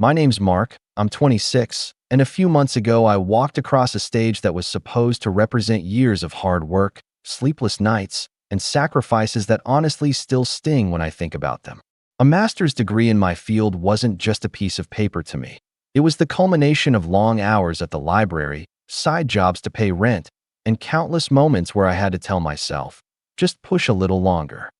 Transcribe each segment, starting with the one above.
My name's Mark, I'm 26, and a few months ago I walked across a stage that was supposed to represent years of hard work, sleepless nights, and sacrifices that honestly still sting when I think about them. A master's degree in my field wasn't just a piece of paper to me. It was the culmination of long hours at the library, side jobs to pay rent, and countless moments where I had to tell myself, just push a little longer.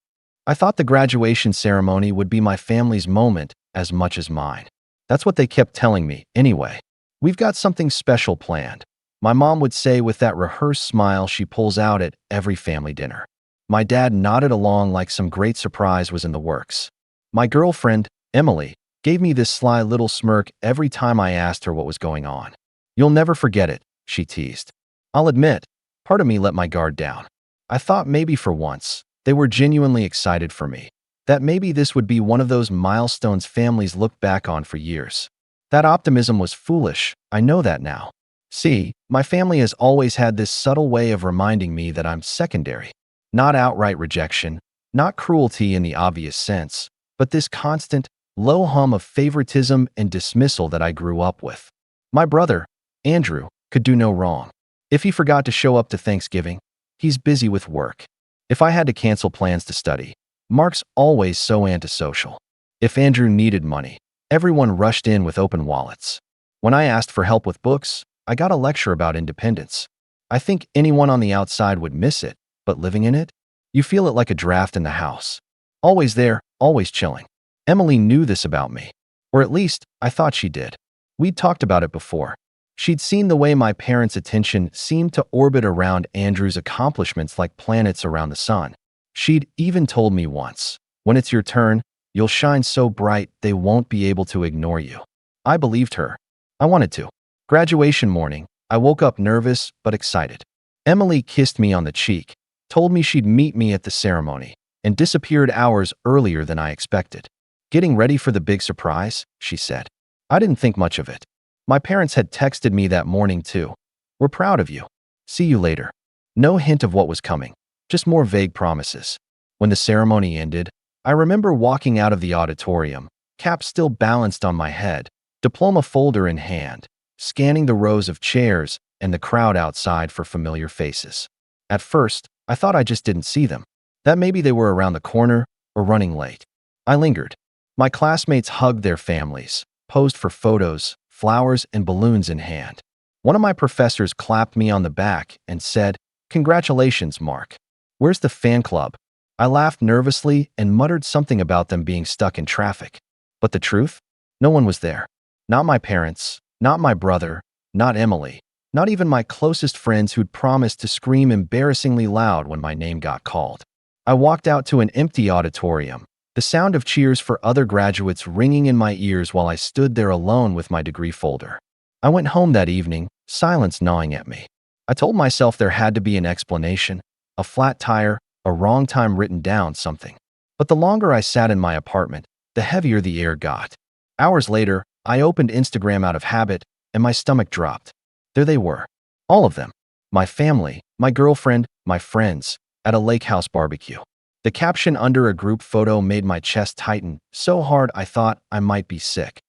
I thought the graduation ceremony would be my family's moment as much as mine. That's what they kept telling me, anyway. We've got something special planned, my mom would say with that rehearsed smile she pulls out at every family dinner. My dad nodded along like some great surprise was in the works. My girlfriend, Emily, gave me this sly little smirk every time I asked her what was going on. You'll never forget it, she teased. I'll admit, part of me let my guard down. I thought maybe for once, they were genuinely excited for me, that maybe this would be one of those milestones families look back on for years. That optimism was foolish, I know that now. See, my family has always had this subtle way of reminding me that I'm secondary. Not outright rejection, not cruelty in the obvious sense, but this constant, low hum of favoritism and dismissal that I grew up with. My brother, Andrew, could do no wrong. If he forgot to show up to Thanksgiving, he's busy with work. If I had to cancel plans to study, Mark's always so antisocial. If Andrew needed money, everyone rushed in with open wallets. When I asked for help with books, I got a lecture about independence. I think anyone on the outside would miss it, but living in it, you feel it like a draft in the house. Always there, always chilling. Emily knew this about me. Or at least, I thought she did. We'd talked about it before. She'd seen the way my parents' attention seemed to orbit around Andrew's accomplishments like planets around the sun. She'd even told me once, when it's your turn, you'll shine so bright they won't be able to ignore you. I believed her. I wanted to. Graduation morning, I woke up nervous but excited. Emily kissed me on the cheek, told me she'd meet me at the ceremony, and disappeared hours earlier than I expected. Getting ready for the big surprise, she said. I didn't think much of it. My parents had texted me that morning too. We're proud of you. See you later. No hint of what was coming, just more vague promises. When the ceremony ended, I remember walking out of the auditorium, cap still balanced on my head, diploma folder in hand, scanning the rows of chairs and the crowd outside for familiar faces. At first, I thought I just didn't see them, that maybe they were around the corner or running late. I lingered. My classmates hugged their families, posed for photos, flowers and balloons in hand. One of my professors clapped me on the back and said, "Congratulations, Mark. Where's the fan club?" I laughed nervously and muttered something about them being stuck in traffic. But the truth? No one was there. Not my parents, not my brother, not Emily, not even my closest friends who'd promised to scream embarrassingly loud when my name got called. I walked out to an empty auditorium, the sound of cheers for other graduates ringing in my ears while I stood there alone with my degree folder. I went home that evening, silence gnawing at me. I told myself there had to be an explanation, a flat tire, a wrong time written down, something. But the longer I sat in my apartment, the heavier the air got. Hours later, I opened Instagram out of habit, and my stomach dropped. There they were. All of them. My family, my girlfriend, my friends, at a lake house barbecue. The caption under a group photo made my chest tighten so hard I thought I might be sick.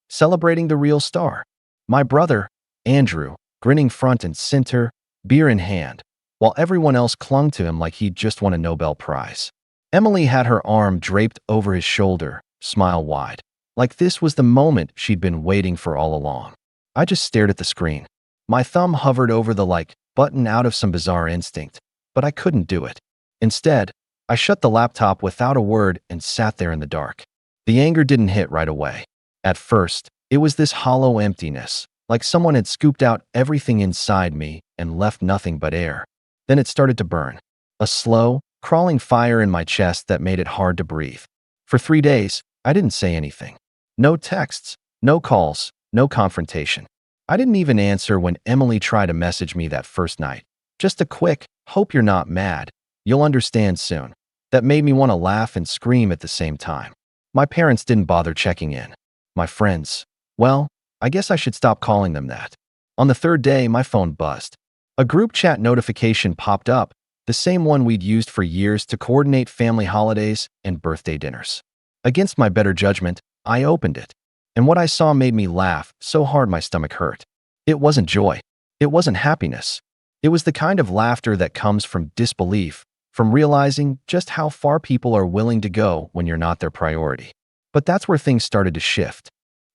Celebrating the real star. My brother, Andrew, grinning front and center, beer in hand, while everyone else clung to him like he'd just won a Nobel Prize. Emily had her arm draped over his shoulder, smile wide, like this was the moment she'd been waiting for all along. I just stared at the screen. My thumb hovered over the like button out of some bizarre instinct, but I couldn't do it. Instead, I shut the laptop without a word and sat there in the dark. The anger didn't hit right away. At first, it was this hollow emptiness, like someone had scooped out everything inside me and left nothing but air. Then it started to burn. A slow, crawling fire in my chest that made it hard to breathe. For 3 days, I didn't say anything. No texts, no calls, no confrontation. I didn't even answer when Emily tried to message me that first night. Just a quick, "Hope you're not mad. You'll understand soon." That made me want to laugh and scream at the same time. My parents didn't bother checking in. My friends, well, I guess I should stop calling them that. On the third day, my phone buzzed. A group chat notification popped up, the same one we'd used for years to coordinate family holidays and birthday dinners. Against my better judgment, I opened it. And what I saw made me laugh so hard my stomach hurt. It wasn't joy. It wasn't happiness. It was the kind of laughter that comes from disbelief, from realizing just how far people are willing to go when you're not their priority. But that's where things started to shift.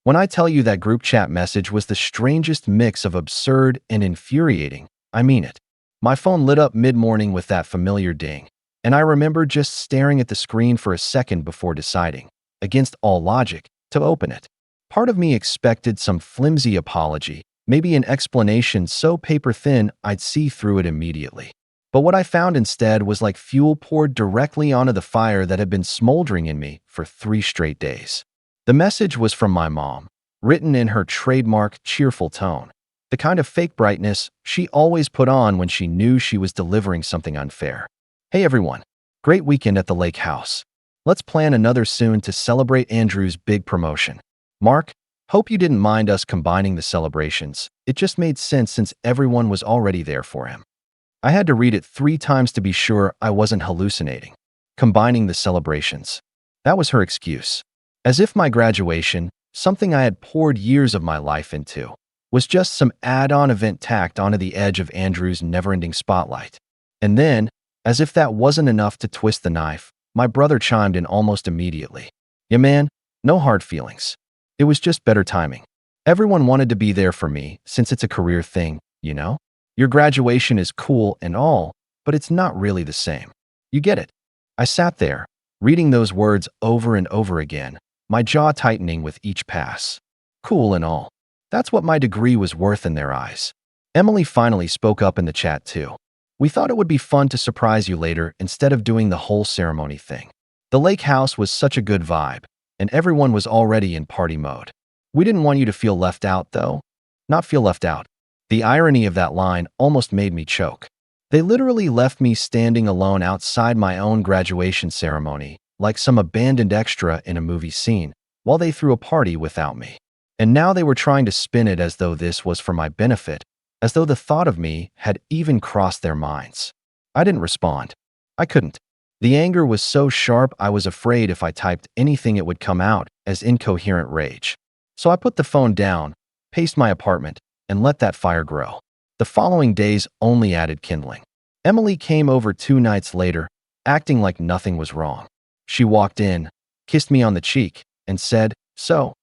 When I tell you that group chat message was the strangest mix of absurd and infuriating, I mean it. My phone lit up mid-morning with that familiar ding, and I remember just staring at the screen for a second before deciding, against all logic, to open it. Part of me expected some flimsy apology, maybe an explanation so paper-thin I'd see through it immediately. But what I found instead was like fuel poured directly onto the fire that had been smoldering in me for 3 straight days. The message was from my mom, written in her trademark cheerful tone, the kind of fake brightness she always put on when she knew she was delivering something unfair. Hey everyone, great weekend at the lake house. Let's plan another soon to celebrate Andrew's big promotion. Mark, hope you didn't mind us combining the celebrations. It just made sense since everyone was already there for him. I had to read it 3 times to be sure I wasn't hallucinating. Combining the celebrations. That was her excuse. As if my graduation, something I had poured years of my life into, was just some add-on event tacked onto the edge of Andrew's never-ending spotlight. And then, as if that wasn't enough to twist the knife, my brother chimed in almost immediately. Yeah man, no hard feelings. It was just better timing. Everyone wanted to be there for me since it's a career thing, you know? Your graduation is cool and all, but it's not really the same. You get it. I sat there, reading those words over and over again, my jaw tightening with each pass. Cool and all. That's what my degree was worth in their eyes. Emily finally spoke up in the chat too. We thought it would be fun to surprise you later instead of doing the whole ceremony thing. The lake house was such a good vibe, and everyone was already in party mode. We didn't want you to feel left out, though. Not feel left out. The irony of that line almost made me choke. They literally left me standing alone outside my own graduation ceremony, like some abandoned extra in a movie scene, while they threw a party without me. And now they were trying to spin it as though this was for my benefit, as though the thought of me had even crossed their minds. I didn't respond. I couldn't. The anger was so sharp I was afraid if I typed anything it would come out as incoherent rage. So I put the phone down, paced my apartment, and let that fire grow. The following days only added kindling. Emily came over 2 nights later, acting like nothing was wrong. She walked in, kissed me on the cheek, and said, "So,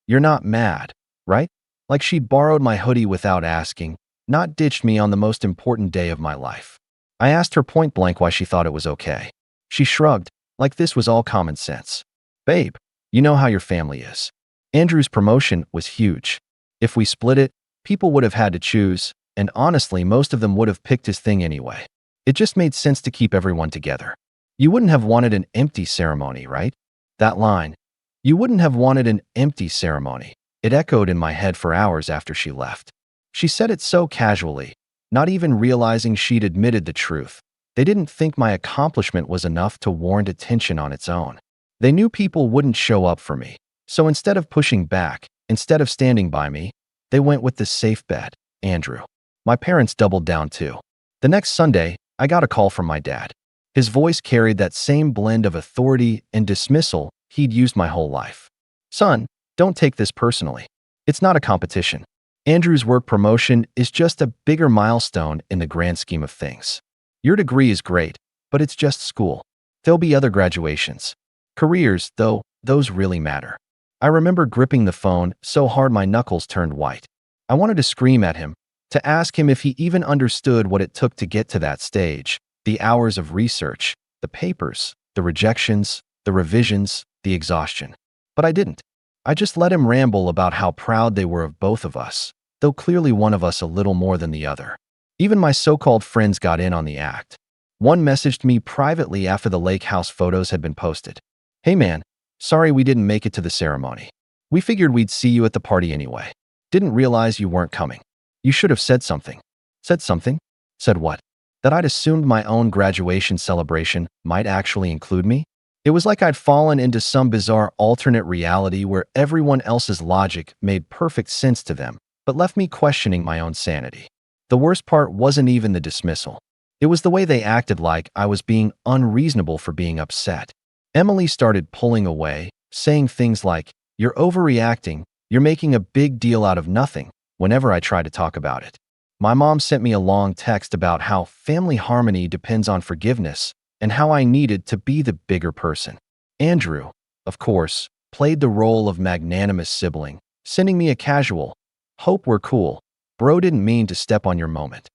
you're not mad, right?" Like she'd borrowed my hoodie without asking, not ditched me on the most important day of my life. I asked her point blank why she thought it was okay. She shrugged, like this was all common sense. "Babe, you know how your family is. Andrew's promotion was huge. If we split it, people would have had to choose, and honestly, most of them would have picked his thing anyway. It just made sense to keep everyone together. You wouldn't have wanted an empty ceremony, right?" That line, "You wouldn't have wanted an empty ceremony," it echoed in my head for hours after she left. She said it so casually, not even realizing she'd admitted the truth. They didn't think my accomplishment was enough to warrant attention on its own. They knew people wouldn't show up for me. So instead of pushing back, instead of standing by me, they went with the safe bet, Andrew. My parents doubled down too. The next Sunday, I got a call from my dad. His voice carried that same blend of authority and dismissal he'd used my whole life. "Son, don't take this personally. It's not a competition. Andrew's work promotion is just a bigger milestone in the grand scheme of things. Your degree is great, but it's just school. There'll be other graduations. Careers, though, those really matter." I remember gripping the phone so hard my knuckles turned white. I wanted to scream at him, to ask him if he even understood what it took to get to that stage, the hours of research, the papers, the rejections, the revisions, the exhaustion. But I didn't. I just let him ramble about how proud they were of both of us, though clearly one of us a little more than the other. Even my so-called friends got in on the act. One messaged me privately after the lake house photos had been posted. "Hey man, sorry we didn't make it to the ceremony. We figured we'd see you at the party anyway. Didn't realize you weren't coming. You should have said something." Said something? Said what? That I'd assumed my own graduation celebration might actually include me? It was like I'd fallen into some bizarre alternate reality where everyone else's logic made perfect sense to them, but left me questioning my own sanity. The worst part wasn't even the dismissal. It was the way they acted like I was being unreasonable for being upset. Emily started pulling away, saying things like, "You're overreacting, You're making a big deal out of nothing whenever I try to talk about it. My mom sent me a long text about how family harmony depends on forgiveness and how I needed to be the bigger person. Andrew, of course, played the role of magnanimous sibling, sending me a casual, "Hope we're cool. Bro didn't mean to step on your moment."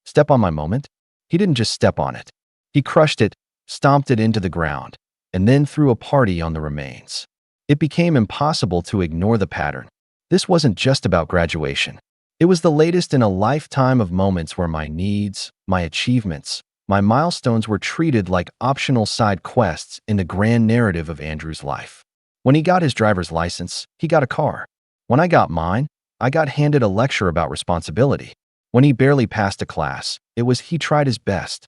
Step on my moment? He didn't just step on it. He crushed it, stomped it into the ground, and then threw a party on the remains. It became impossible to ignore the pattern. This wasn't just about graduation. It was the latest in a lifetime of moments where my needs, my achievements, my milestones were treated like optional side quests in the grand narrative of Andrew's life. When he got his driver's license, he got a car. When I got mine, I got handed a lecture about responsibility. When he barely passed a class, it was he tried his best.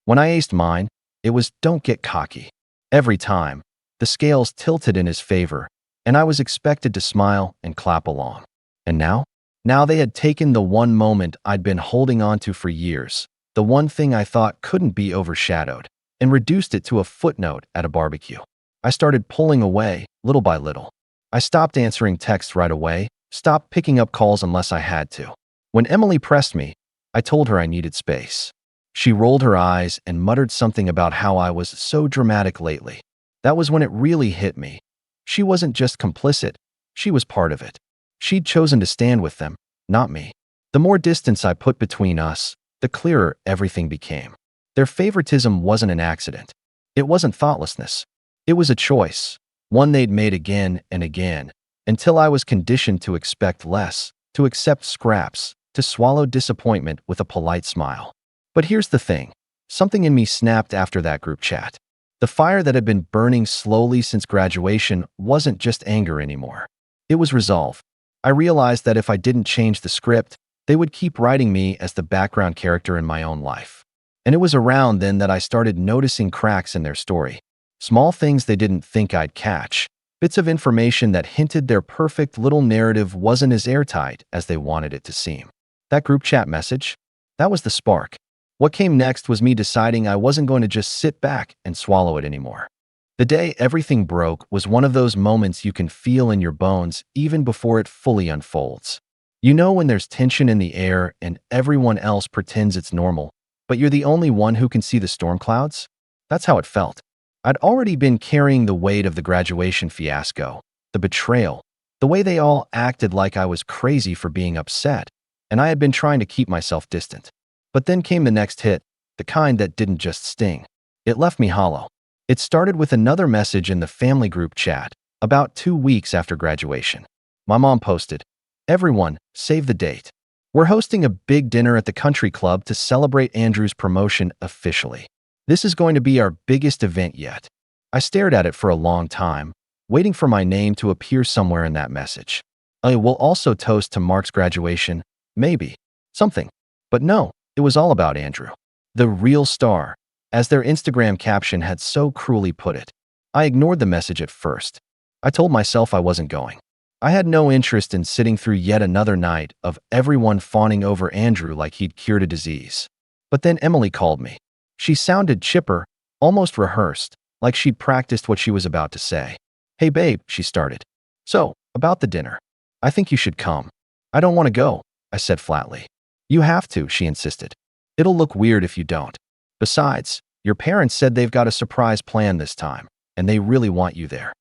When I aced mine, it was don't get cocky. Every time, the scales tilted in his favor, and I was expected to smile and clap along. And now? Now they had taken the one moment I'd been holding on to for years, the one thing I thought couldn't be overshadowed, and reduced it to a footnote at a barbecue. I started pulling away, little by little. I stopped answering texts right away, stopped picking up calls unless I had to. When Emily pressed me, I told her I needed space. She rolled her eyes and muttered something about how I was so dramatic lately. That was when it really hit me. She wasn't just complicit, she was part of it. She'd chosen to stand with them, not me. The more distance I put between us, the clearer everything became. Their favoritism wasn't an accident. It wasn't thoughtlessness. It was a choice, one they'd made again and again, until I was conditioned to expect less, to accept scraps, to swallow disappointment with a polite smile. But here's the thing. Something in me snapped after that group chat. The fire that had been burning slowly since graduation wasn't just anger anymore. It was resolve. I realized that if I didn't change the script, they would keep writing me as the background character in my own life. And it was around then that I started noticing cracks in their story. Small things they didn't think I'd catch. Bits of information that hinted their perfect little narrative wasn't as airtight as they wanted it to seem. That group chat message? That was the spark. What came next was me deciding I wasn't going to just sit back and swallow it anymore. The day everything broke was one of those moments you can feel in your bones even before it fully unfolds. You know when there's tension in the air and everyone else pretends it's normal, but you're the only one who can see the storm clouds? That's how it felt. I'd already been carrying the weight of the graduation fiasco, the betrayal, the way they all acted like I was crazy for being upset, and I had been trying to keep myself distant. But then came the next hit, the kind that didn't just sting. It left me hollow. It started with another message in the family group chat, about 2 weeks after graduation. My mom posted, "Everyone, save the date. We're hosting a big dinner at the country club to celebrate Andrew's promotion officially. This is going to be our biggest event yet." I stared at it for a long time, waiting for my name to appear somewhere in that message. I will also toast to Mark's graduation, maybe, something. But no, it was all about Andrew. The real star, as their Instagram caption had so cruelly put it. I ignored the message at first. I told myself I wasn't going. I had no interest in sitting through yet another night of everyone fawning over Andrew like he'd cured a disease. But then Emily called me. She sounded chipper, almost rehearsed, like she'd practiced what she was about to say. "Hey babe," she started. "So, about the dinner. I think you should come." "I don't want to go," I said flatly. "You have to," she insisted. "It'll look weird if you don't. Besides, your parents said they've got a surprise plan this time, and they really want you there."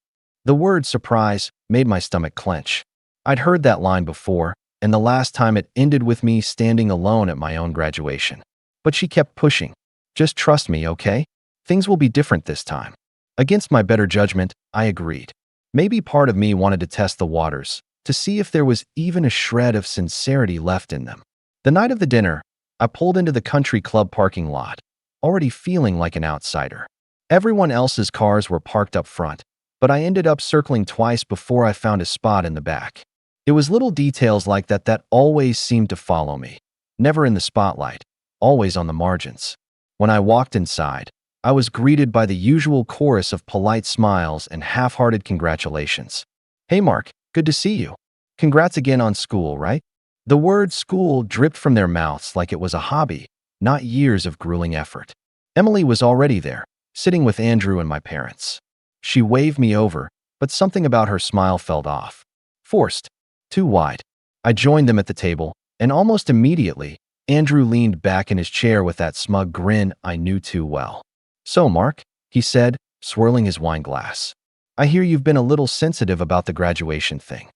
The word surprise made my stomach clench. I'd heard that line before, and the last time it ended with me standing alone at my own graduation. But she kept pushing. "Just trust me, okay? Things will be different this time." Against my better judgment, I agreed. Maybe part of me wanted to test the waters, to see if there was even a shred of sincerity left in them. The night of the dinner, I pulled into the country club parking lot, already feeling like an outsider. Everyone else's cars were parked up front, but I ended up circling twice before I found a spot in the back. It was little details like that that always seemed to follow me. Never in the spotlight, always on the margins. When I walked inside, I was greeted by the usual chorus of polite smiles and half-hearted congratulations. "Hey Mark, good to see you. Congrats again on school, right?" The word school dripped from their mouths like it was a hobby, not years of grueling effort. Emily was already there, sitting with Andrew and my parents. She waved me over, but something about her smile felt off. Forced. Too wide. I joined them at the table, and almost immediately, Andrew leaned back in his chair with that smug grin I knew too well. "So, Mark," he said, swirling his wine glass, "I hear you've been a little sensitive about the graduation thing."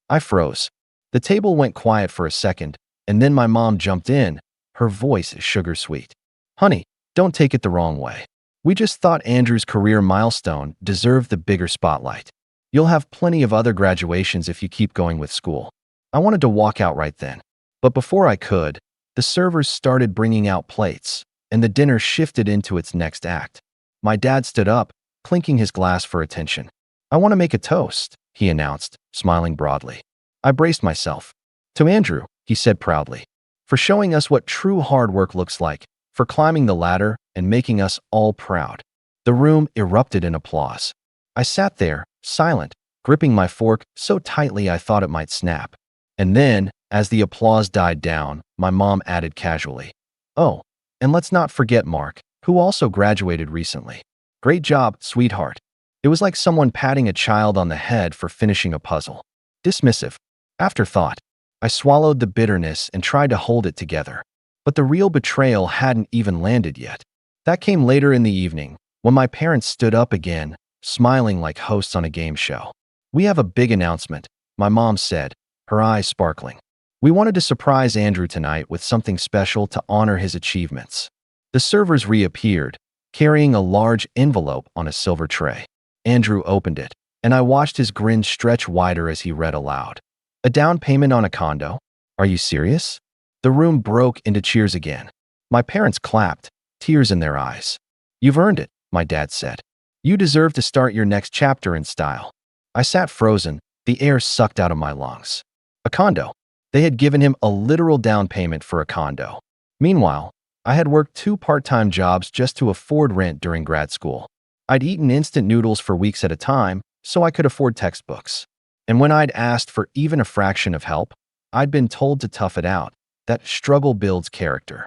I froze. The table went quiet for a second, and then my mom jumped in, her voice sugar-sweet. "Honey, don't take it the wrong way. We just thought Andrew's career milestone deserved the bigger spotlight. You'll have plenty of other graduations if you keep going with school." I wanted to walk out right then. But before I could, the servers started bringing out plates, and the dinner shifted into its next act. My dad stood up, clinking his glass for attention. "I want to make a toast," he announced, smiling broadly. I braced myself. "To Andrew," he said proudly, "for showing us what true hard work looks like, for climbing the ladder and making us all proud." The room erupted in applause. I sat there, silent, gripping my fork so tightly I thought it might snap. And then, as the applause died down, my mom added casually, "Oh, and let's not forget Mark, who also graduated recently. Great job, sweetheart." It was like someone patting a child on the head for finishing a puzzle. Dismissive. Afterthought. I swallowed the bitterness and tried to hold it together. But the real betrayal hadn't even landed yet. That came later in the evening, when my parents stood up again, smiling like hosts on a game show. "We have a big announcement," my mom said, her eyes sparkling. "We wanted to surprise Andrew tonight with something special to honor his achievements." The servers reappeared, carrying a large envelope on a silver tray. Andrew opened it, and I watched his grin stretch wider as he read aloud. "A down payment on a condo? Are you serious?" The room broke into cheers again. My parents clapped, tears in their eyes. "You've earned it," my dad said. "You deserve to start your next chapter in style." I sat frozen, the air sucked out of my lungs. A condo. They had given him a literal down payment for a condo. Meanwhile, I had worked 2 part-time jobs just to afford rent during grad school. I'd eaten instant noodles for weeks at a time so I could afford textbooks. And when I'd asked for even a fraction of help, I'd been told to tough it out, that struggle builds character.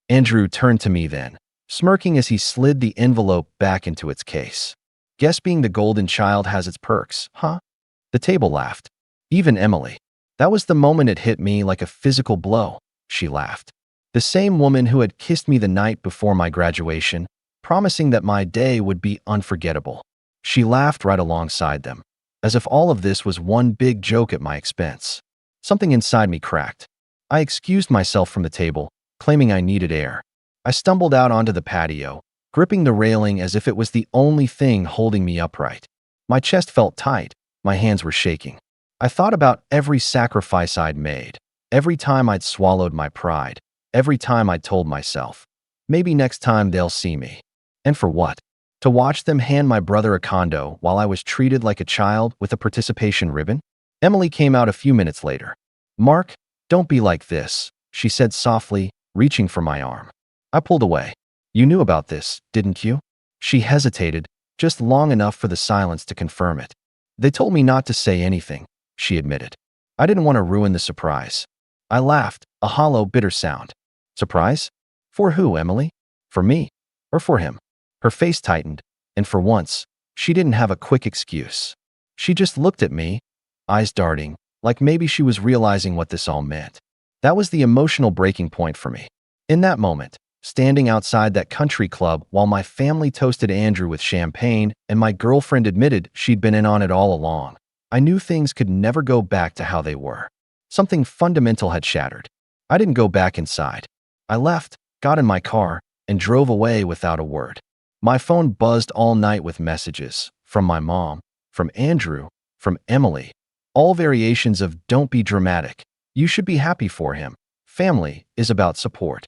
Andrew turned to me then, smirking as he slid the envelope back into its case. "Guess being the golden child has its perks, huh?" The table laughed. Even Emily. "That was the moment it hit me like a physical blow," she laughed. The same woman who had kissed me the night before my graduation, promising that my day would be unforgettable. She laughed right alongside them, as if all of this was one big joke at my expense. Something inside me cracked. I excused myself from the table, claiming I needed air. I stumbled out onto the patio, gripping the railing as if it was the only thing holding me upright. My chest felt tight, my hands were shaking. I thought about every sacrifice I'd made, every time I'd swallowed my pride, every time I'd told myself, maybe next time they'll see me. And for what? To watch them hand my brother a condo while I was treated like a child with a participation ribbon? Emily came out a few minutes later. "Mark, don't be like this," she said softly, reaching for my arm. I pulled away. "You knew about this, didn't you?" She hesitated, just long enough for the silence to confirm it. "They told me not to say anything," she admitted. I didn't want to ruin the surprise. I laughed, a hollow, bitter sound. "Surprise? For who, Emily? For me? Or for him?" Her face tightened, and for once, she didn't have a quick excuse. She just looked at me, eyes darting, like maybe she was realizing what this all meant. That was the emotional breaking point for me. In that moment, standing outside that country club while my family toasted Andrew with champagne and my girlfriend admitted she'd been in on it all along, I knew things could never go back to how they were. Something fundamental had shattered. I didn't go back inside. I left, got in my car, and drove away without a word. My phone buzzed all night with messages from my mom, from Andrew, from Emily, all variations of "don't be dramatic. You should be happy for him. Family is about support."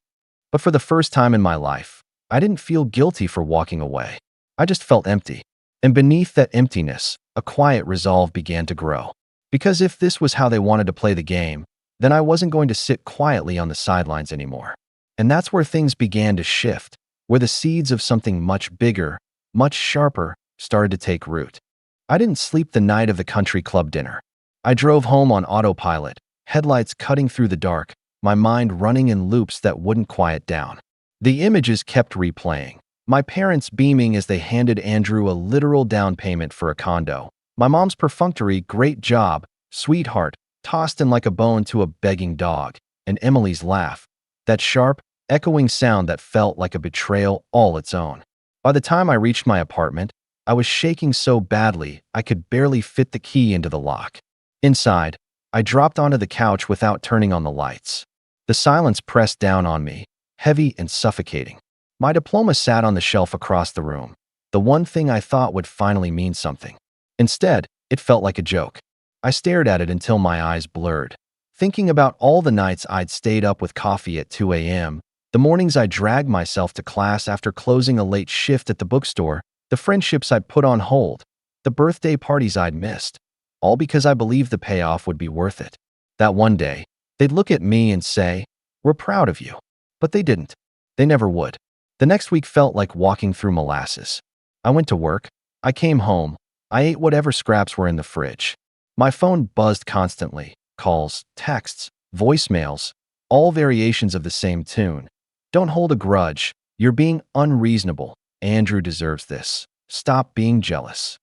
But for the first time in my life, I didn't feel guilty for walking away. I just felt empty. And beneath that emptiness, a quiet resolve began to grow. Because if this was how they wanted to play the game, then I wasn't going to sit quietly on the sidelines anymore. And that's where things began to shift, where the seeds of something much bigger, much sharper, started to take root. I didn't sleep the night of the country club dinner. I drove home on autopilot, headlights cutting through the dark, my mind running in loops that wouldn't quiet down. The images kept replaying. My parents beaming as they handed Andrew a literal down payment for a condo. My mom's perfunctory "great job, sweetheart," tossed in like a bone to a begging dog, and Emily's laugh, that sharp, echoing sound that felt like a betrayal all its own. By the time I reached my apartment, I was shaking so badly I could barely fit the key into the lock. Inside, I dropped onto the couch without turning on the lights. The silence pressed down on me, heavy and suffocating. My diploma sat on the shelf across the room, the one thing I thought would finally mean something. Instead, it felt like a joke. I stared at it until my eyes blurred, thinking about all the nights I'd stayed up with coffee at 2 a.m., the mornings I dragged myself to class after closing a late shift at the bookstore, the friendships I'd put on hold, the birthday parties I'd missed, all because I believed the payoff would be worth it. That one day, they'd look at me and say, "We're proud of you." But they didn't. They never would. The next week felt like walking through molasses. I went to work. I came home. I ate whatever scraps were in the fridge. My phone buzzed constantly. Calls, texts, voicemails, all variations of the same tune. "Don't hold a grudge. You're being unreasonable. Andrew deserves this. Stop being jealous."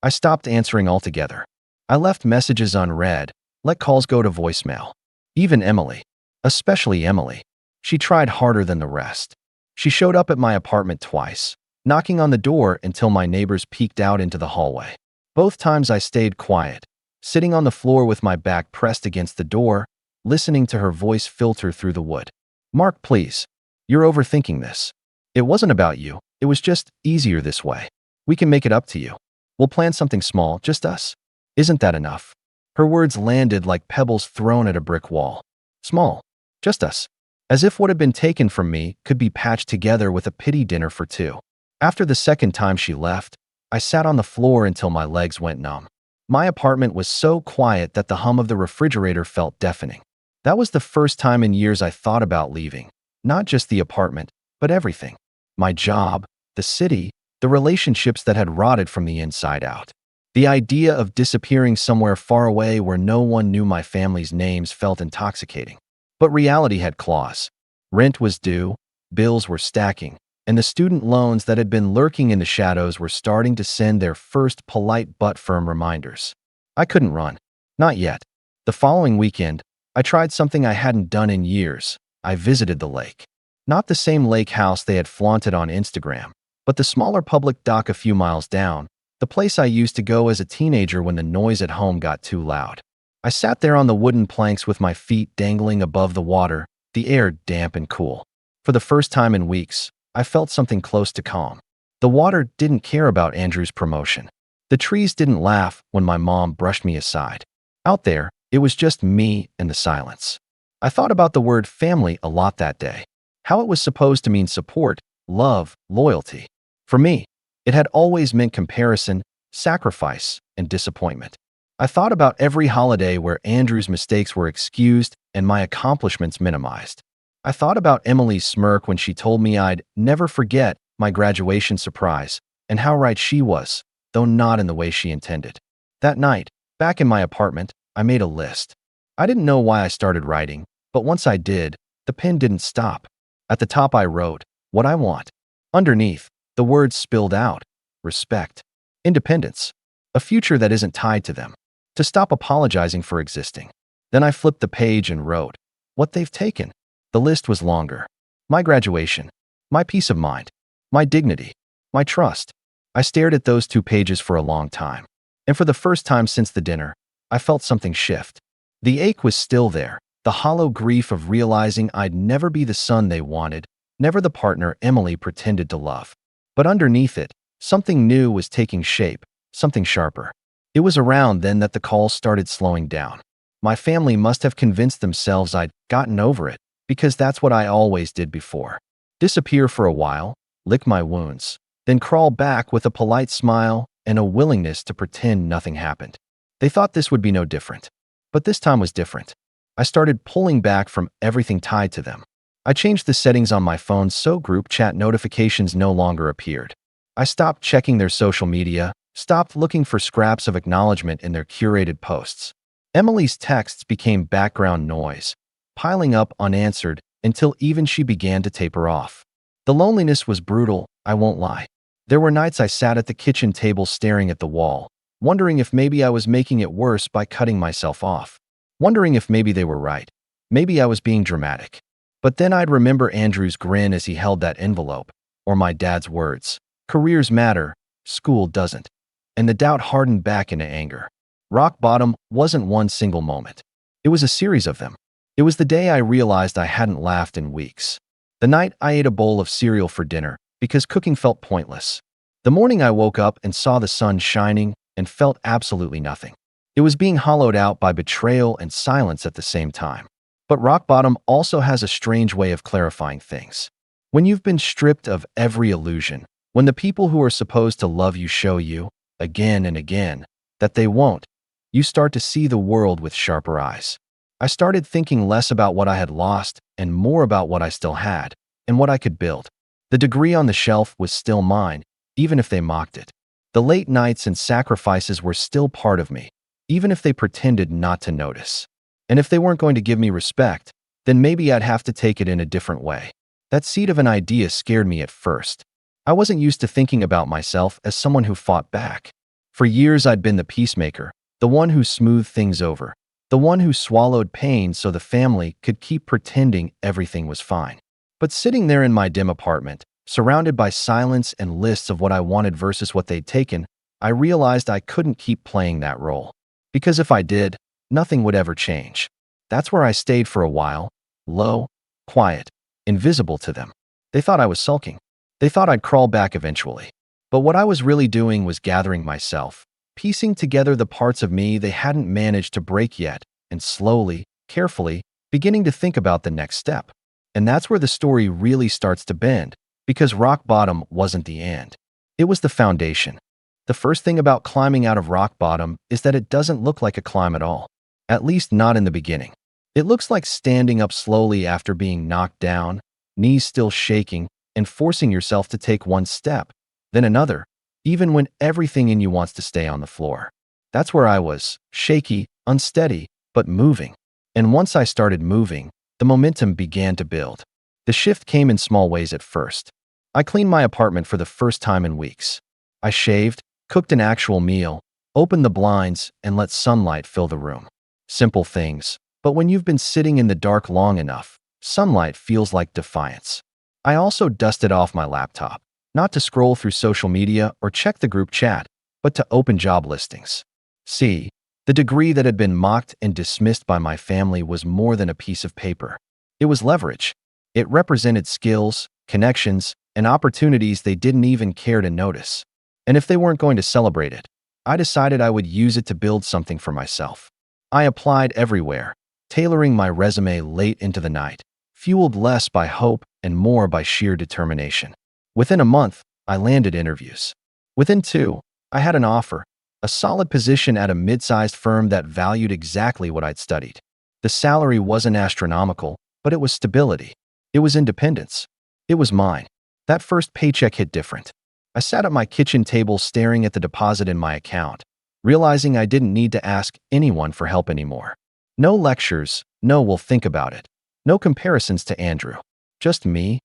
I stopped answering altogether. I left messages unread, let calls go to voicemail. Even Emily, especially Emily, she tried harder than the rest. She showed up at my apartment twice, knocking on the door until my neighbors peeked out into the hallway. Both times I stayed quiet, sitting on the floor with my back pressed against the door, listening to her voice filter through the wood. "Mark, please. You're overthinking this. It wasn't about you. It was just easier this way. We can make it up to you. We'll plan something small, just us. Isn't that enough?" Her words landed like pebbles thrown at a brick wall. Small. Just us. As if what had been taken from me could be patched together with a pity dinner for two. After the second time she left, I sat on the floor until my legs went numb. My apartment was so quiet that the hum of the refrigerator felt deafening. That was the first time in years I thought about leaving. Not just the apartment, but everything. My job, the city, the relationships that had rotted from the inside out. The idea of disappearing somewhere far away where no one knew my family's names felt intoxicating. But reality had claws. Rent was due, bills were stacking, and the student loans that had been lurking in the shadows were starting to send their first polite but firm reminders. I couldn't run. Not yet. The following weekend, I tried something I hadn't done in years. I visited the lake. Not the same lake house they had flaunted on Instagram, but the smaller public dock a few miles down, the place I used to go as a teenager when the noise at home got too loud. I sat there on the wooden planks with my feet dangling above the water, the air damp and cool. For the first time in weeks, I felt something close to calm. The water didn't care about Andrew's promotion. The trees didn't laugh when my mom brushed me aside. Out there, it was just me and the silence. I thought about the word family a lot that day. How it was supposed to mean support, love, loyalty. For me, it had always meant comparison, sacrifice, and disappointment. I thought about every holiday where Andrew's mistakes were excused and my accomplishments minimized. I thought about Emily's smirk when she told me I'd never forget my graduation surprise, and how right she was, though not in the way she intended. That night, back in my apartment, I made a list. I didn't know why I started writing, but once I did, the pen didn't stop. At the top I wrote, what I want. Underneath, the words spilled out: respect, independence, a future that isn't tied to them, to stop apologizing for existing. Then I flipped the page and wrote, what they've taken. The list was longer. My graduation, my peace of mind, my dignity, my trust. I stared at those 2 pages for a long time. And for the first time since the dinner, I felt something shift. The ache was still there, the hollow grief of realizing I'd never be the son they wanted, never the partner Emily pretended to love. But underneath it, something new was taking shape, something sharper. It was around then that the calls started slowing down. My family must have convinced themselves I'd gotten over it, because that's what I always did before. Disappear for a while, lick my wounds, then crawl back with a polite smile and a willingness to pretend nothing happened. They thought this would be no different. But this time was different. I started pulling back from everything tied to them. I changed the settings on my phone so group chat notifications no longer appeared. I stopped checking their social media, stopped looking for scraps of acknowledgement in their curated posts. Emily's texts became background noise, piling up unanswered until even she began to taper off. The loneliness was brutal, I won't lie. There were nights I sat at the kitchen table staring at the wall, wondering if maybe I was making it worse by cutting myself off. wondering if maybe they were right. Maybe I was being dramatic. But then I'd remember Andrew's grin as he held that envelope, or my dad's words, "Careers matter, school doesn't." And the doubt hardened back into anger. Rock bottom wasn't one single moment. It was a series of them. It was the day I realized I hadn't laughed in weeks. The night I ate a bowl of cereal for dinner because cooking felt pointless. The morning I woke up and saw the sun shining and felt absolutely nothing. It was being hollowed out by betrayal and silence at the same time. But rock bottom also has a strange way of clarifying things. When you've been stripped of every illusion, when the people who are supposed to love you show you, again and again, that they won't, you start to see the world with sharper eyes. I started thinking less about what I had lost and more about what I still had and what I could build. The degree on the shelf was still mine, even if they mocked it. The late nights and sacrifices were still part of me, even if they pretended not to notice. And if they weren't going to give me respect, then maybe I'd have to take it in a different way. That seed of an idea scared me at first. I wasn't used to thinking about myself as someone who fought back. For years I'd been the peacemaker, the one who smoothed things over, the one who swallowed pain so the family could keep pretending everything was fine. But sitting there in my dim apartment, surrounded by silence and lists of what I wanted versus what they'd taken, I realized I couldn't keep playing that role. Because if I did, nothing would ever change. That's where I stayed for a while, low, quiet, invisible to them. They thought I was sulking. They thought I'd crawl back eventually. But what I was really doing was gathering myself, piecing together the parts of me they hadn't managed to break yet, and slowly, carefully, beginning to think about the next step. And that's where the story really starts to bend, because rock bottom wasn't the end. It was the foundation. The first thing about climbing out of rock bottom is that it doesn't look like a climb at all. At least not in the beginning. It looks like standing up slowly after being knocked down, knees still shaking, and forcing yourself to take one step, then another, even when everything in you wants to stay on the floor. That's where I was, shaky, unsteady, but moving. And once I started moving, the momentum began to build. The shift came in small ways at first. I cleaned my apartment for the first time in weeks. I shaved, cooked an actual meal, opened the blinds, and let sunlight fill the room. Simple things, but when you've been sitting in the dark long enough, sunlight feels like defiance. I also dusted off my laptop, not to scroll through social media or check the group chat, but to open job listings. See, the degree that had been mocked and dismissed by my family was more than a piece of paper. It was leverage. It represented skills, connections, and opportunities they didn't even care to notice. And if they weren't going to celebrate it, I decided I would use it to build something for myself. I applied everywhere, tailoring my resume late into the night, fueled less by hope and more by sheer determination. Within a month, I landed interviews. Within 2, I had an offer, a solid position at a mid-sized firm that valued exactly what I'd studied. The salary wasn't astronomical, but it was stability. It was independence. It was mine. That first paycheck hit different. I sat at my kitchen table staring at the deposit in my account, realizing I didn't need to ask anyone for help anymore. No lectures, no "we'll think about it." No comparisons to Andrew. Just me,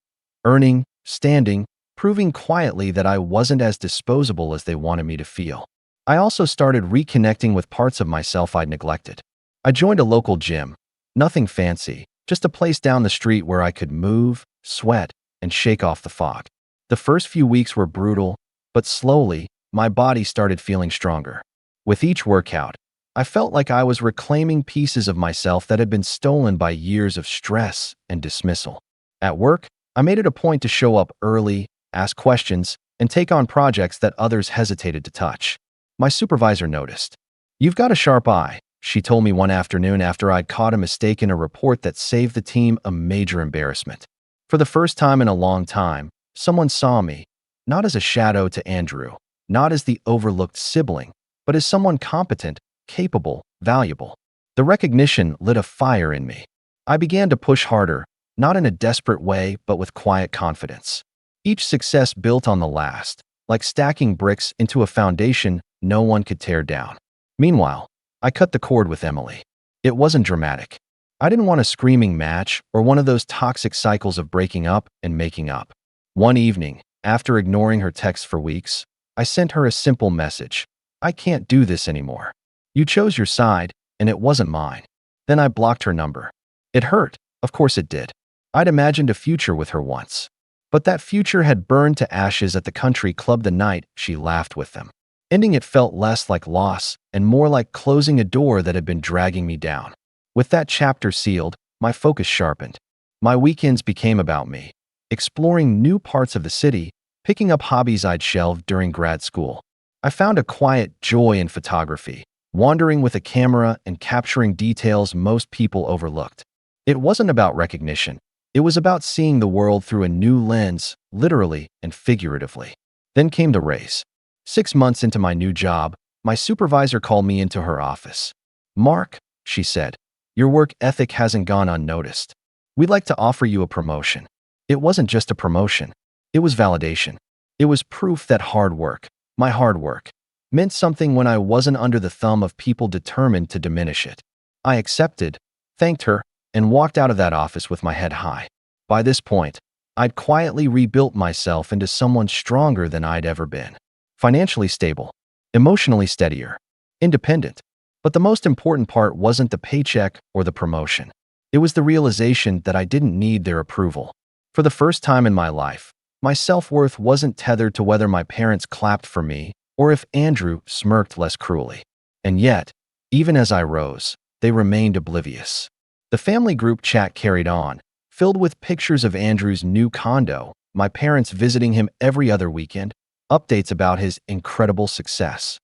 earning, standing, proving quietly that I wasn't as disposable as they wanted me to feel. I also started reconnecting with parts of myself I'd neglected. I joined a local gym. Nothing fancy, just a place down the street where I could move, sweat, and shake off the fog. The first few weeks were brutal, but slowly, my body started feeling stronger. With each workout, I felt like I was reclaiming pieces of myself that had been stolen by years of stress and dismissal. At work, I made it a point to show up early, ask questions, and take on projects that others hesitated to touch. My supervisor noticed. "You've got a sharp eye," she told me one afternoon after I'd caught a mistake in a report that saved the team a major embarrassment. For the first time in a long time, someone saw me, not as a shadow to Andrew, not as the overlooked sibling, but as someone competent, capable, valuable. The recognition lit a fire in me. I began to push harder, not in a desperate way, but with quiet confidence. Each success built on the last, like stacking bricks into a foundation no one could tear down. Meanwhile, I cut the cord with Emily. It wasn't dramatic. I didn't want a screaming match or one of those toxic cycles of breaking up and making up. One evening, after ignoring her texts for weeks, I sent her a simple message. "I can't do this anymore. You chose your side, and it wasn't mine." Then I blocked her number. It hurt. Of course it did. I'd imagined a future with her once. But that future had burned to ashes at the country club the night she laughed with them. Ending it felt less like loss and more like closing a door that had been dragging me down. With that chapter sealed, my focus sharpened. My weekends became about me, exploring new parts of the city, picking up hobbies I'd shelved during grad school. I found a quiet joy in photography, wandering with a camera and capturing details most people overlooked. It wasn't about recognition. It was about seeing the world through a new lens, literally and figuratively. Then came the raise. 6 months into my new job, my supervisor called me into her office. "Mark," she said, "your work ethic hasn't gone unnoticed. We'd like to offer you a promotion." It wasn't just a promotion. It was validation. It was proof that hard work, my hard work, meant something when I wasn't under the thumb of people determined to diminish it. I accepted, thanked her, and walked out of that office with my head high. By this point, I'd quietly rebuilt myself into someone stronger than I'd ever been. Financially stable, emotionally steadier, independent. But the most important part wasn't the paycheck or the promotion. It was the realization that I didn't need their approval. For the first time in my life, my self-worth wasn't tethered to whether my parents clapped for me or if Andrew smirked less cruelly. And yet, even as I rose, they remained oblivious. The family group chat carried on, filled with pictures of Andrew's new condo, my parents visiting him every other weekend, updates about his incredible success.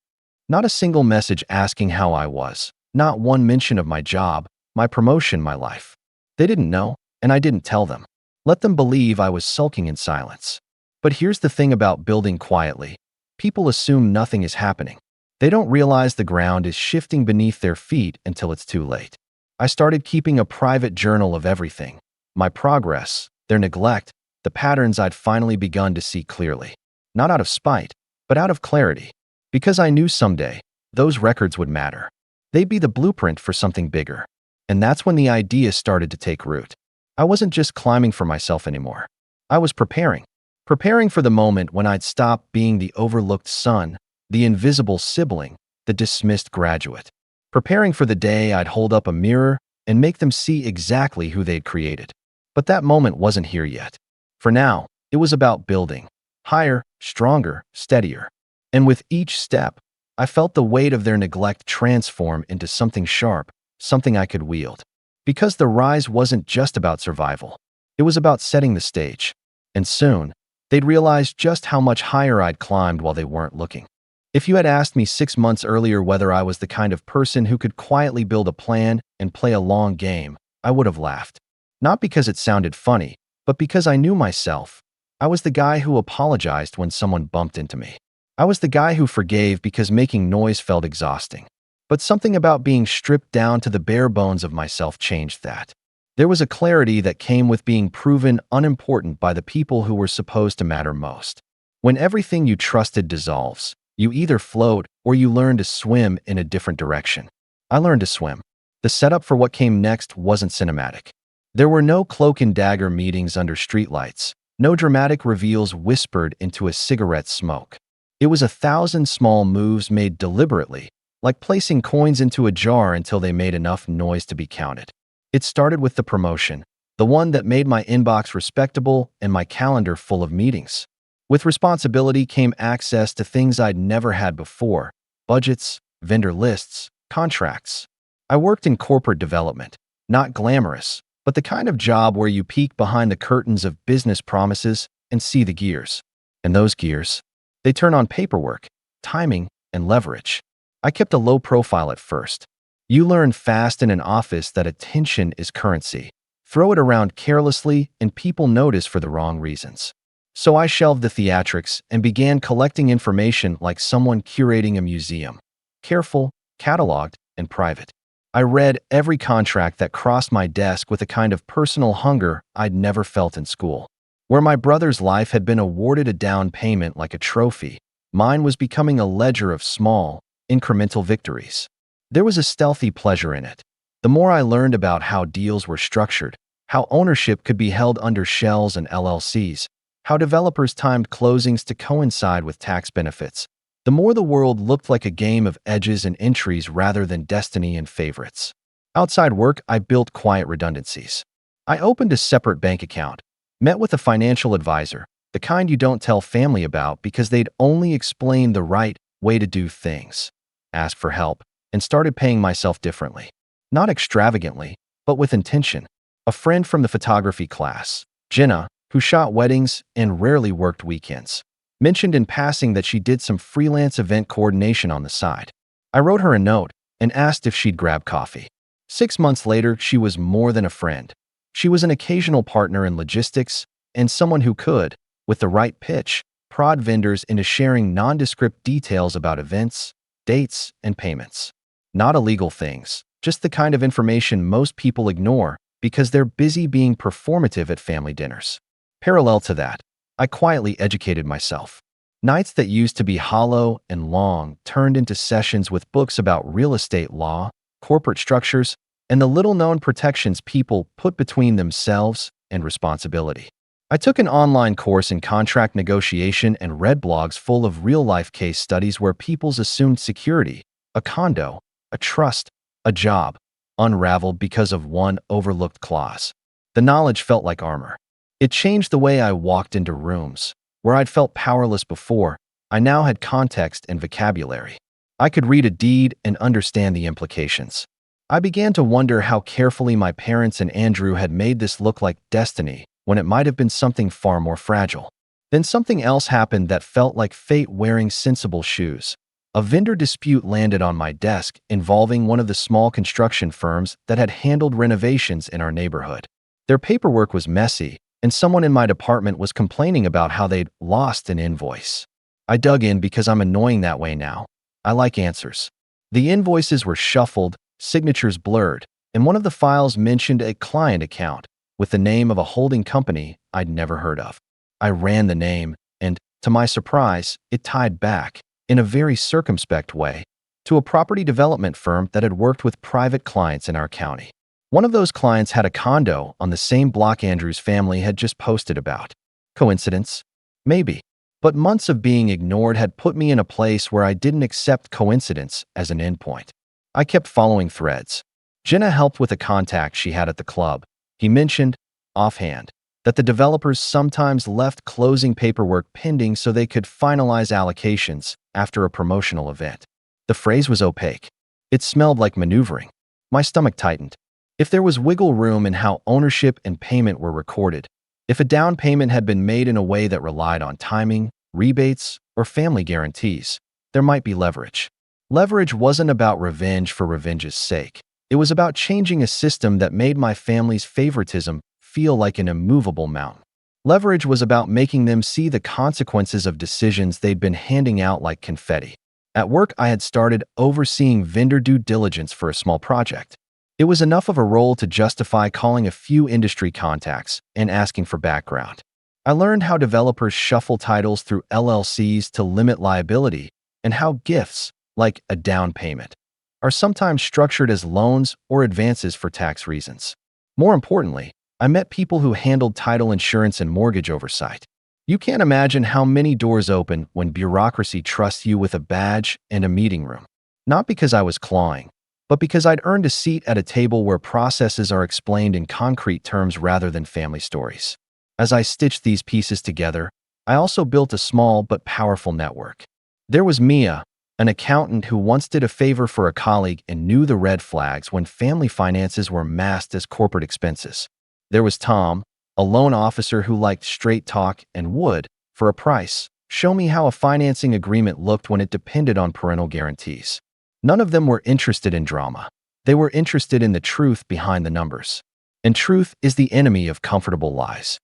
Not a single message asking how I was, not one mention of my job, my promotion, my life. They didn't know, and I didn't tell them. Let them believe I was sulking in silence. But here's the thing about building quietly. People assume nothing is happening. They don't realize the ground is shifting beneath their feet until it's too late. I started keeping a private journal of everything. My progress, their neglect, the patterns I'd finally begun to see clearly. Not out of spite, but out of clarity. Because I knew someday, those records would matter. They'd be the blueprint for something bigger. And that's when the idea started to take root. I wasn't just climbing for myself anymore. I was preparing for the moment when I'd stop being the overlooked son, the invisible sibling, the dismissed graduate. Preparing for the day I'd hold up a mirror and make them see exactly who they'd created. But that moment wasn't here yet. For now, it was about building. Higher, stronger, steadier. And with each step, I felt the weight of their neglect transform into something sharp, something I could wield. Because the rise wasn't just about survival. It was about setting the stage. And soon, they'd realize just how much higher I'd climbed while they weren't looking. If you had asked me 6 months earlier whether I was the kind of person who could quietly build a plan and play a long game, I would have laughed. Not because it sounded funny, but because I knew myself. I was the guy who apologized when someone bumped into me. I was the guy who forgave because making noise felt exhausting. But something about being stripped down to the bare bones of myself changed that. There was a clarity that came with being proven unimportant by the people who were supposed to matter most. When everything you trusted dissolves, you either float or you learn to swim in a different direction. I learned to swim. The setup for what came next wasn't cinematic. There were no cloak and dagger meetings under streetlights, no dramatic reveals whispered into a cigarette smoke. It was 1,000 small moves made deliberately, like placing coins into a jar until they made enough noise to be counted. It started with the promotion, the one that made my inbox respectable and my calendar full of meetings. With responsibility came access to things I'd never had before: budgets, vendor lists, contracts. I worked in corporate development, not glamorous, but the kind of job where you peek behind the curtains of business promises and see the gears. And those gears, they turn on paperwork, timing, and leverage. I kept a low profile at first. You learn fast in an office that attention is currency. Throw it around carelessly and people notice for the wrong reasons. So I shelved the theatrics and began collecting information like someone curating a museum. Careful, cataloged, and private. I read every contract that crossed my desk with a kind of personal hunger I'd never felt in school. Where my brother's life had been awarded a down payment like a trophy, mine was becoming a ledger of small, incremental victories. There was a stealthy pleasure in it. The more I learned about how deals were structured, how ownership could be held under shells and LLCs, how developers timed closings to coincide with tax benefits, the more the world looked like a game of edges and entries rather than destiny and favorites. Outside work, I built quiet redundancies. I opened a separate bank account, met with a financial advisor, the kind you don't tell family about because they'd only explain the right way to do things, asked for help, and started paying myself differently. Not extravagantly, but with intention. A friend from the photography class, Jenna, who shot weddings and rarely worked weekends, mentioned in passing that she did some freelance event coordination on the side. I wrote her a note and asked if she'd grab coffee. 6 months later, she was more than a friend. She was an occasional partner in logistics and someone who could, with the right pitch, prod vendors into sharing nondescript details about events, dates, and payments. Not illegal things, just the kind of information most people ignore because they're busy being performative at family dinners. Parallel to that, I quietly educated myself. Nights that used to be hollow and long turned into sessions with books about real estate law, corporate structures, and the little-known protections people put between themselves and responsibility. I took an online course in contract negotiation and read blogs full of real-life case studies where people's assumed security, a condo, a trust, a job, unraveled because of one overlooked clause. The knowledge felt like armor. It changed the way I walked into rooms. Where I'd felt powerless before, I now had context and vocabulary. I could read a deed and understand the implications. I began to wonder how carefully my parents and Andrew had made this look like destiny when it might have been something far more fragile. Then something else happened that felt like fate wearing sensible shoes. A vendor dispute landed on my desk involving one of the small construction firms that had handled renovations in our neighborhood. Their paperwork was messy, and someone in my department was complaining about how they'd lost an invoice. I dug in because I'm annoying that way now. I like answers. The invoices were shuffled, signatures blurred, and one of the files mentioned a client account with the name of a holding company I'd never heard of. I ran the name, and, to my surprise, it tied back, in a very circumspect way, to a property development firm that had worked with private clients in our county. One of those clients had a condo on the same block Andrew's family had just posted about. Coincidence? Maybe. But months of being ignored had put me in a place where I didn't accept coincidence as an endpoint. I kept following threads. Jenna helped with a contact she had at the club. He mentioned, offhand, that the developers sometimes left closing paperwork pending so they could finalize allocations after a promotional event. The phrase was opaque. It smelled like maneuvering. My stomach tightened. If there was wiggle room in how ownership and payment were recorded, if a down payment had been made in a way that relied on timing, rebates, or family guarantees, there might be leverage. Leverage wasn't about revenge for revenge's sake. It was about changing a system that made my family's favoritism feel like an immovable mountain. Leverage was about making them see the consequences of decisions they'd been handing out like confetti. At work, I had started overseeing vendor due diligence for a small project. It was enough of a role to justify calling a few industry contacts and asking for background. I learned how developers shuffle titles through LLCs to limit liability and how gifts, like a down payment, are sometimes structured as loans or advances for tax reasons. More importantly, I met people who handled title insurance and mortgage oversight. You can't imagine how many doors open when bureaucracy trusts you with a badge and a meeting room. Not because I was clawing, but because I'd earned a seat at a table where processes are explained in concrete terms rather than family stories. As I stitched these pieces together, I also built a small but powerful network. There was Mia, an accountant who once did a favor for a colleague and knew the red flags when family finances were masked as corporate expenses. There was Tom, a loan officer who liked straight talk and would, for a price, show me how a financing agreement looked when it depended on parental guarantees. None of them were interested in drama. They were interested in the truth behind the numbers. And truth is the enemy of comfortable lies.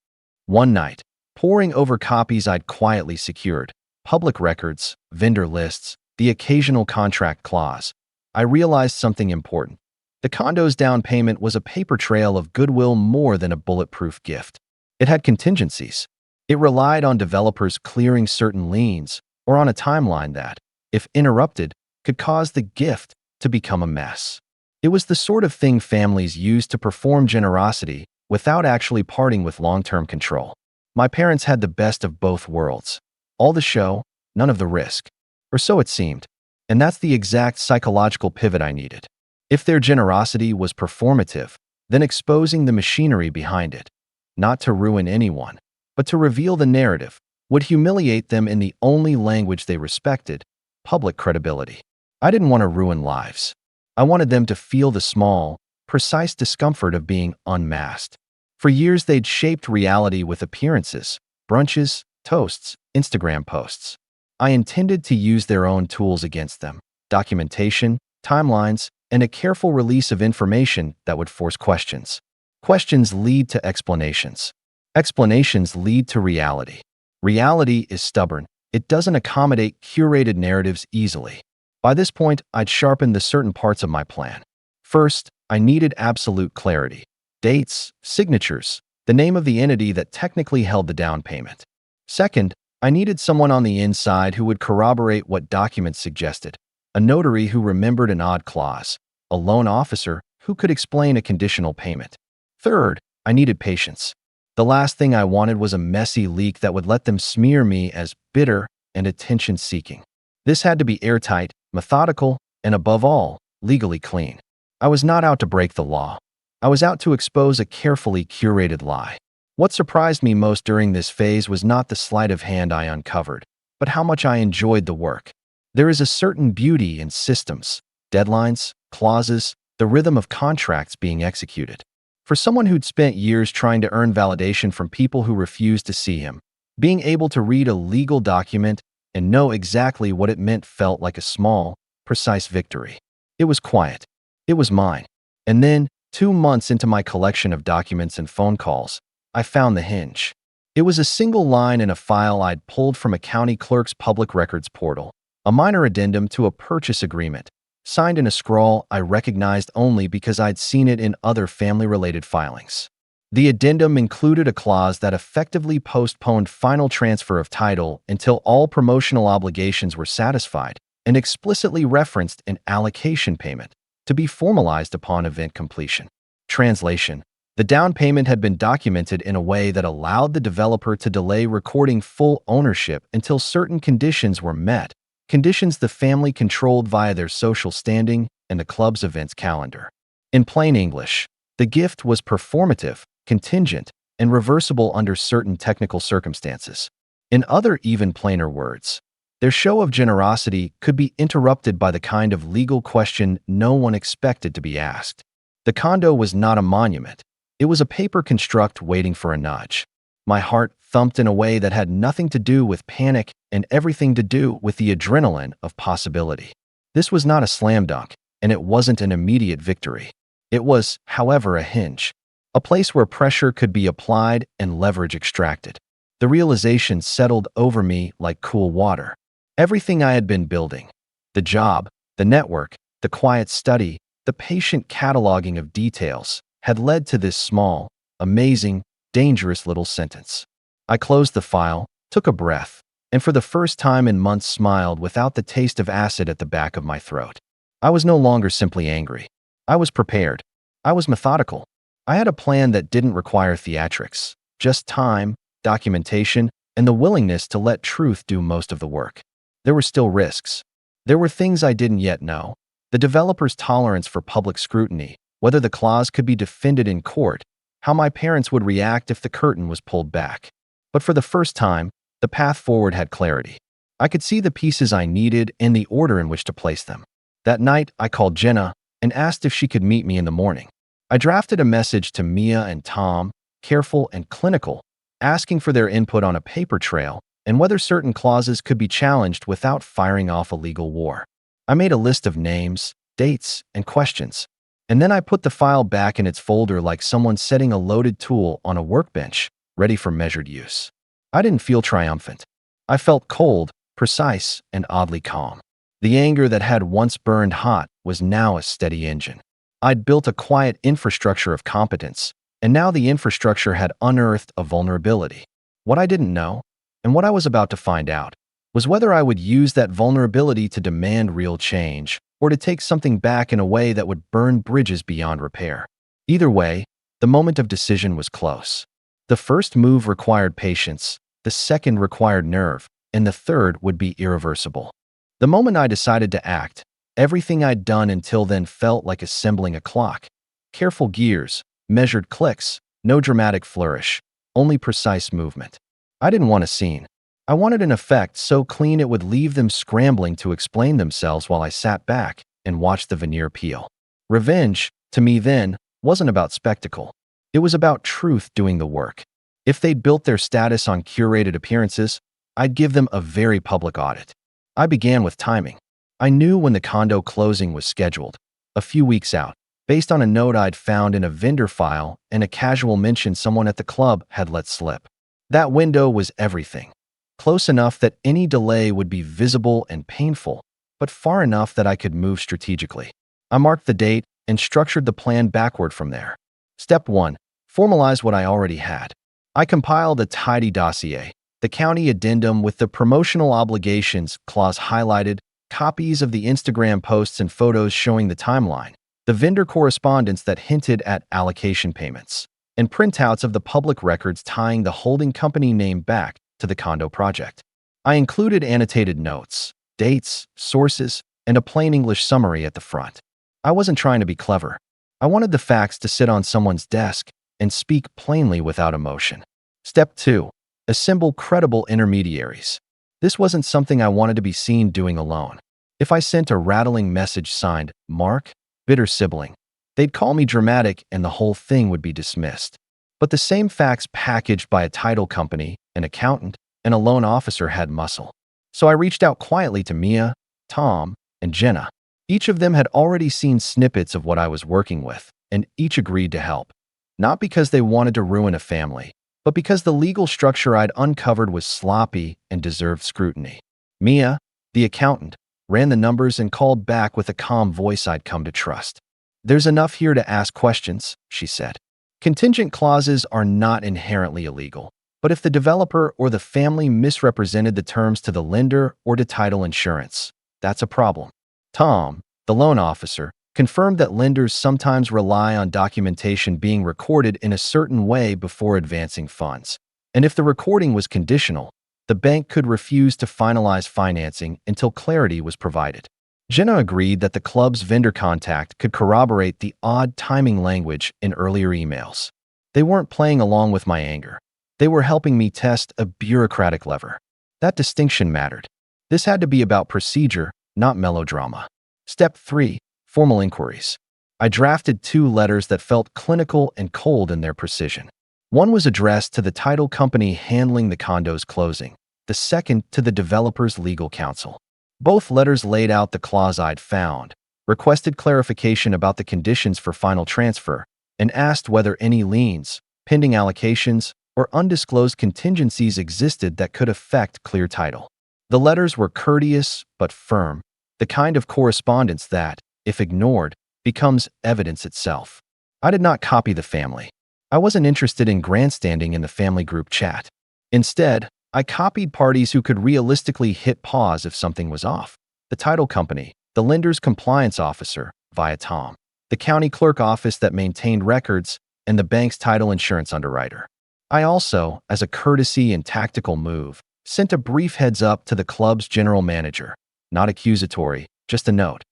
One night, poring over copies I'd quietly secured, public records, vendor lists, the occasional contract clause, I realized something important. The condo's down payment was a paper trail of goodwill more than a bulletproof gift. It had contingencies. It relied on developers clearing certain liens or on a timeline that, if interrupted, could cause the gift to become a mess. It was the sort of thing families used to perform generosity without actually parting with long-term control. My parents had the best of both worlds. All the show, none of the risk. Or so it seemed. And that's the exact psychological pivot I needed. If their generosity was performative, then exposing the machinery behind it, not to ruin anyone, but to reveal the narrative, would humiliate them in the only language they respected, public credibility. I didn't want to ruin lives. I wanted them to feel the small, precise discomfort of being unmasked. For years, they'd shaped reality with appearances, brunches, toasts, Instagram posts. I intended to use their own tools against them: documentation, timelines, and a careful release of information that would force questions. Questions lead to explanations. Explanations lead to reality. Reality is stubborn. It doesn't accommodate curated narratives easily. By this point, I'd sharpened the certain parts of my plan. First, I needed absolute clarity. Dates, signatures, the name of the entity that technically held the down payment. Second, I needed someone on the inside who would corroborate what documents suggested: a notary who remembered an odd clause, a loan officer who could explain a conditional payment. Third, I needed patience. The last thing I wanted was a messy leak that would let them smear me as bitter and attention-seeking. This had to be airtight, methodical, and above all, legally clean. I was not out to break the law. I was out to expose a carefully curated lie. What surprised me most during this phase was not the sleight of hand I uncovered, but how much I enjoyed the work. There is a certain beauty in systems, deadlines, clauses, the rhythm of contracts being executed. For someone who'd spent years trying to earn validation from people who refused to see him, being able to read a legal document and know exactly what it meant felt like a small, precise victory. It was quiet. It was mine. And then, 2 months into my collection of documents and phone calls, I found the hinge. It was a single line in a file I'd pulled from a county clerk's public records portal, a minor addendum to a purchase agreement, signed in a scrawl I recognized only because I'd seen it in other family-related filings. The addendum included a clause that effectively postponed final transfer of title until all promotional obligations were satisfied, and explicitly referenced an allocation payment to be formalized upon event completion. Translation: the down payment had been documented in a way that allowed the developer to delay recording full ownership until certain conditions were met, conditions the family controlled via their social standing and the club's events calendar. In plain English, the gift was performative, contingent, and reversible under certain technical circumstances. In other even plainer words, their show of generosity could be interrupted by the kind of legal question no one expected to be asked. The condo was not a monument. It was a paper construct waiting for a nudge. My heart thumped in a way that had nothing to do with panic and everything to do with the adrenaline of possibility. This was not a slam dunk, and it wasn't an immediate victory. It was, however, a hinge, a place where pressure could be applied and leverage extracted. The realization settled over me like cool water. Everything I had been building, the job, the network, the quiet study, the patient cataloging of details, had led to this small, amazing, dangerous little sentence. I closed the file, took a breath, and for the first time in months smiled without the taste of acid at the back of my throat. I was no longer simply angry. I was prepared. I was methodical. I had a plan that didn't require theatrics, just time, documentation, and the willingness to let truth do most of the work. There were still risks. There were things I didn't yet know: the developer's tolerance for public scrutiny, whether the clause could be defended in court, how my parents would react if the curtain was pulled back. But for the first time, the path forward had clarity. I could see the pieces I needed and the order in which to place them. That night, I called Jenna and asked if she could meet me in the morning. I drafted a message to Mia and Tom, careful and clinical, asking for their input on a paper trail and whether certain clauses could be challenged without firing off a legal war. I made a list of names, dates, and questions, and then I put the file back in its folder like someone setting a loaded tool on a workbench, ready for measured use. I didn't feel triumphant. I felt cold, precise, and oddly calm. The anger that had once burned hot was now a steady engine. I'd built a quiet infrastructure of competence, and now the infrastructure had unearthed a vulnerability. What I didn't know, and what I was about to find out, was whether I would use that vulnerability to demand real change, or to take something back in a way that would burn bridges beyond repair. Either way, the moment of decision was close. The first move required patience, the second required nerve, and the third would be irreversible. The moment I decided to act, Everything I'd done until then felt like assembling a clock. Careful gears, measured clicks, no dramatic flourish, only precise movement. I didn't want a scene. I wanted an effect so clean it would leave them scrambling to explain themselves while I sat back and watched the veneer peel. Revenge, to me then, wasn't about spectacle. It was about truth doing the work. If they'd built their status on curated appearances, I'd give them a very public audit. I began with timing. I knew when the condo closing was scheduled, a few weeks out, based on a note I'd found in a vendor file and a casual mention someone at the club had let slip. That window was everything. Close enough that any delay would be visible and painful, but far enough that I could move strategically. I marked the date and structured the plan backward from there. Step 1. Formalize what I already had. I compiled a tidy dossier, the county addendum with the promotional obligations clause highlighted, copies of the Instagram posts and photos showing the timeline, the vendor correspondence that hinted at allocation payments, and printouts of the public records tying the holding company name back to the condo project. I included annotated notes, dates, sources, and a plain English summary at the front. I wasn't trying to be clever. I wanted the facts to sit on someone's desk and speak plainly without emotion. Step 2. Assemble credible intermediaries. This wasn't something I wanted to be seen doing alone. If I sent a rattling message signed, Mark, bitter sibling, they'd call me dramatic and the whole thing would be dismissed. But the same facts packaged by a title company, an accountant, and a loan officer had muscle. So I reached out quietly to Mia, Tom, and Jenna. Each of them had already seen snippets of what I was working with, and each agreed to help. Not because they wanted to ruin a family, but because the legal structure I'd uncovered was sloppy and deserved scrutiny. Mia, the accountant, ran the numbers and called back with a calm voice I'd come to trust. "There's enough here to ask questions," she said. Contingent clauses are not inherently illegal, but if the developer or the family misrepresented the terms to the lender or to title insurance, that's a problem. Tom, the loan officer, confirmed that lenders sometimes rely on documentation being recorded in a certain way before advancing funds. And if the recording was conditional, the bank could refuse to finalize financing until clarity was provided. Jenna agreed that the club's vendor contact could corroborate the odd timing language in earlier emails. They weren't playing along with my anger. They were helping me test a bureaucratic lever. That distinction mattered. This had to be about procedure, not melodrama. Step 3. Formal inquiries. I drafted 2 letters that felt clinical and cold in their precision. One was addressed to the title company handling the condo's closing, the second to the developer's legal counsel. Both letters laid out the clause I'd found, requested clarification about the conditions for final transfer, and asked whether any liens, pending allocations, or undisclosed contingencies existed that could affect clear title. The letters were courteous but firm, the kind of correspondence that, if ignored, becomes evidence itself. I did not copy the family. I wasn't interested in grandstanding in the family group chat. Instead, I copied parties who could realistically hit pause if something was off. The title company, the lender's compliance officer, via Tom, the county clerk office that maintained records, and the bank's title insurance underwriter. I also, as a courtesy and tactical move, sent a brief heads up to the club's general manager, not accusatory, just a note.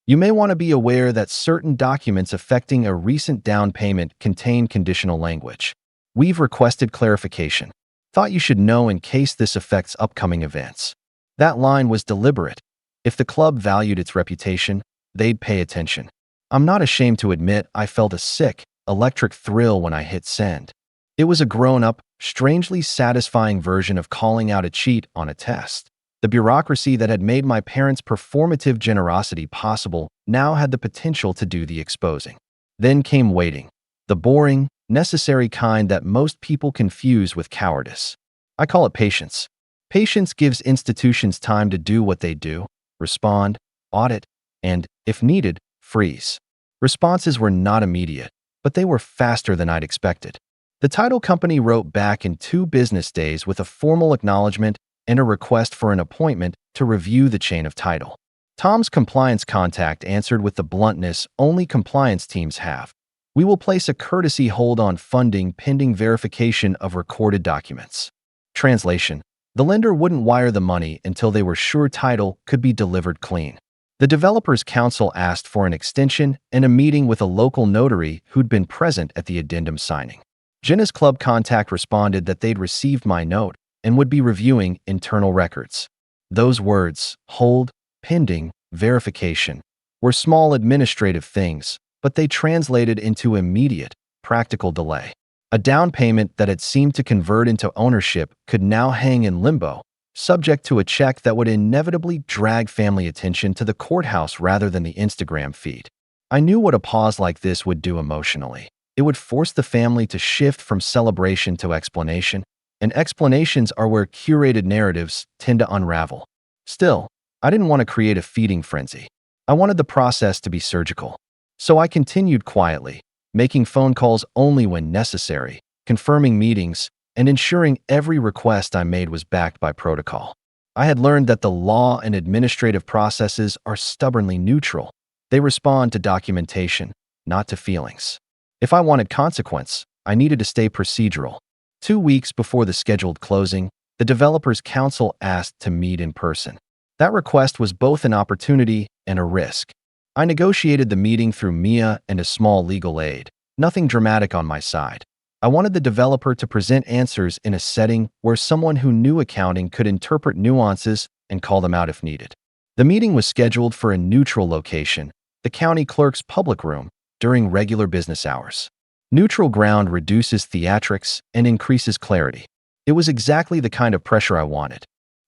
You may want to be aware that certain documents affecting a recent down payment contain conditional language. We've requested clarification. Thought you should know in case this affects upcoming events. That line was deliberate. If the club valued its reputation, they'd pay attention. I'm not ashamed to admit I felt a sick, electric thrill when I hit send. It was a grown-up, strangely satisfying version of calling out a cheat on a test. The bureaucracy that had made my parents' performative generosity possible now had the potential to do the exposing. Then came waiting, the boring, necessary kind that most people confuse with cowardice. I call it patience. Patience gives institutions time to do what they do, respond, audit, and, if needed, freeze. Responses were not immediate, but they were faster than I'd expected. The title company wrote back in 2 business days with a formal acknowledgement and a request for an appointment to review the chain of title. Tom's compliance contact answered with the bluntness only compliance teams have. We will place a courtesy hold on funding pending verification of recorded documents. Translation: the lender wouldn't wire the money until they were sure title could be delivered clean. The developers' council asked for an extension and a meeting with a local notary who'd been present at the addendum signing. Jenna's club contact responded that they'd received my note and would be reviewing internal records. Those words, hold, pending, verification, were small administrative things, but they translated into immediate, practical delay. A down payment that had seemed to convert into ownership could now hang in limbo, subject to a check that would inevitably drag family attention to the courthouse rather than the Instagram feed. I knew what a pause like this would do emotionally. It would force the family to shift from celebration to explanation, and explanations are where curated narratives tend to unravel. Still, I didn't want to create a feeding frenzy. I wanted the process to be surgical. So I continued quietly, making phone calls only when necessary, confirming meetings, and ensuring every request I made was backed by protocol. I had learned that the law and administrative processes are stubbornly neutral. They respond to documentation, not to feelings. If I wanted consequence, I needed to stay procedural. 2 weeks before the scheduled closing, the developers' council asked to meet in person. That request was both an opportunity and a risk. I negotiated the meeting through Mia and a small legal aid. Nothing dramatic on my side. I wanted the developer to present answers in a setting where someone who knew accounting could interpret nuances and call them out if needed. The meeting was scheduled for a neutral location, the county clerk's public room, during regular business hours. Neutral ground reduces theatrics and increases clarity. It was exactly the kind of pressure I wanted.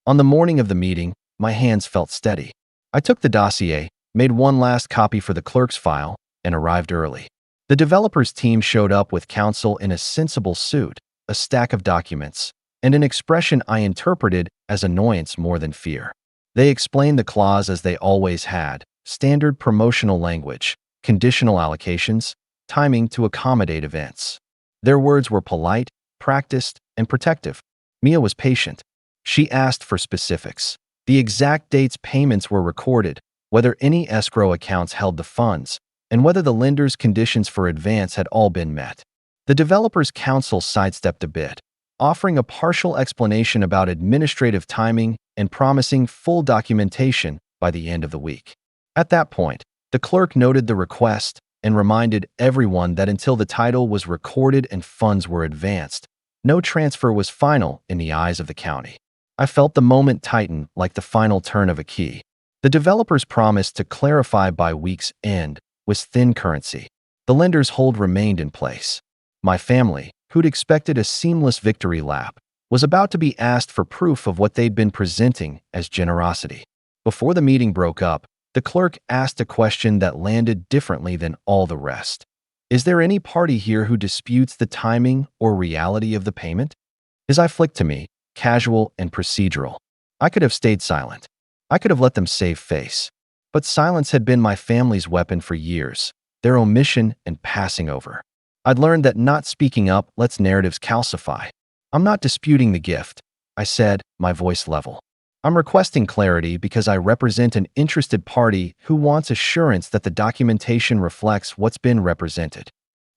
On the morning of the meeting, my hands felt steady. I took the dossier, made one last copy for the clerk's file, and arrived early. The developer's team showed up with counsel in a sensible suit, a stack of documents, and an expression I interpreted as annoyance more than fear. They explained the clause as they always had, standard promotional language, conditional allocations, timing to accommodate events. Their words were polite, practiced, and protective. Mia was patient. She asked for specifics. The exact dates payments were recorded, whether any escrow accounts held the funds, and whether the lender's conditions for advance had all been met. The developer's counsel sidestepped a bit, offering a partial explanation about administrative timing and promising full documentation by the end of the week. At that point, the clerk noted the request and reminded everyone that until the title was recorded and funds were advanced, no transfer was final in the eyes of the county. I felt the moment tighten like the final turn of a key. The developer's promise to clarify by week's end was thin currency. The lender's hold remained in place. My family, who'd expected a seamless victory lap, was about to be asked for proof of what they'd been presenting as generosity. Before the meeting broke up, the clerk asked a question that landed differently than all the rest. Is there any party here who disputes the timing or reality of the payment? His eye flicked to me, casual and procedural. I could have stayed silent. I could have let them save face. But silence had been my family's weapon for years, their omission and passing over. I'd learned that not speaking up lets narratives calcify. I'm not disputing the gift, I said, my voice level. I'm requesting clarity because I represent an interested party who wants assurance that the documentation reflects what's been represented.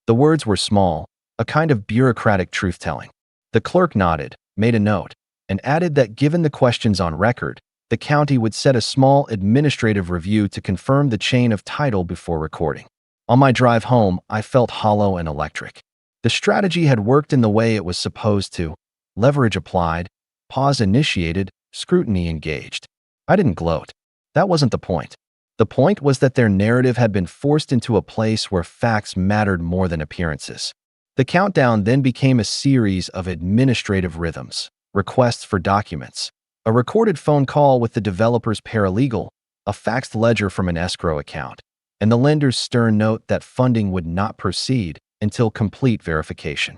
The words were small, a kind of bureaucratic truth-telling. The clerk nodded, made a note, and added that given the questions on record, the county would set a small administrative review to confirm the chain of title before recording. On my drive home, I felt hollow and electric. The strategy had worked in the way it was supposed to. Leverage applied, pause initiated, scrutiny engaged. I didn't gloat. That wasn't the point. The point was that their narrative had been forced into a place where facts mattered more than appearances. The countdown then became a series of administrative rhythms, requests for documents, a recorded phone call with the developer's paralegal, a faxed ledger from an escrow account, and the lender's stern note that funding would not proceed until complete verification.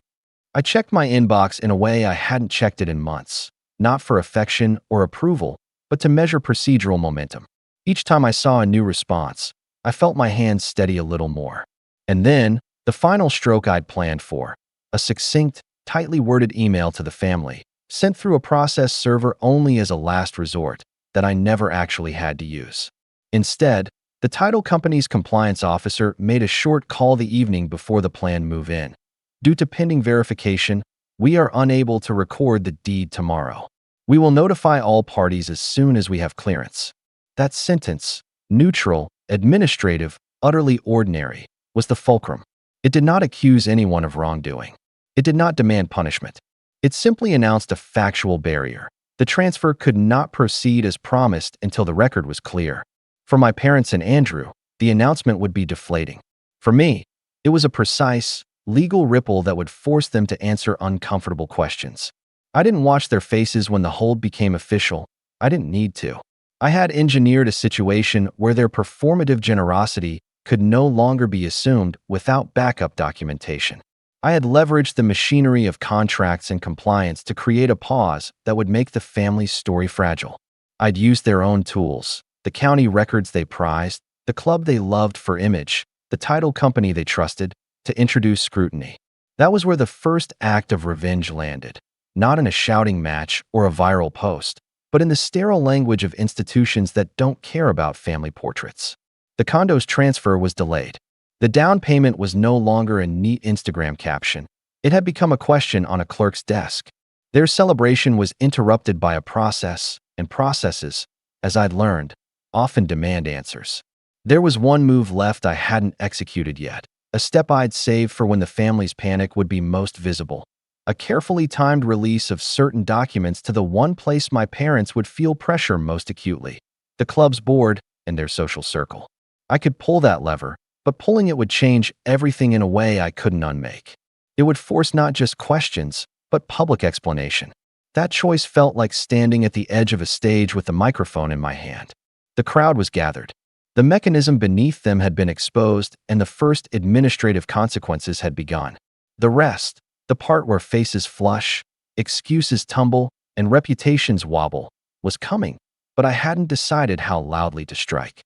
I checked my inbox in a way I hadn't checked it in months, not for affection or approval, but to measure procedural momentum. Each time I saw a new response, I felt my hands steady a little more. And then, the final stroke I'd planned for, a succinct, tightly worded email to the family, sent through a process server only as a last resort that I never actually had to use. Instead, the title company's compliance officer made a short call the evening before the planned move-in. Due to pending verification, we are unable to record the deed tomorrow. We will notify all parties as soon as we have clearance. That sentence, Neutral, administrative, utterly ordinary, was the fulcrum. It did not accuse anyone of wrongdoing. It did not demand punishment. It simply announced a factual barrier. The transfer could not proceed as promised until the record was clear. For my parents and Andrew, the announcement would be deflating. For me, it was a precise, legal ripple that would force them to answer uncomfortable questions. I didn't watch their faces when the hold became official. I didn't need to. I had engineered a situation where their performative generosity could no longer be assumed without backup documentation. I had leveraged the machinery of contracts and compliance to create a pause that would make the family's story fragile. I'd used their own tools, the county records they prized, the club they loved for image, the title company they trusted, to introduce scrutiny. That was where the first act of revenge landed, not in a shouting match or a viral post, but in the sterile language of institutions that don't care about family portraits. The condo's transfer was delayed. The down payment was no longer a neat Instagram caption. It had become a question on a clerk's desk. Their celebration was interrupted by a process, and processes, as I'd learned, often demand answers. There was one move left I hadn't executed yet, a step I'd saved for when the family's panic would be most visible. A carefully timed release of certain documents to the one place my parents would feel pressure most acutely, the club's board and their social circle. I could pull that lever, but pulling it would change everything in a way I couldn't unmake. It would force not just questions, but public explanation. That choice felt like standing at the edge of a stage with a microphone in my hand. The crowd was gathered. The mechanism beneath them had been exposed, and the first administrative consequences had begun. The rest, the part where faces flush, excuses tumble, and reputations wobble, was coming, but I hadn't decided how loudly to strike.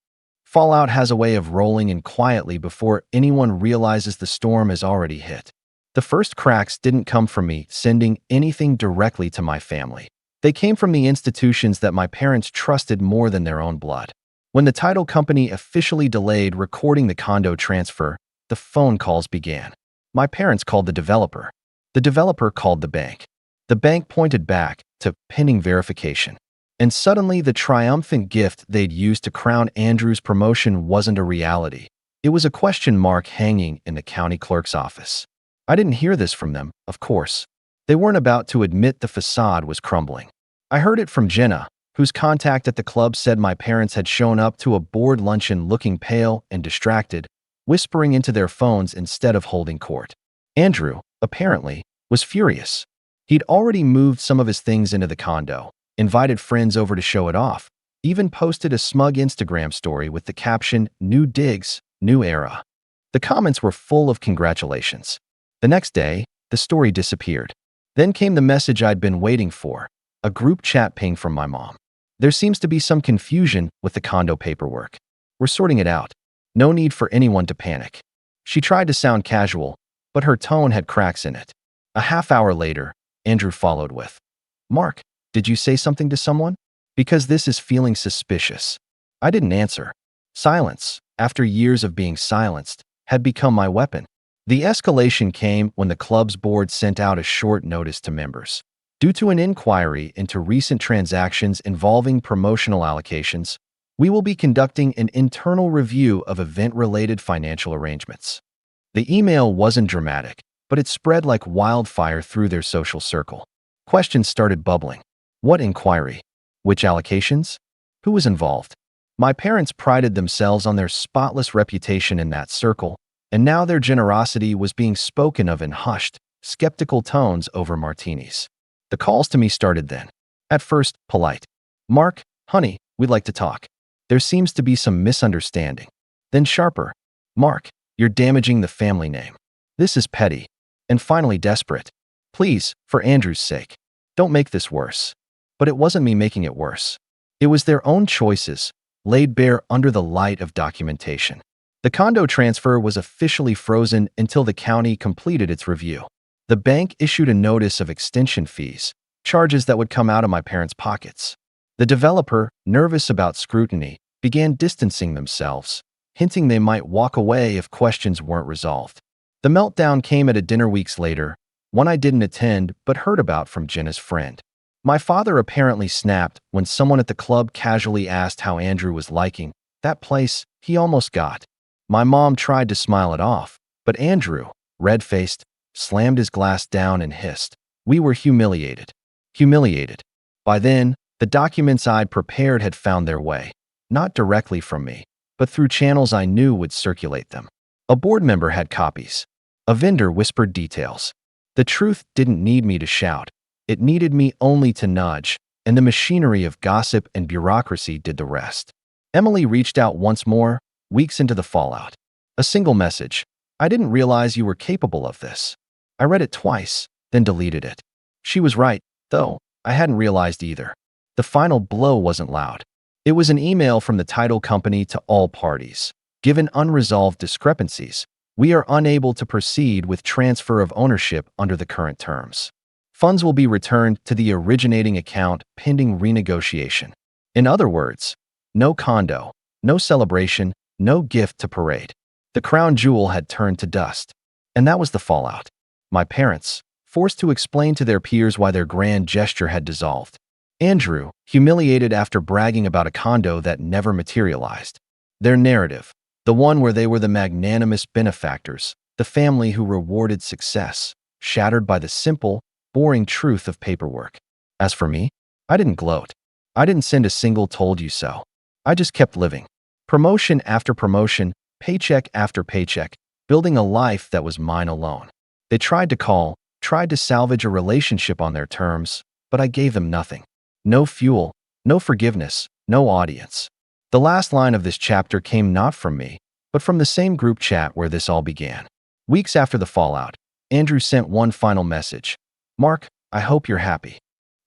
Fallout has a way of rolling in quietly before anyone realizes the storm has already hit. The first cracks didn't come from me sending anything directly to my family. They came from the institutions that my parents trusted more than their own blood. When the title company officially delayed recording the condo transfer, the phone calls began. My parents called the developer. The developer called the bank. The bank pointed back to pending verification. And suddenly the triumphant gift they'd used to crown Andrew's promotion wasn't a reality. It was a question mark hanging in the county clerk's office. I didn't hear this from them, of course. They weren't about to admit the facade was crumbling. I heard it from Jenna, whose contact at the club said my parents had shown up to a board luncheon looking pale and distracted, whispering into their phones instead of holding court. Andrew, apparently, was furious. He'd already moved some of his things into the condo, invited friends over to show it off, even posted a smug Instagram story with the caption, "New digs, new era." The comments were full of congratulations. The next day, the story disappeared. Then came the message I'd been waiting for, a group chat ping from my mom. There seems to be some confusion with the condo paperwork. We're sorting it out. No need for anyone to panic. She tried to sound casual, but her tone had cracks in it. A half hour later, Andrew followed with, "Mark, did you say something to someone? Because this is feeling suspicious." I didn't answer. Silence, after years of being silenced, had become my weapon. The escalation came when the club's board sent out a short notice to members. Due to an inquiry into recent transactions involving promotional allocations, we will be conducting an internal review of event-related financial arrangements. The email wasn't dramatic, but it spread like wildfire through their social circle. Questions started bubbling. What inquiry? Which allocations? Who was involved? My parents prided themselves on their spotless reputation in that circle, and now their generosity was being spoken of in hushed, skeptical tones over martinis. The calls to me started then. At first, polite. "Mark, honey, we'd like to talk. There seems to be some misunderstanding." Then sharper. "Mark, you're damaging the family name. This is petty." And finally desperate. "Please, for Andrew's sake, don't make this worse." But it wasn't me making it worse. It was their own choices, laid bare under the light of documentation. The condo transfer was officially frozen until the county completed its review. The bank issued a notice of extension fees, charges that would come out of my parents' pockets. The developer, nervous about scrutiny, began distancing themselves, hinting they might walk away if questions weren't resolved. The meltdown came at a dinner weeks later, one I didn't attend but heard about from Jenna's friend. My father apparently snapped when someone at the club casually asked how Andrew was liking That place, he almost got. My mom tried to smile it off, but Andrew, red-faced, slammed his glass down and hissed. We were humiliated. Humiliated. By then, the documents I'd prepared had found their way, not directly from me, but through channels I knew would circulate them. A board member had copies. A vendor whispered details. The truth didn't need me to shout. It needed me only to nudge, and the machinery of gossip and bureaucracy did the rest. Emily reached out once more, weeks into the fallout. A single message. I didn't realize you were capable of this. I read it twice, then deleted it. She was right, though. I hadn't realized either. The final blow wasn't loud. It was an email from the title company to all parties. Given unresolved discrepancies, we are unable to proceed with transfer of ownership under the current terms. Funds will be returned to the originating account pending renegotiation. In other words, no condo, no celebration, no gift to parade. The crown jewel had turned to dust. And that was the fallout. My parents, forced to explain to their peers why their grand gesture had dissolved. Andrew, humiliated after bragging about a condo that never materialized. Their narrative, the one where they were the magnanimous benefactors, the family who rewarded success, shattered by the simple, boring truth of paperwork. As for me, I didn't gloat. I didn't send a single "told you so." I just kept living. Promotion after promotion, paycheck after paycheck, building a life that was mine alone. They tried to call, tried to salvage a relationship on their terms, but I gave them nothing. No fuel, no forgiveness, no audience. The last line of this chapter came not from me, but from the same group chat where this all began. Weeks after the fallout, Andrew sent one final message. Mark, I hope you're happy.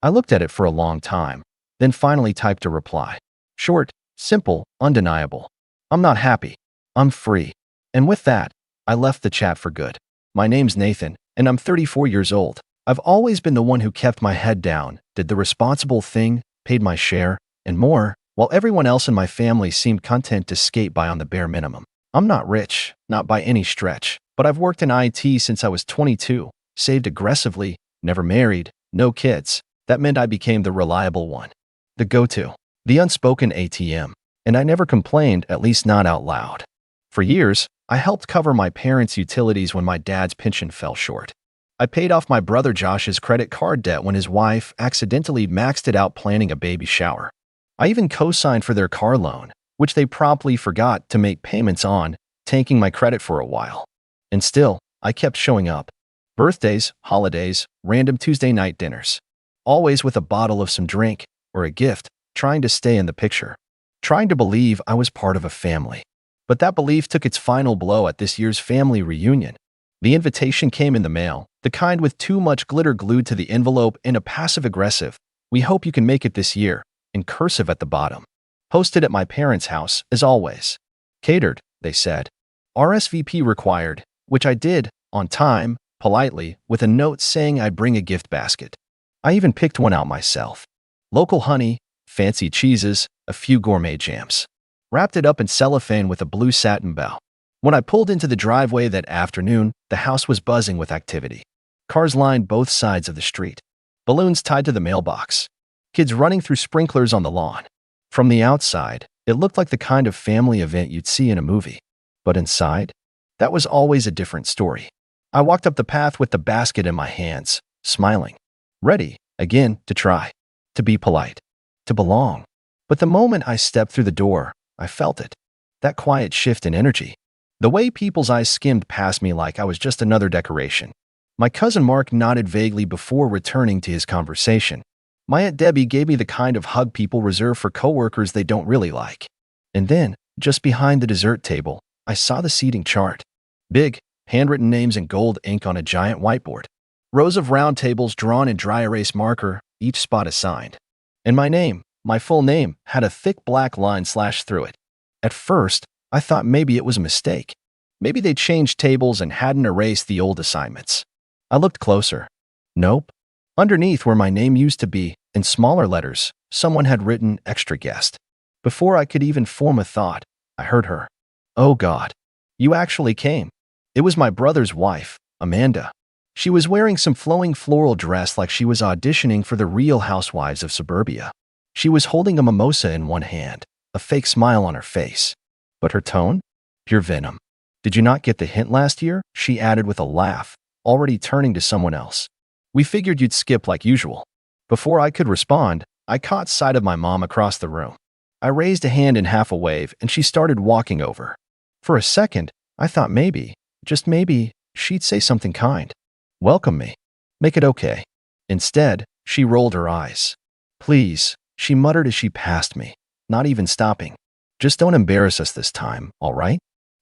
I looked at it for a long time, then finally typed a reply. Short, simple, undeniable. I'm not happy. I'm free. And with that, I left the chat for good. My name's Nathan, and I'm 34 years old. I've always been the one who kept my head down, did the responsible thing, paid my share, and more, while everyone else in my family seemed content to skate by on the bare minimum. I'm not rich, not by any stretch, but I've worked in IT since I was 22, saved aggressively, never married, no kids. That meant I became the reliable one, the go-to, the unspoken ATM, and I never complained, at least not out loud. For years, I helped cover my parents' utilities when my dad's pension fell short. I paid off my brother Josh's credit card debt when his wife accidentally maxed it out planning a baby shower. I even co-signed for their car loan, which they promptly forgot to make payments on, tanking my credit for a while. And still, I kept showing up. Birthdays, holidays, random Tuesday night dinners. Always with a bottle of some drink or a gift, trying to stay in the picture. Trying to believe I was part of a family. But that belief took its final blow at this year's family reunion. The invitation came in the mail, the kind with too much glitter glued to the envelope and a passive-aggressive, "We hope you can make it this year," in cursive at the bottom. Hosted at my parents' house, as always. Catered, they said. RSVP required, which I did, on time, politely, with a note saying I'd bring a gift basket. I even picked one out myself. Local honey, fancy cheeses, a few gourmet jams. Wrapped it up in cellophane with a blue satin bow. When I pulled into the driveway that afternoon, the house was buzzing with activity. Cars lined both sides of the street. Balloons tied to the mailbox. Kids running through sprinklers on the lawn. From the outside, it looked like the kind of family event you'd see in a movie. But inside, that was always a different story. I walked up the path with the basket in my hands, smiling. Ready, again, to try. To be polite. To belong. But the moment I stepped through the door, I felt it. That quiet shift in energy. The way people's eyes skimmed past me like I was just another decoration. My cousin Mark nodded vaguely before returning to his conversation. My Aunt Debbie gave me the kind of hug people reserve for coworkers they don't really like. And then, just behind the dessert table, I saw the seating chart. Big, handwritten names in gold ink on a giant whiteboard. Rows of round tables drawn in dry erase marker, each spot assigned. And my name, my full name, had a thick black line slashed through it. At first, I thought maybe it was a mistake. Maybe they changed tables and hadn't erased the old assignments. I looked closer. Nope. Underneath where my name used to be, in smaller letters, someone had written "extra guest." Before I could even form a thought, I heard her. "Oh God, you actually came." It was my brother's wife, Amanda. She was wearing some flowing floral dress like she was auditioning for the Real Housewives of Suburbia. She was holding a mimosa in one hand, a fake smile on her face. But her tone? Pure venom. Did you not get the hint last year? She added with a laugh, already turning to someone else. We figured you'd skip like usual. Before I could respond, I caught sight of my mom across the room. I raised a hand in half a wave and she started walking over. For a second, I thought maybe, just maybe, she'd say something kind. Welcome me. Make it okay. Instead, she rolled her eyes. Please, she muttered as she passed me, not even stopping. Just don't embarrass us this time, all right?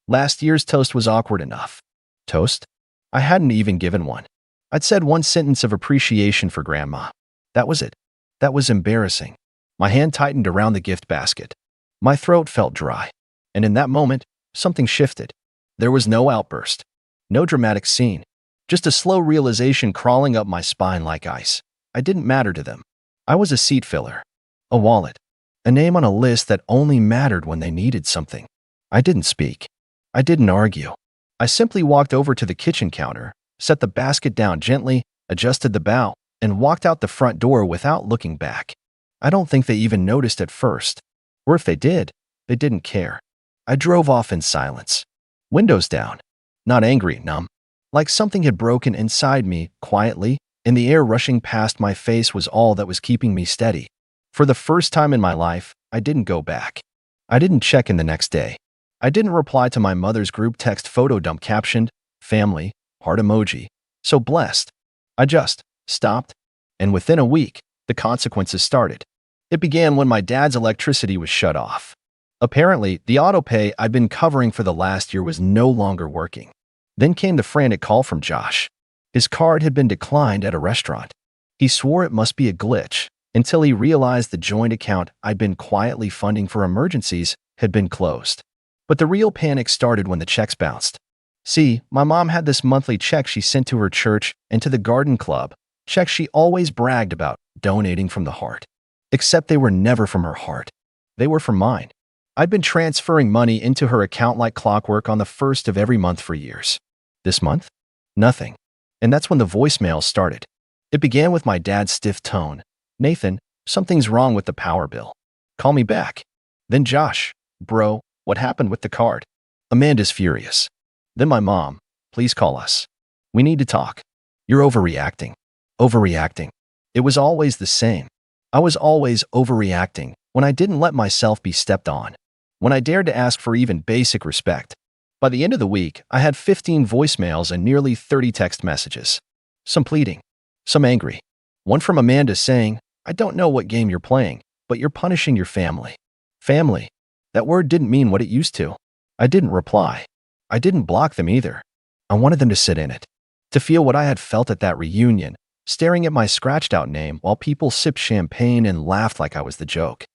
Last year's toast was awkward enough. Toast? I hadn't even given one. I'd said one sentence of appreciation for Grandma. That was it. That was embarrassing. My hand tightened around the gift basket. My throat felt dry. And in that moment, something shifted. There was no outburst. No dramatic scene. Just a slow realization crawling up my spine like ice. I didn't matter to them. I was a seat filler. A wallet. A name on a list that only mattered when they needed something. I didn't speak. I didn't argue. I simply walked over to the kitchen counter, set the basket down gently, adjusted the bow, and walked out the front door without looking back. I don't think they even noticed at first. Or if they did, they didn't care. I drove off in silence. Windows down. Not angry, numb. Like something had broken inside me, quietly, and the air rushing past my face was all that was keeping me steady. For the first time in my life, I didn't go back. I didn't check in the next day. I didn't reply to my mother's group text photo dump captioned, family, heart emoji. So blessed. I just stopped, and within a week, the consequences started. It began when my dad's electricity was shut off. Apparently, the autopay I'd been covering for the last year was no longer working. Then came the frantic call from Josh. His card had been declined at a restaurant. He swore it must be a glitch, until he realized the joint account I'd been quietly funding for emergencies had been closed. But the real panic started when the checks bounced. See, my mom had this monthly check she sent to her church and to the garden club, checks she always bragged about donating from the heart. Except they were never from her heart. They were from mine. I'd been transferring money into her account like clockwork on the first of every month for years. This month? Nothing. And that's when the voicemail started. It began with my dad's stiff tone. Nathan, something's wrong with the power bill. Call me back. Then Josh, bro, what happened with the card? Amanda's furious. Then my mom, please call us. We need to talk. You're overreacting. Overreacting. It was always the same. I was always overreacting when I didn't let myself be stepped on. When I dared to ask for even basic respect. By the end of the week, I had 15 voicemails and nearly 30 text messages. Some pleading. Some angry. One from Amanda saying, I don't know what game you're playing, but you're punishing your family. Family. That word didn't mean what it used to. I didn't reply. I didn't block them either. I wanted them to sit in it. To feel what I had felt at that reunion, staring at my scratched-out name while people sipped champagne and laughed like I was the joke.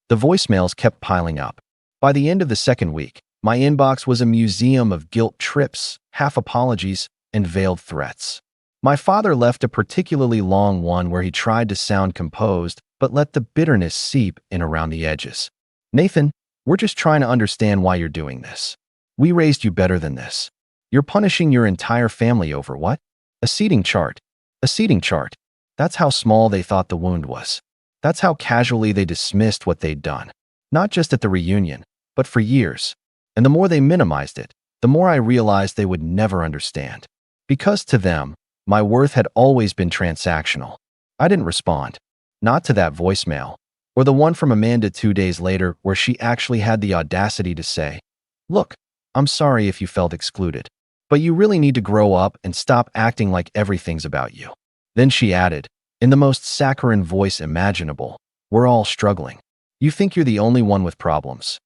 The voicemails kept piling up. By the end of the second week, my inbox was a museum of guilt trips, half apologies, and veiled threats. My father left a particularly long one where he tried to sound composed, but let the bitterness seep in around the edges. Nathan, we're just trying to understand why you're doing this. We raised you better than this. You're punishing your entire family over what? A seating chart. A seating chart. That's how small they thought the wound was. That's how casually they dismissed what they'd done. Not just at the reunion, but for years. And the more they minimized it, the more I realized they would never understand. Because to them, my worth had always been transactional. I didn't respond. Not to that voicemail, or the one from Amanda 2 days later where she actually had the audacity to say, look, I'm sorry if you felt excluded, but you really need to grow up and stop acting like everything's about you. Then she added, in the most saccharine voice imaginable, we're all struggling. You think you're the only one with problems.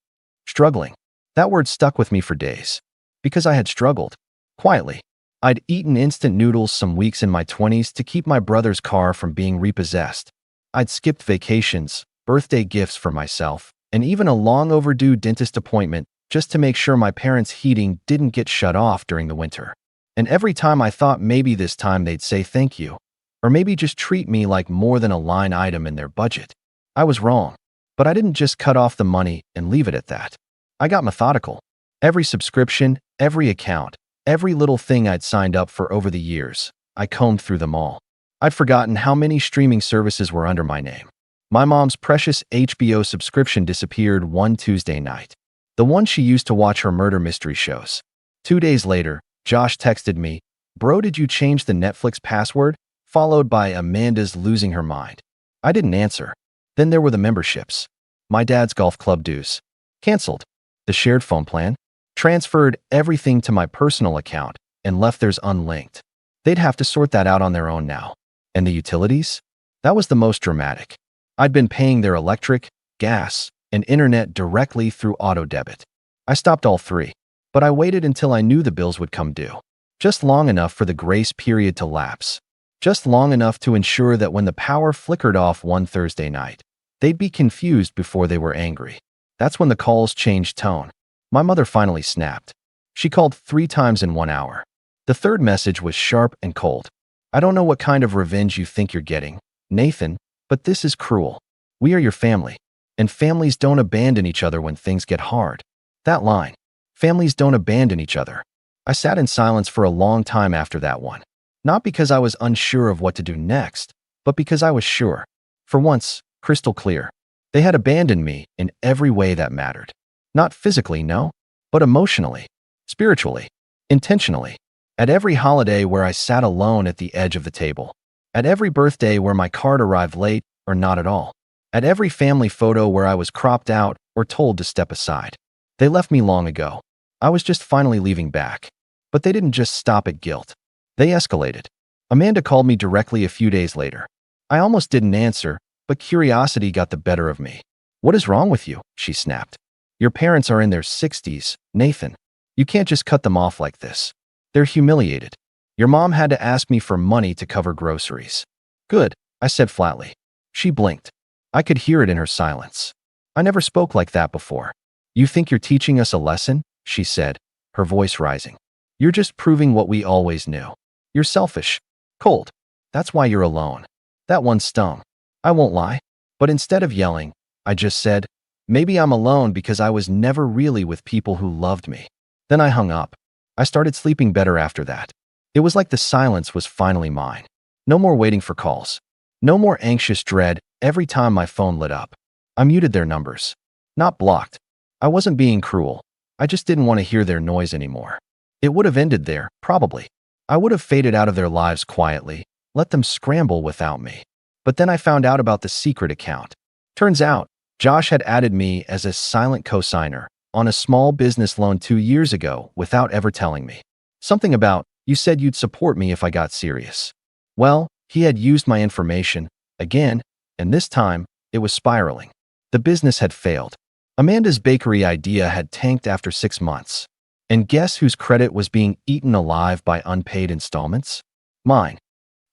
Struggling. That word stuck with me for days. Because I had struggled. Quietly. I'd eaten instant noodles some weeks in my 20s to keep my brother's car from being repossessed. I'd skipped vacations, birthday gifts for myself, and even a long overdue dentist appointment just to make sure my parents' heating didn't get shut off during the winter. And every time I thought maybe this time they'd say thank you, or maybe just treat me like more than a line item in their budget. I was wrong. But I didn't just cut off the money and leave it at that. I got methodical. Every subscription, every account, every little thing I'd signed up for over the years, I combed through them all. I'd forgotten how many streaming services were under my name. My mom's precious HBO subscription disappeared one Tuesday night. The one she used to watch her murder mystery shows. 2 days later, Josh texted me, "Bro, did you change the Netflix password?" Followed by Amanda's losing her mind. I didn't answer. Then there were the memberships. My dad's golf club dues. Canceled. The shared phone plan. Transferred everything to my personal account and left theirs unlinked. They'd have to sort that out on their own now. And the utilities? That was the most dramatic. I'd been paying their electric, gas, and internet directly through auto debit. I stopped all three, but I waited until I knew the bills would come due. Just long enough for the grace period to lapse. Just long enough to ensure that when the power flickered off one Thursday night, they'd be confused before they were angry. That's when the calls changed tone. My mother finally snapped. She called 3 times in 1 hour. The third message was sharp and cold. "I don't know what kind of revenge you think you're getting, Nathan, but this is cruel. We are your family, and families don't abandon each other when things get hard." That line, families don't abandon each other. I sat in silence for a long time after that one. Not because I was unsure of what to do next, but because I was sure. For once, crystal clear. They had abandoned me in every way that mattered. Not physically, no, but emotionally, spiritually, intentionally. At every holiday where I sat alone at the edge of the table. At every birthday where my card arrived late or not at all. At every family photo where I was cropped out or told to step aside. They left me long ago. I was just finally leaving back. But they didn't just stop at guilt. They escalated. Amanda called me directly a few days later. I almost didn't answer, but curiosity got the better of me. "What is wrong with you?" she snapped. "Your parents are in their 60s, Nathan. You can't just cut them off like this. They're humiliated. Your mom had to ask me for money to cover groceries." "Good," I said flatly. She blinked. I could hear it in her silence. "I never spoke like that before." "You think you're teaching us a lesson?" she said, her voice rising. "You're just proving what we always knew. You're selfish. Cold. That's why you're alone." That one stung. I won't lie. But instead of yelling, I just said, "Maybe I'm alone because I was never really with people who loved me." Then I hung up. I started sleeping better after that. It was like the silence was finally mine. No more waiting for calls. No more anxious dread every time my phone lit up. I muted their numbers. Not blocked. I wasn't being cruel. I just didn't want to hear their noise anymore. It would have ended there, probably. I would have faded out of their lives quietly, let them scramble without me. But then I found out about the secret account. Turns out, Josh had added me as a silent cosigner on a small business loan 2 years ago without ever telling me. Something about, "You said you'd support me if I got serious." Well, he had used my information, again, and this time, it was spiraling. The business had failed. Amanda's bakery idea had tanked after 6 months. And guess whose credit was being eaten alive by unpaid installments? Mine.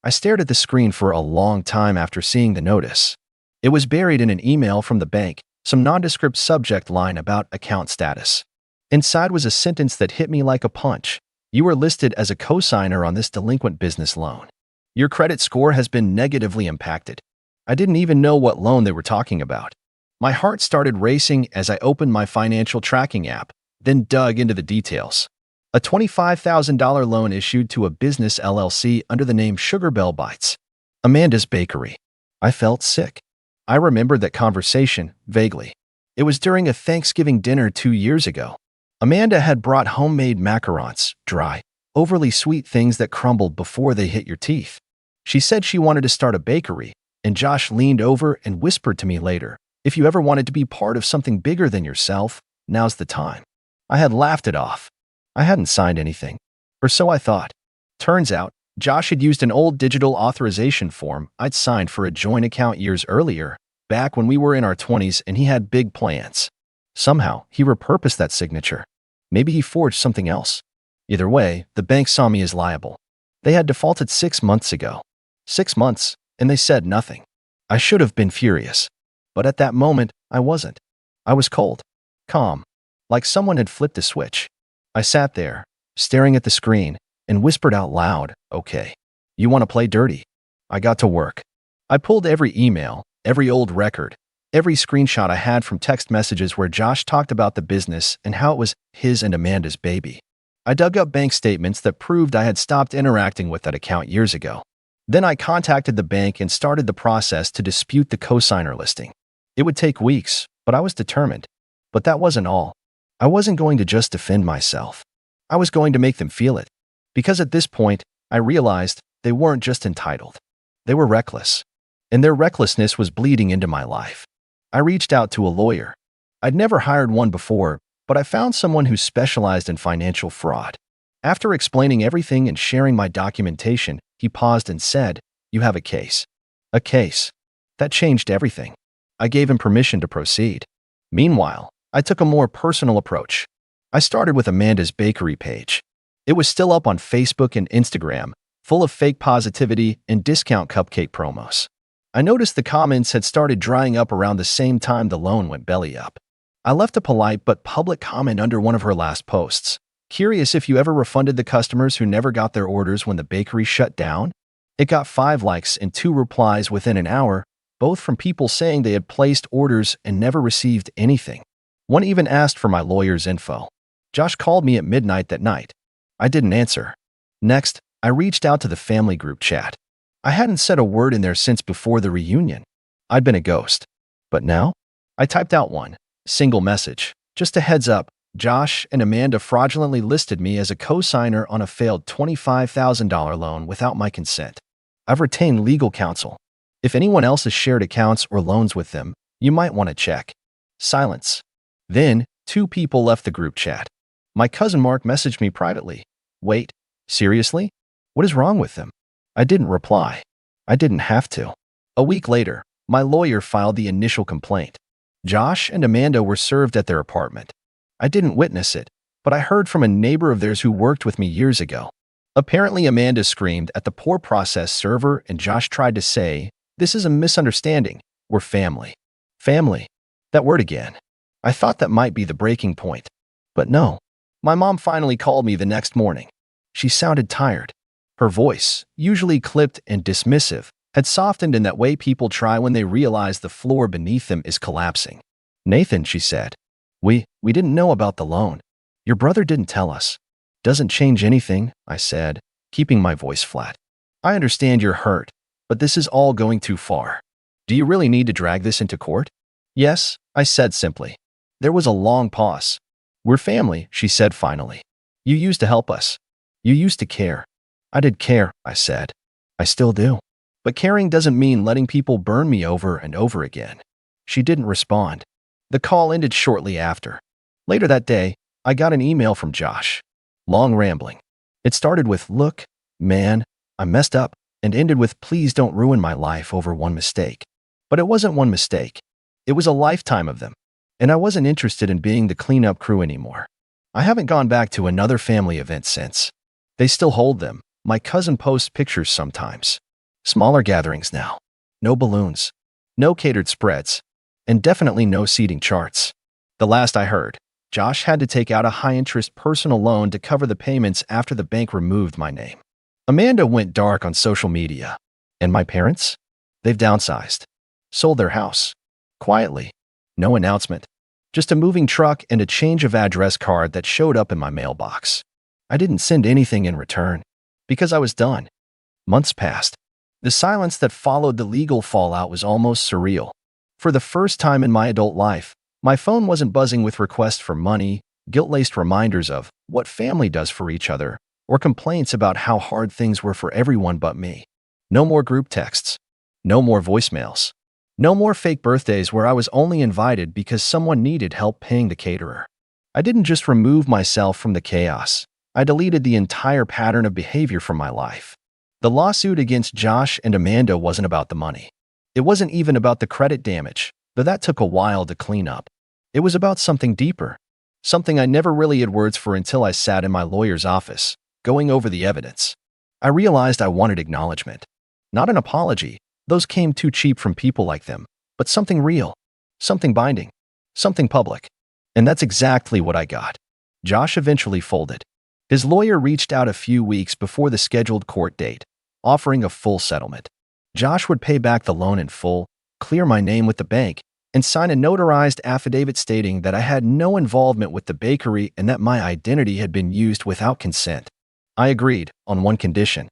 I stared at the screen for a long time after seeing the notice. It was buried in an email from the bank, some nondescript subject line about account status. Inside was a sentence that hit me like a punch. "You are listed as a cosigner on this delinquent business loan. Your credit score has been negatively impacted." I didn't even know what loan they were talking about. My heart started racing as I opened my financial tracking app, then dug into the details. A $25,000 loan issued to a business LLC under the name Sugar Bell Bites. Amanda's Bakery. I felt sick. I remembered that conversation, vaguely. It was during a Thanksgiving dinner 2 years ago. Amanda had brought homemade macarons, dry, overly sweet things that crumbled before they hit your teeth. She said she wanted to start a bakery, and Josh leaned over and whispered to me later, "If you ever wanted to be part of something bigger than yourself, now's the time." I had laughed it off. I hadn't signed anything, or so I thought. Turns out, Josh had used an old digital authorization form I'd signed for a joint account years earlier, back when we were in our 20s and he had big plans. Somehow, he repurposed that signature. Maybe he forged something else. Either way, the bank saw me as liable. They had defaulted 6 months ago. 6 months, and they said nothing. I should have been furious. But at that moment, I wasn't. I was cold, calm, like someone had flipped a switch. I sat there, staring at the screen, and whispered out loud, "Okay, you want to play dirty?" I got to work. I pulled every email, every old record, every screenshot I had from text messages where Josh talked about the business and how it was his and Amanda's baby. I dug up bank statements that proved I had stopped interacting with that account years ago. Then I contacted the bank and started the process to dispute the cosigner listing. It would take weeks, but I was determined. But that wasn't all. I wasn't going to just defend myself. I was going to make them feel it. Because at this point, I realized they weren't just entitled. They were reckless. And their recklessness was bleeding into my life. I reached out to a lawyer. I'd never hired one before, but I found someone who specialized in financial fraud. After explaining everything and sharing my documentation, he paused and said, "You have a case." A case. That changed everything. I gave him permission to proceed. Meanwhile, I took a more personal approach. I started with Amanda's bakery page. It was still up on Facebook and Instagram, full of fake positivity and discount cupcake promos. I noticed the comments had started drying up around the same time the loan went belly up. I left a polite but public comment under one of her last posts. "Curious if you ever refunded the customers who never got their orders when the bakery shut down?" It got 5 likes and 2 replies within an hour, both from people saying they had placed orders and never received anything. One even asked for my lawyer's info. Josh called me at midnight that night. I didn't answer. Next, I reached out to the family group chat. I hadn't said a word in there since before the reunion. I'd been a ghost. But now? I typed out one single message. "Just a heads up, Josh and Amanda fraudulently listed me as a cosigner on a failed $25,000 loan without my consent. I've retained legal counsel. If anyone else has shared accounts or loans with them, you might want to check." Silence. Then, 2 people left the group chat. My cousin Mark messaged me privately. "Wait, seriously? What is wrong with them?" I didn't reply. I didn't have to. A week later, my lawyer filed the initial complaint. Josh and Amanda were served at their apartment. I didn't witness it, but I heard from a neighbor of theirs who worked with me years ago. Apparently, Amanda screamed at the poor process server and Josh tried to say, "This is a misunderstanding. We're family." Family. That word again. I thought that might be the breaking point. But no. My mom finally called me the next morning. She sounded tired. Her voice, usually clipped and dismissive, had softened in that way people try when they realize the floor beneath them is collapsing. "Nathan," she said, We didn't know about the loan. Your brother didn't tell us." "Doesn't change anything," I said, keeping my voice flat. "I understand you're hurt, but this is all going too far. Do you really need to drag this into court?" "Yes," I said simply. There was a long pause. "We're family," she said finally. "You used to help us. You used to care." "I did care," I said. "I still do. But caring doesn't mean letting people burn me over and over again." She didn't respond. The call ended shortly after. Later that day, I got an email from Josh. Long rambling. It started with, "Look, man, I messed up," and ended with, "Please don't ruin my life over one mistake." But it wasn't one mistake. It was a lifetime of them. And I wasn't interested in being the cleanup crew anymore. I haven't gone back to another family event since. They still hold them. My cousin posts pictures sometimes. Smaller gatherings now. No balloons. No catered spreads. And definitely no seating charts. The last I heard, Josh had to take out a high-interest personal loan to cover the payments after the bank removed my name. Amanda went dark on social media. And my parents? They've downsized. Sold their house. Quietly. No announcement. Just a moving truck and a change of address card that showed up in my mailbox. I didn't send anything in return. Because I was done. Months passed. The silence that followed the legal fallout was almost surreal. For the first time in my adult life, my phone wasn't buzzing with requests for money, guilt-laced reminders of what family does for each other, or complaints about how hard things were for everyone but me. No more group texts. No more voicemails. No more fake birthdays where I was only invited because someone needed help paying the caterer. I didn't just remove myself from the chaos. I deleted the entire pattern of behavior from my life. The lawsuit against Josh and Amanda wasn't about the money. It wasn't even about the credit damage, though that took a while to clean up. It was about something deeper. Something I never really had words for until I sat in my lawyer's office, going over the evidence. I realized I wanted acknowledgement. Not an apology. Those came too cheap from people like them. But something real. Something binding. Something public. And that's exactly what I got. Josh eventually folded. His lawyer reached out a few weeks before the scheduled court date, offering a full settlement. Josh would pay back the loan in full, clear my name with the bank, and sign a notarized affidavit stating that I had no involvement with the bakery and that my identity had been used without consent. I agreed, on one condition.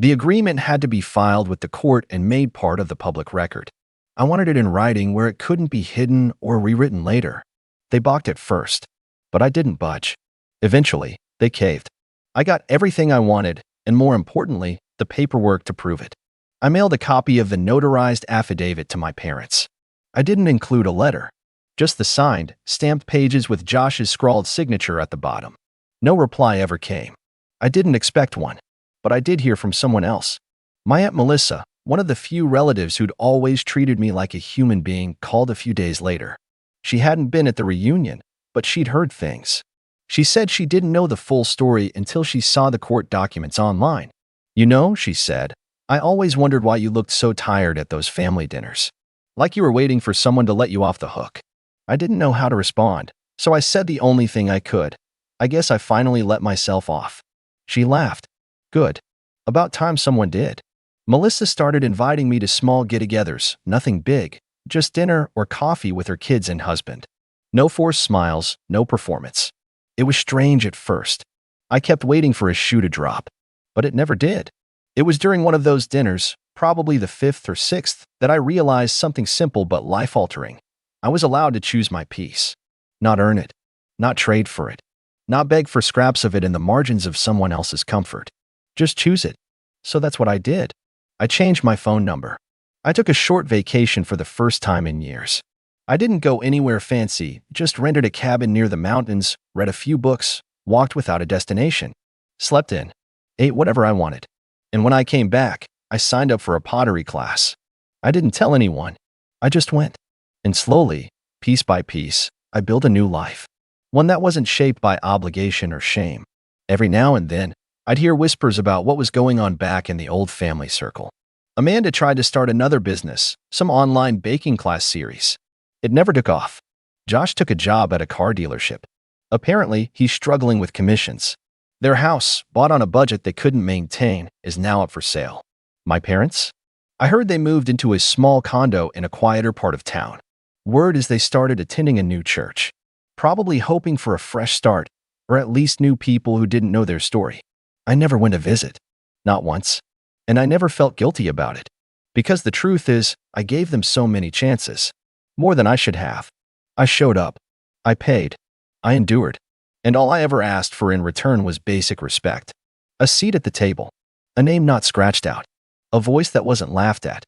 The agreement had to be filed with the court and made part of the public record. I wanted it in writing where it couldn't be hidden or rewritten later. They balked at first, but I didn't budge. Eventually, they caved. I got everything I wanted, and more importantly, the paperwork to prove it. I mailed a copy of the notarized affidavit to my parents. I didn't include a letter, just the signed, stamped pages with Josh's scrawled signature at the bottom. No reply ever came. I didn't expect one, but I did hear from someone else. My Aunt Melissa, one of the few relatives who'd always treated me like a human being, called a few days later. She hadn't been at the reunion, but she'd heard things. She said she didn't know the full story until she saw the court documents online. "You know," she said, "I always wondered why you looked so tired at those family dinners. Like you were waiting for someone to let you off the hook." I didn't know how to respond, so I said the only thing I could. "I guess I finally let myself off." She laughed. "Good. About time someone did." Melissa started inviting me to small get-togethers, nothing big, just dinner or coffee with her kids and husband. No forced smiles, no performance. It was strange at first. I kept waiting for a shoe to drop, but it never did. It was during one of those dinners, probably the 5th or 6th, that I realized something simple but life-altering. I was allowed to choose my peace. Not earn it. Not trade for it. Not beg for scraps of it in the margins of someone else's comfort. Just choose it. So that's what I did. I changed my phone number. I took a short vacation for the first time in years. I didn't go anywhere fancy, just rented a cabin near the mountains, read a few books, walked without a destination, slept in, ate whatever I wanted. And when I came back, I signed up for a pottery class. I didn't tell anyone. I just went. And slowly, piece by piece, I built a new life. One that wasn't shaped by obligation or shame. Every now and then, I'd hear whispers about what was going on back in the old family circle. Amanda tried to start another business, some online baking class series. It never took off. Josh took a job at a car dealership. Apparently, he's struggling with commissions. Their house, bought on a budget they couldn't maintain, is now up for sale. My parents? I heard they moved into a small condo in a quieter part of town. Word is they started attending a new church, probably hoping for a fresh start, or at least new people who didn't know their story. I never went to visit. Not once. And I never felt guilty about it. Because the truth is, I gave them so many chances. More than I should have. I showed up. I paid. I endured. And all I ever asked for in return was basic respect. A seat at the table. A name not scratched out. A voice that wasn't laughed at.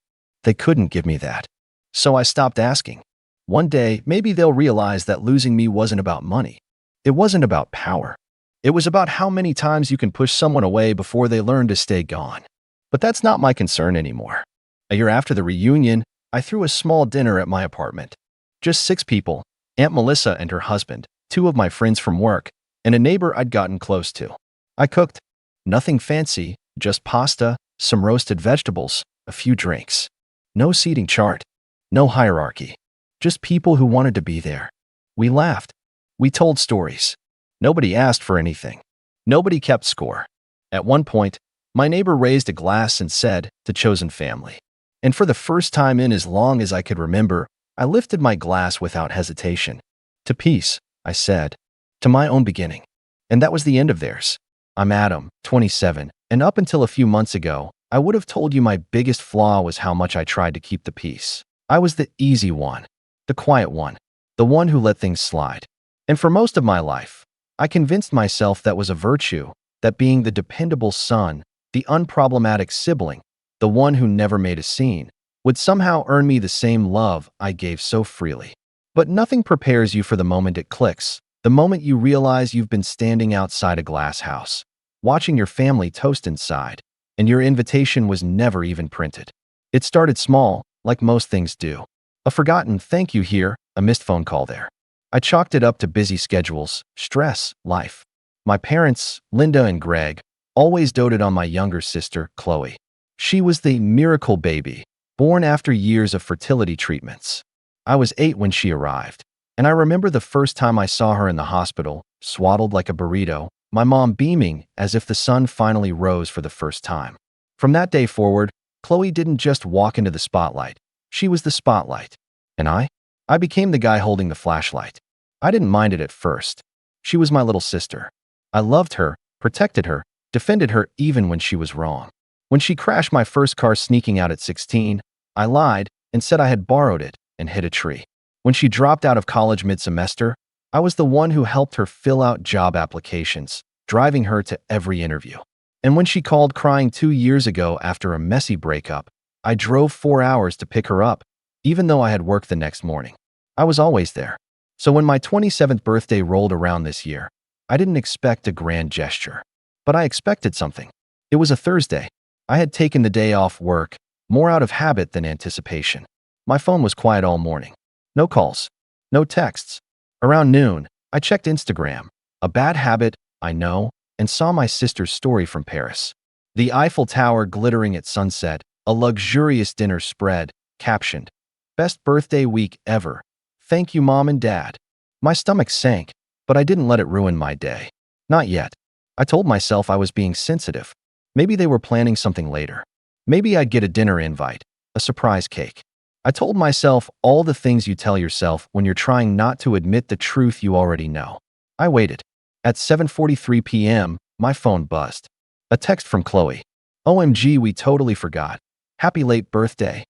They couldn't give me that. So I stopped asking. One day, maybe they'll realize that losing me wasn't about money. It wasn't about power. It was about how many times you can push someone away before they learn to stay gone. But that's not my concern anymore. A year after the reunion, I threw a small dinner at my apartment. Just 6 people, Aunt Melissa and her husband, 2 of my friends from work, and a neighbor I'd gotten close to. I cooked. Nothing fancy, just pasta, some roasted vegetables, a few drinks. No seating chart. No hierarchy. Just people who wanted to be there. We laughed. We told stories. Nobody asked for anything. Nobody kept score. At one point, my neighbor raised a glass and said, "To chosen family." And for the first time in as long as I could remember, I lifted my glass without hesitation. "To peace," I said. "To my own beginning." And that was the end of theirs. I'm Adam, 27, and up until a few months ago, I would have told you my biggest flaw was how much I tried to keep the peace. I was the easy one, the quiet one, the one who let things slide. And for most of my life, I convinced myself that was a virtue, that being the dependable son, the unproblematic sibling, the one who never made a scene, would somehow earn me the same love I gave so freely. But nothing prepares you for the moment it clicks, the moment you realize you've been standing outside a glass house, watching your family toast inside, and your invitation was never even printed. It started small, like most things do. A forgotten thank you here, a missed phone call there. I chalked it up to busy schedules, stress, life. My parents, Linda and Greg, always doted on my younger sister, Chloe. She was the miracle baby, born after years of fertility treatments. I was 8 when she arrived, and I remember the first time I saw her in the hospital, swaddled like a burrito, my mom beaming as if the sun finally rose for the first time. From that day forward, Chloe didn't just walk into the spotlight. She was the spotlight. And I became the guy holding the flashlight. I didn't mind it at first. She was my little sister. I loved her, protected her, defended her even when she was wrong. When she crashed my first car sneaking out at 16, I lied and said I had borrowed it and hit a tree. When she dropped out of college mid-semester, I was the one who helped her fill out job applications, driving her to every interview. And when she called crying 2 years ago after a messy breakup, I drove 4 hours to pick her up, even though I had work the next morning. I was always there. So when my 27th birthday rolled around this year, I didn't expect a grand gesture. But I expected something. It was a Thursday. I had taken the day off work, more out of habit than anticipation. My phone was quiet all morning. No calls. No texts. Around noon, I checked Instagram. A bad habit, I know, and saw my sister's story from Paris. The Eiffel Tower glittering at sunset, a luxurious dinner spread, captioned, "Best birthday week ever. Thank you, Mom and Dad." My stomach sank, but I didn't let it ruin my day. Not yet. I told myself I was being sensitive. Maybe they were planning something later. Maybe I'd get a dinner invite, a surprise cake. I told myself all the things you tell yourself when you're trying not to admit the truth you already know. I waited. At 7:43 p.m., my phone buzzed. A text from Chloe. "OMG, we totally forgot. Happy late birthday."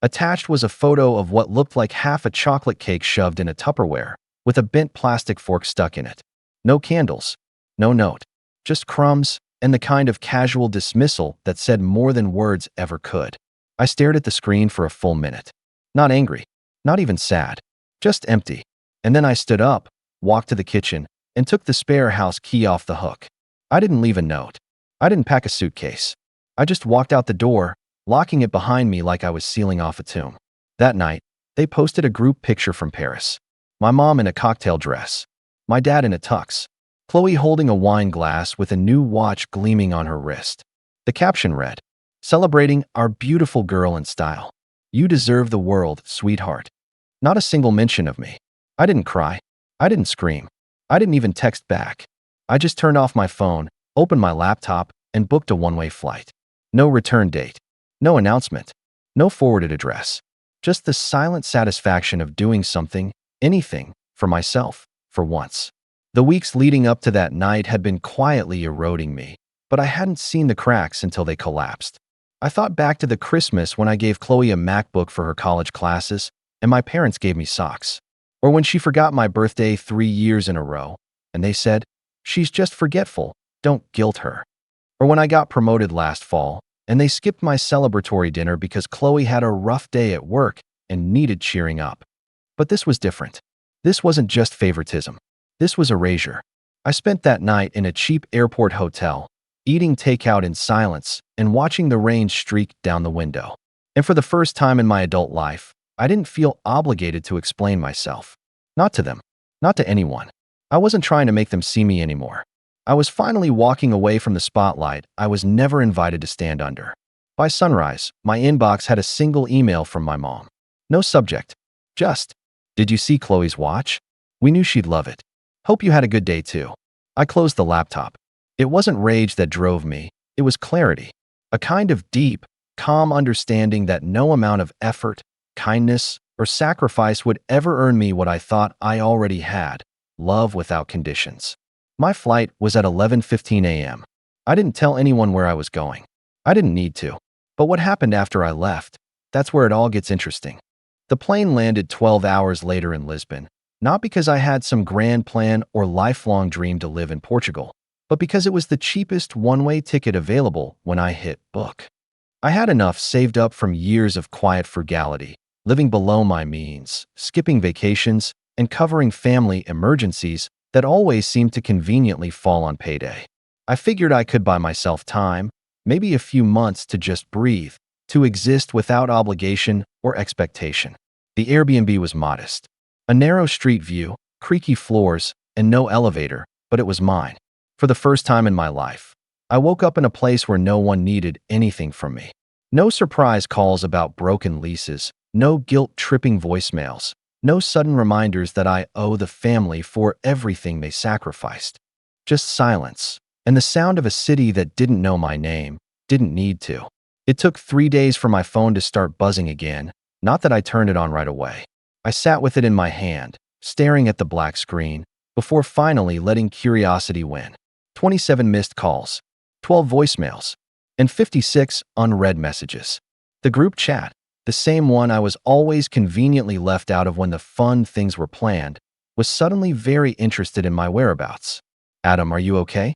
Attached was a photo of what looked like half a chocolate cake shoved in a Tupperware, with a bent plastic fork stuck in it. No candles. No note. Just crumbs and the kind of casual dismissal that said more than words ever could. I stared at the screen for a full minute. Not angry. Not even sad. Just empty. And then I stood up, walked to the kitchen, and took the spare house key off the hook. I didn't leave a note. I didn't pack a suitcase. I just walked out the door, locking it behind me like I was sealing off a tomb. That night, they posted a group picture from Paris. My mom in a cocktail dress. My dad in a tux. Chloe holding a wine glass with a new watch gleaming on her wrist. The caption read, "Celebrating our beautiful girl in style. You deserve the world, sweetheart." Not a single mention of me. I didn't cry. I didn't scream. I didn't even text back. I just turned off my phone, opened my laptop, and booked a one-way flight. No return date. No announcement. No forwarded address. Just the silent satisfaction of doing something, anything, for myself, for once. The weeks leading up to that night had been quietly eroding me, but I hadn't seen the cracks until they collapsed. I thought back to the Christmas when I gave Chloe a MacBook for her college classes, and my parents gave me socks. Or when she forgot my birthday 3 years in a row, and they said, "She's just forgetful, don't guilt her." Or when I got promoted last fall, and they skipped my celebratory dinner because Chloe had a rough day at work and needed cheering up. But this was different. This wasn't just favoritism. This was erasure. I spent that night in a cheap airport hotel, eating takeout in silence and watching the rain streak down the window. And for the first time in my adult life, I didn't feel obligated to explain myself. Not to them. Not to anyone. I wasn't trying to make them see me anymore. I was finally walking away from the spotlight I was never invited to stand under. By sunrise, my inbox had a single email from my mom. No subject. Just, "Did you see Chloe's watch? We knew she'd love it. Hope you had a good day too." I closed the laptop. It wasn't rage that drove me. It was clarity. A kind of deep, calm understanding that no amount of effort, kindness, or sacrifice would ever earn me what I thought I already had: love without conditions. My flight was at 11:15 a.m. I didn't tell anyone where I was going. I didn't need to. But what happened after I left? That's where it all gets interesting. The plane landed 12 hours later in Lisbon, not because I had some grand plan or lifelong dream to live in Portugal, but because it was the cheapest one-way ticket available when I hit book. I had enough saved up from years of quiet frugality, living below my means, skipping vacations, and covering family emergencies that always seemed to conveniently fall on payday. I figured I could buy myself time, maybe a few months to just breathe, to exist without obligation or expectation. The Airbnb was modest. A narrow street view, creaky floors, and no elevator, but it was mine. For the first time in my life, I woke up in a place where no one needed anything from me. No surprise calls about broken leases, no guilt-tripping voicemails, no sudden reminders that I owe the family for everything they sacrificed. Just silence, and the sound of a city that didn't know my name, didn't need to. It took 3 days for my phone to start buzzing again, not that I turned it on right away. I sat with it in my hand, staring at the black screen, before finally letting curiosity win. 27 missed calls, 12 voicemails, and 56 unread messages. The group chat, the same one I was always conveniently left out of when the fun things were planned, was suddenly very interested in my whereabouts. Adam, are you okay?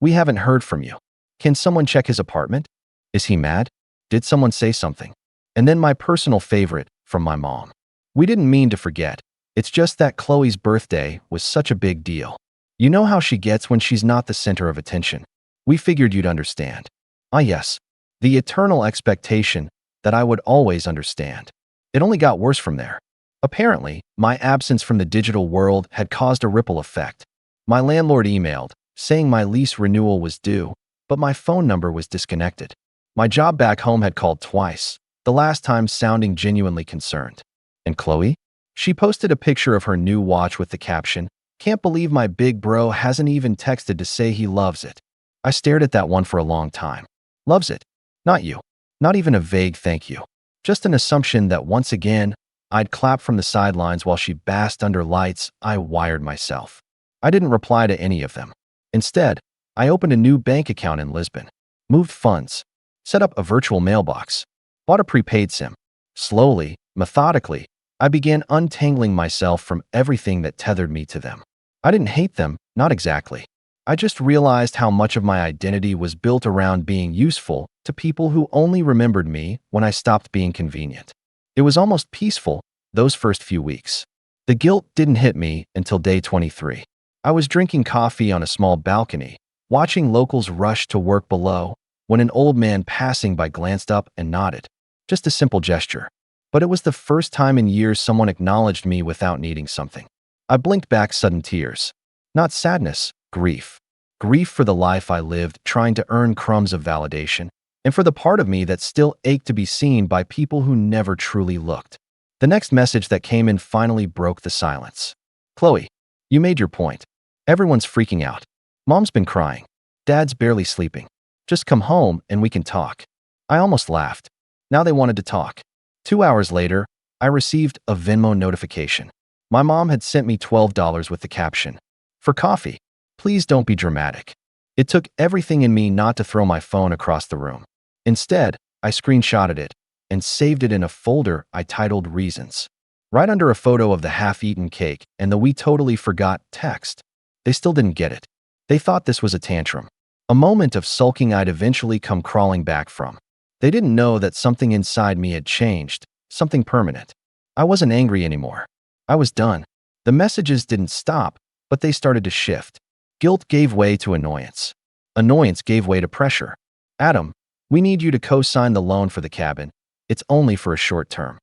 We haven't heard from you. Can someone check his apartment? Is he mad? Did someone say something? And then my personal favorite, from my mom. We didn't mean to forget. It's just that Chloe's birthday was such a big deal. You know how she gets when she's not the center of attention. We figured you'd understand. Ah yes, the eternal expectation that I would always understand. It only got worse from there. Apparently, my absence from the digital world had caused a ripple effect. My landlord emailed, saying my lease renewal was due, but my phone number was disconnected. My job back home had called twice, the last time sounding genuinely concerned. And Chloe? She posted a picture of her new watch with the caption, "Can't believe my big bro hasn't even texted to say he loves it." I stared at that one for a long time. Loves it? Not you. Not even a vague thank you. Just an assumption that once again, I'd clap from the sidelines while she basked under lights. I wired myself. I didn't reply to any of them. Instead, I opened a new bank account in Lisbon, moved funds, set up a virtual mailbox, bought a prepaid SIM. Slowly, methodically, I began untangling myself from everything that tethered me to them. I didn't hate them, not exactly. I just realized how much of my identity was built around being useful to people who only remembered me when I stopped being convenient. It was almost peaceful, those first few weeks. The guilt didn't hit me until day 23. I was drinking coffee on a small balcony, watching locals rush to work below, when an old man passing by glanced up and nodded. Just a simple gesture. But it was the first time in years someone acknowledged me without needing something. I blinked back sudden tears. Not sadness, grief. Grief for the life I lived trying to earn crumbs of validation, and for the part of me that still ached to be seen by people who never truly looked. The next message that came in finally broke the silence. Chloe, you made your point. Everyone's freaking out. Mom's been crying. Dad's barely sleeping. Just come home and we can talk. I almost laughed. Now they wanted to talk. 2 hours later, I received a Venmo notification. My mom had sent me $12 with the caption, "For coffee. Please don't be dramatic." It took everything in me not to throw my phone across the room. Instead, I screenshotted it and saved it in a folder I titled Reasons, right under a photo of the half-eaten cake and the "we totally forgot" text. They still didn't get it. They thought this was a tantrum, a moment of sulking I'd eventually come crawling back from. They didn't know that something inside me had changed, something permanent. I wasn't angry anymore. I was done. The messages didn't stop, but they started to shift. Guilt gave way to annoyance. Annoyance gave way to pressure. "Adam, we need you to co-sign the loan for the cabin. It's only for a short term.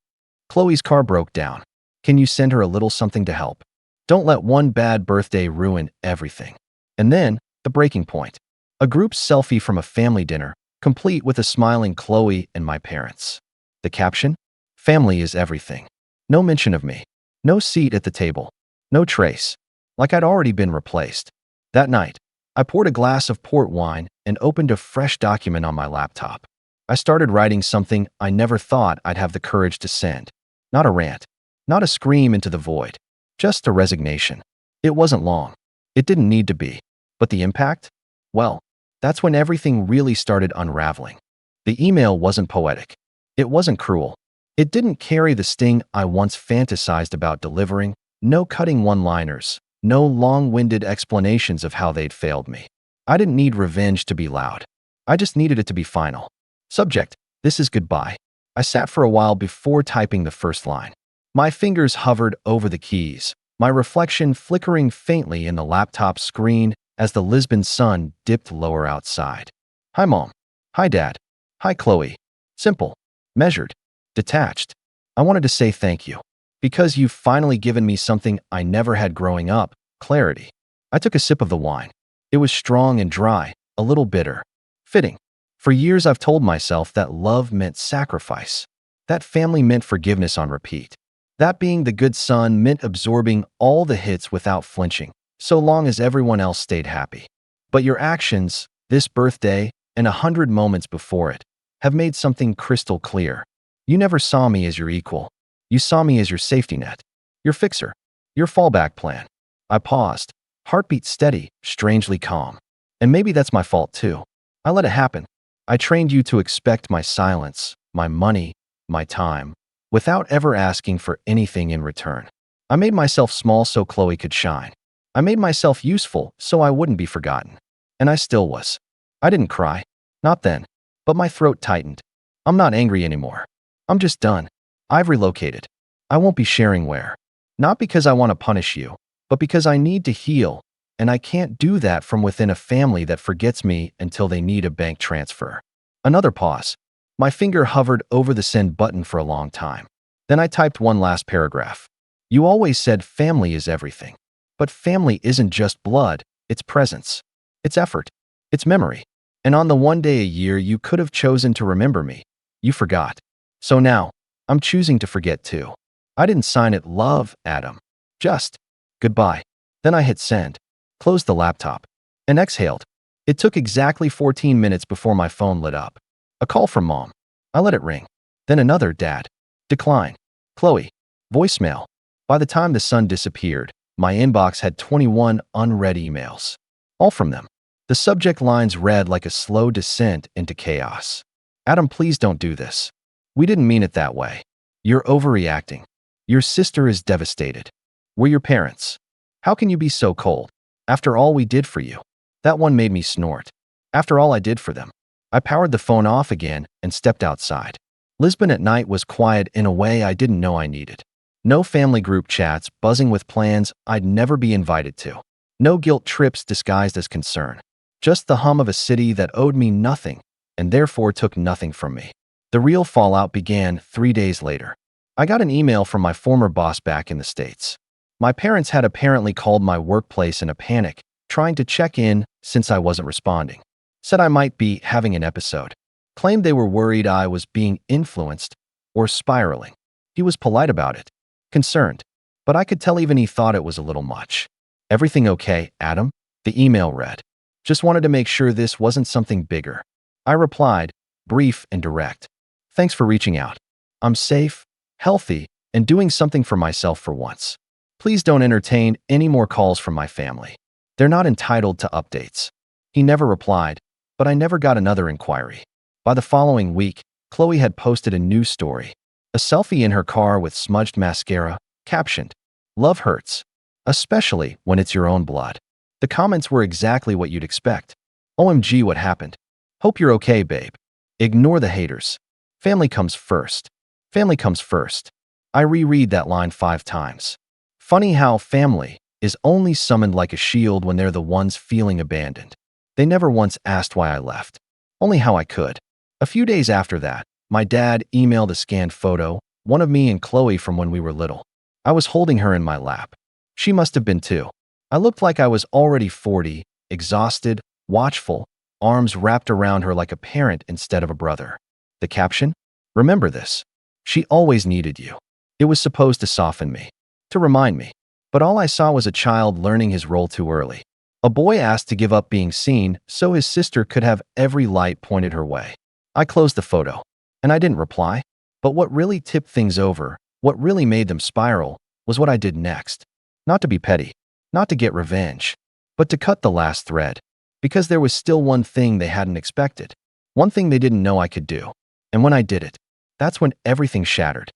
Chloe's car broke down. Can you send her a little something to help? Don't let one bad birthday ruin everything." And then, the breaking point. A group selfie from a family dinner, complete with a smiling Chloe and my parents. The caption? "Family is everything." No mention of me. No seat at the table. No trace. Like I'd already been replaced. That night, I poured a glass of port wine and opened a fresh document on my laptop. I started writing something I never thought I'd have the courage to send. Not a rant. Not a scream into the void. Just a resignation. It wasn't long. It didn't need to be. But the impact? Well, that's when everything really started unraveling. The email wasn't poetic. It wasn't cruel. It didn't carry the sting I once fantasized about delivering. No cutting one-liners. No long-winded explanations of how they'd failed me. I didn't need revenge to be loud. I just needed it to be final. Subject: this is goodbye. I sat for a while before typing the first line. My fingers hovered over the keys, my reflection flickering faintly in the laptop screen as the Lisbon sun dipped lower outside. Hi, Mom. Hi, Dad. Hi, Chloe. Simple. Measured. Detached. I wanted to say thank you. Because you've finally given me something I never had growing up, clarity. I took a sip of the wine. It was strong and dry, a little bitter. Fitting. For years I've told myself that love meant sacrifice. That family meant forgiveness on repeat. That being the good son meant absorbing all the hits without flinching, so long as everyone else stayed happy. But your actions, this birthday, and 100 moments before it, have made something crystal clear. You never saw me as your equal. You saw me as your safety net, your fixer, your fallback plan. I paused, heartbeat steady, strangely calm. And maybe that's my fault too. I let it happen. I trained you to expect my silence, my money, my time, without ever asking for anything in return. I made myself small so Chloe could shine. I made myself useful so I wouldn't be forgotten. And I still was. I didn't cry. Not then. But my throat tightened. I'm not angry anymore. I'm just done. I've relocated. I won't be sharing where. Not because I want to punish you, but because I need to heal, and I can't do that from within a family that forgets me until they need a bank transfer. Another pause. My finger hovered over the send button for a long time. Then I typed one last paragraph. You always said family is everything. But family isn't just blood, it's presence. It's effort. It's memory. And on the one day a year you could have chosen to remember me, you forgot. So now, I'm choosing to forget too. I didn't sign it love, Adam. Just goodbye. Then I hit send, closed the laptop, and exhaled. It took exactly 14 minutes before my phone lit up. A call from mom. I let it ring. Then another, dad. Decline. Chloe. Voicemail. By the time the sun disappeared, my inbox had 21 unread emails. All from them. The subject lines read like a slow descent into chaos. Adam, please don't do this. We didn't mean it that way. You're overreacting. Your sister is devastated. We're your parents. How can you be so cold? After all we did for you. That one made me snort. After all I did for them. I powered the phone off again and stepped outside. Lisbon at night was quiet in a way I didn't know I needed. No family group chats buzzing with plans I'd never be invited to. No guilt trips disguised as concern. Just the hum of a city that owed me nothing and therefore took nothing from me. The real fallout began 3 days later. I got an email from my former boss back in the States. My parents had apparently called my workplace in a panic, trying to check in since I wasn't responding. Said I might be having an episode. Claimed they were worried I was being influenced or spiraling. He was polite about it. Concerned. But I could tell even he thought it was a little much. Everything okay, Adam? The email read. Just wanted to make sure this wasn't something bigger. I replied, brief and direct. Thanks for reaching out. I'm safe, healthy, and doing something for myself for once. Please don't entertain any more calls from my family. They're not entitled to updates. He never replied, but I never got another inquiry. By the following week, Chloe had posted a new story. A selfie in her car with smudged mascara, captioned, "Love hurts, especially when it's your own blood." The comments were exactly what you'd expect. OMG, what happened? Hope you're okay, babe. Ignore the haters. Family comes first. Family comes first. I reread that line 5 times. Funny how family is only summoned like a shield when they're the ones feeling abandoned. They never once asked why I left. Only how I could. A few days after that, my dad emailed a scanned photo, one of me and Chloe from when we were little. I was holding her in my lap. She must have been too. I looked like I was already 40, exhausted, watchful, arms wrapped around her like a parent instead of a brother. The caption? Remember this. She always needed you. It was supposed to soften me, to remind me. But all I saw was a child learning his role too early. A boy asked to give up being seen so his sister could have every light pointed her way. I closed the photo, and I didn't reply. But what really tipped things over, what really made them spiral, was what I did next. Not to be petty, not to get revenge, but to cut the last thread. Because there was still one thing they hadn't expected. One thing they didn't know I could do. And when I did it, that's when everything shattered.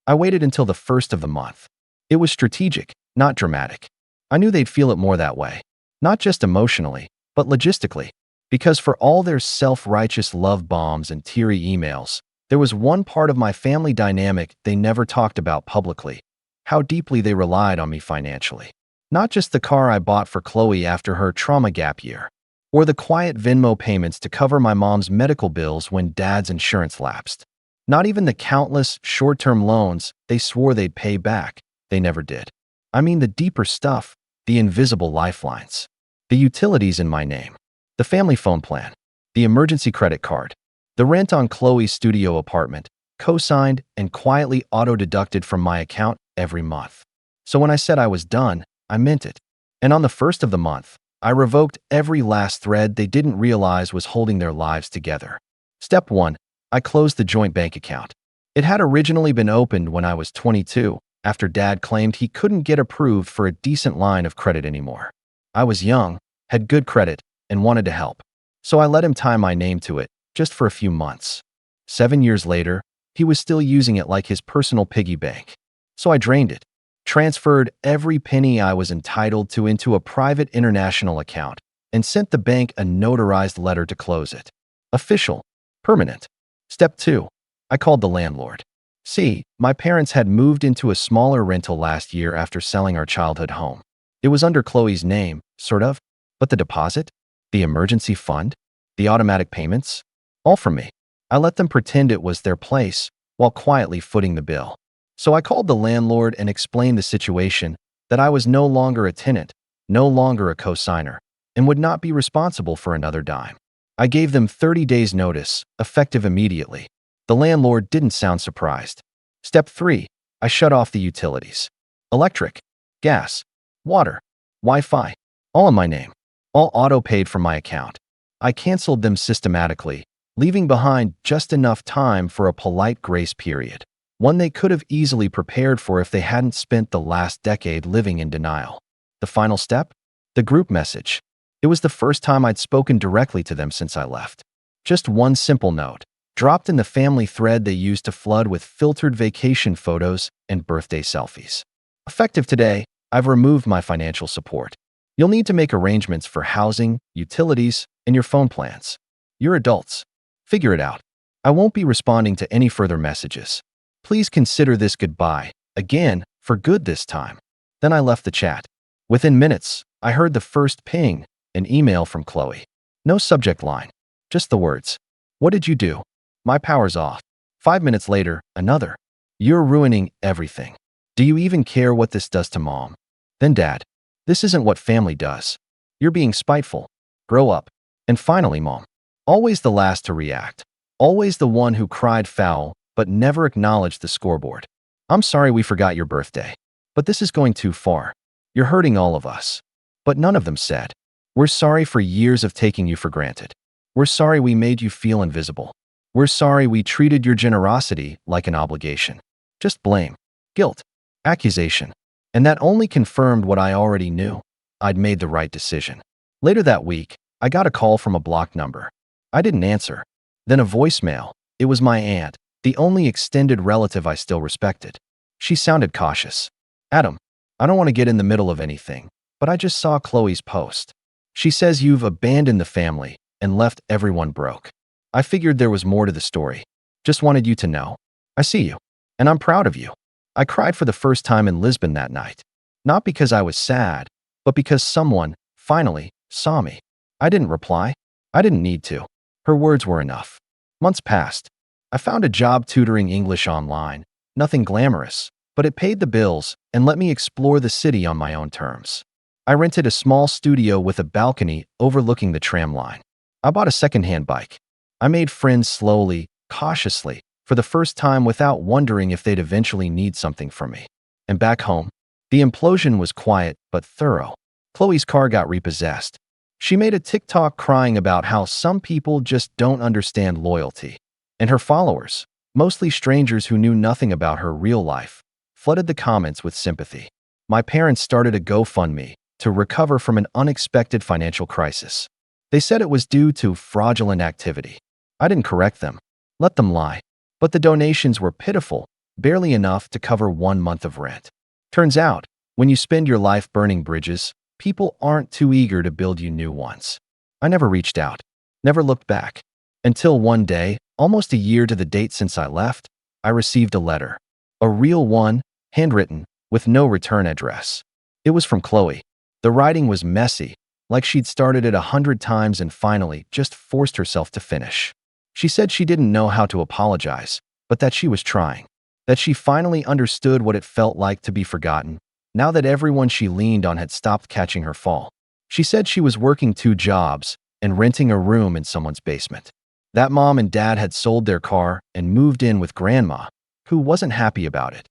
I waited until the first of the month. It was strategic, not dramatic. I knew they'd feel it more that way. Not just emotionally, but logistically. Because for all their self-righteous love bombs and teary emails, there was one part of my family dynamic they never talked about publicly. How deeply they relied on me financially. Not just the car I bought for Chloe after her trauma gap year. Or the quiet Venmo payments to cover my mom's medical bills when dad's insurance lapsed. Not even the countless short-term loans they swore they'd pay back. They never did. I mean the deeper stuff, the invisible lifelines. The utilities in my name. The family phone plan. The emergency credit card. The rent on Chloe's studio apartment, co-signed and quietly auto-deducted from my account every month. So when I said I was done, I meant it. And on the first of the month, I revoked every last thread they didn't realize was holding their lives together. Step 1. I closed the joint bank account. It had originally been opened when I was 22, after Dad claimed he couldn't get approved for a decent line of credit anymore. I was young, had good credit, and wanted to help. So I let him tie my name to it, just for a few months. 7 years later, he was still using it like his personal piggy bank. So I drained it, transferred every penny I was entitled to into a private international account, and sent the bank a notarized letter to close it. Official. Permanent. Step 2. I called the landlord. See, my parents had moved into a smaller rental last year after selling our childhood home. It was under Chloe's name, sort of, but the deposit, the emergency fund, the automatic payments, all from me. I let them pretend it was their place while quietly footing the bill. So I called the landlord and explained the situation, that I was no longer a tenant, no longer a co-signer, and would not be responsible for another dime. I gave them 30 days notice, effective immediately. The landlord didn't sound surprised. Step 3. I shut off the utilities. Electric, gas, water, Wi-Fi, all in my name. All auto-paid from my account. I canceled them systematically, leaving behind just enough time for a polite grace period, one they could have easily prepared for if they hadn't spent the last decade living in denial. The final step? The group message. It was the first time I'd spoken directly to them since I left. Just one simple note, dropped in the family thread they used to flood with filtered vacation photos and birthday selfies. Effective today, I've removed my financial support. You'll need to make arrangements for housing, utilities, and your phone plans. You're adults. Figure it out. I won't be responding to any further messages. Please consider this goodbye, again, for good this time. Then I left the chat. Within minutes, I heard the first ping, an email from Chloe. No subject line, just the words. What did you do? My power's off. 5 minutes later, another. You're ruining everything. Do you even care what this does to Mom? Then Dad. This isn't what family does. You're being spiteful. Grow up. And finally, Mom. Always the last to react. Always the one who cried foul, but never acknowledged the scoreboard. I'm sorry we forgot your birthday. But this is going too far. You're hurting all of us. But none of them said, we're sorry for years of taking you for granted. We're sorry we made you feel invisible. We're sorry we treated your generosity like an obligation. Just blame, guilt, accusation. And that only confirmed what I already knew. I'd made the right decision. Later that week, I got a call from a blocked number. I didn't answer. Then a voicemail. It was my aunt, the only extended relative I still respected. She sounded cautious. Adam, I don't want to get in the middle of anything, but I just saw Chloe's post. She says you've abandoned the family and left everyone broke. I figured there was more to the story. Just wanted you to know. I see you, and I'm proud of you. I cried for the first time in Lisbon that night. Not because I was sad, but because someone, finally, saw me. I didn't reply. I didn't need to. Her words were enough. Months passed. I found a job tutoring English online. Nothing glamorous, but it paid the bills and let me explore the city on my own terms. I rented a small studio with a balcony overlooking the tram line. I bought a secondhand bike. I made friends slowly, cautiously, for the first time without wondering if they'd eventually need something from me. And back home, the implosion was quiet but thorough. Chloe's car got repossessed. She made a TikTok crying about how some people just don't understand loyalty. And her followers, mostly strangers who knew nothing about her real life, flooded the comments with sympathy. My parents started a GoFundMe to recover from an unexpected financial crisis. They said it was due to fraudulent activity. I didn't correct them, let them lie. But the donations were pitiful, barely enough to cover 1 month of rent. Turns out, when you spend your life burning bridges, people aren't too eager to build you new ones. I never reached out, never looked back. Until one day, almost a year to the date since I left, I received a letter. A real one, handwritten, with no return address. It was from Chloe. The writing was messy, like she'd started it 100 times and finally just forced herself to finish. She said she didn't know how to apologize, but that she was trying. That she finally understood what it felt like to be forgotten, now that everyone she leaned on had stopped catching her fall. She said she was working 2 jobs and renting a room in someone's basement. That Mom and Dad had sold their car and moved in with Grandma, who wasn't happy about it.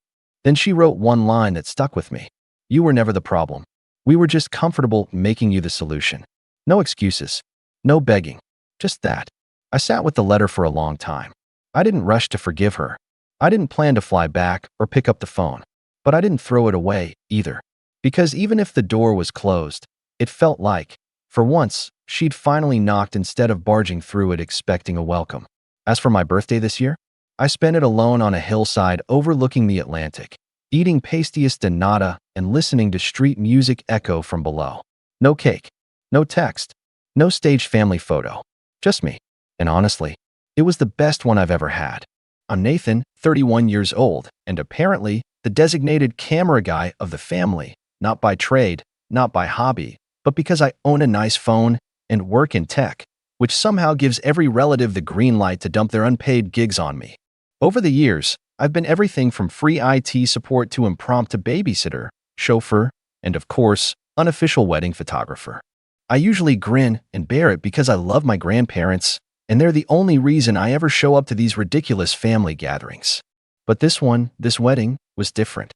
Then she wrote one line that stuck with me. You were never the problem. We were just comfortable making you the solution. No excuses. No begging. Just that. I sat with the letter for a long time. I didn't rush to forgive her. I didn't plan to fly back or pick up the phone. But I didn't throw it away, either. Because even if the door was closed, it felt like For once, she'd finally knocked instead of barging through it expecting a welcome. As for my birthday this year, I spent it alone on a hillside overlooking the Atlantic, eating pastillas de nata and listening to street music echo from below. No cake, no text, no staged family photo, just me. And honestly, it was the best one I've ever had. I'm Nathan, 31 years old, and apparently the designated camera guy of the family, not by trade, not by hobby, but because I own a nice phone and work in tech, which somehow gives every relative the green light to dump their unpaid gigs on me. Over the years, I've been everything from free IT support to impromptu babysitter, chauffeur, and of course, unofficial wedding photographer. I usually grin and bear it because I love my grandparents, and they're the only reason I ever show up to these ridiculous family gatherings. But this wedding, was different.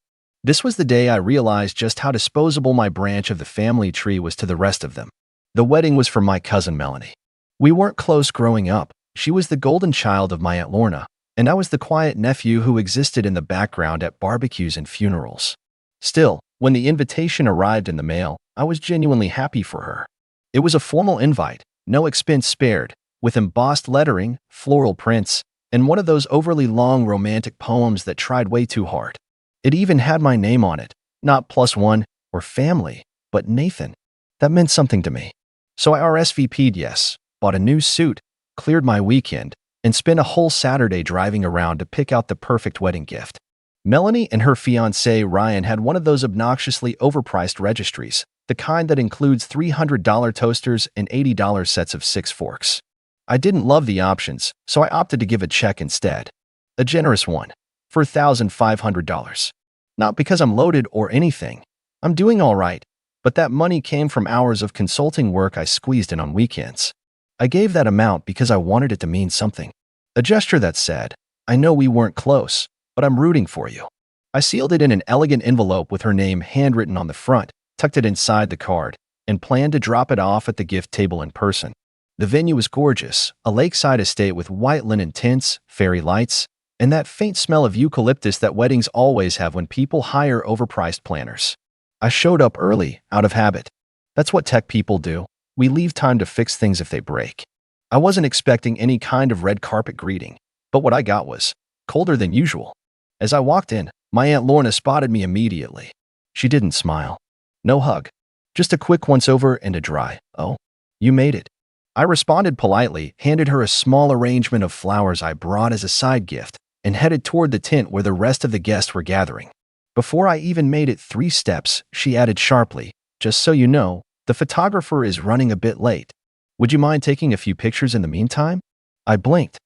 This was the day I realized just how disposable my branch of the family tree was to the rest of them. The wedding was for my cousin Melanie. We weren't close growing up. She was the golden child of my Aunt Lorna, and I was the quiet nephew who existed in the background at barbecues and funerals. Still, when the invitation arrived in the mail, I was genuinely happy for her. It was a formal invite, no expense spared, with embossed lettering, floral prints, and one of those overly long romantic poems that tried way too hard. It even had my name on it, not +1 or family, but Nathan. That meant something to me. So I RSVP'd yes, bought a new suit, cleared my weekend, and spent a whole Saturday driving around to pick out the perfect wedding gift. Melanie and her fiancé Ryan had one of those obnoxiously overpriced registries, the kind that includes $300 toasters and $80 sets of 6 forks. I didn't love the options, so I opted to give a check instead. A generous one, for $1,500. Not because I'm loaded or anything. I'm doing all right, but that money came from hours of consulting work I squeezed in on weekends. I gave that amount because I wanted it to mean something. A gesture that said, I know we weren't close, but I'm rooting for you. I sealed it in an elegant envelope with her name handwritten on the front, tucked it inside the card, and planned to drop it off at the gift table in person. The venue was gorgeous, a lakeside estate with white linen tints, fairy lights, and that faint smell of eucalyptus that weddings always have when people hire overpriced planners. I showed up early, out of habit. That's what tech people do. We leave time to fix things if they break. I wasn't expecting any kind of red carpet greeting, but what I got was colder than usual. As I walked in, my Aunt Lorna spotted me immediately. She didn't smile. No hug. Just a quick once-over and a dry, "Oh, you made it." I responded politely, handed her a small arrangement of flowers I brought as a side gift, and headed toward the tent where the rest of the guests were gathering. Before I even made it 3 steps, she added sharply, "Just so you know, the photographer is running a bit late. Would you mind taking a few pictures in the meantime?" I blinked.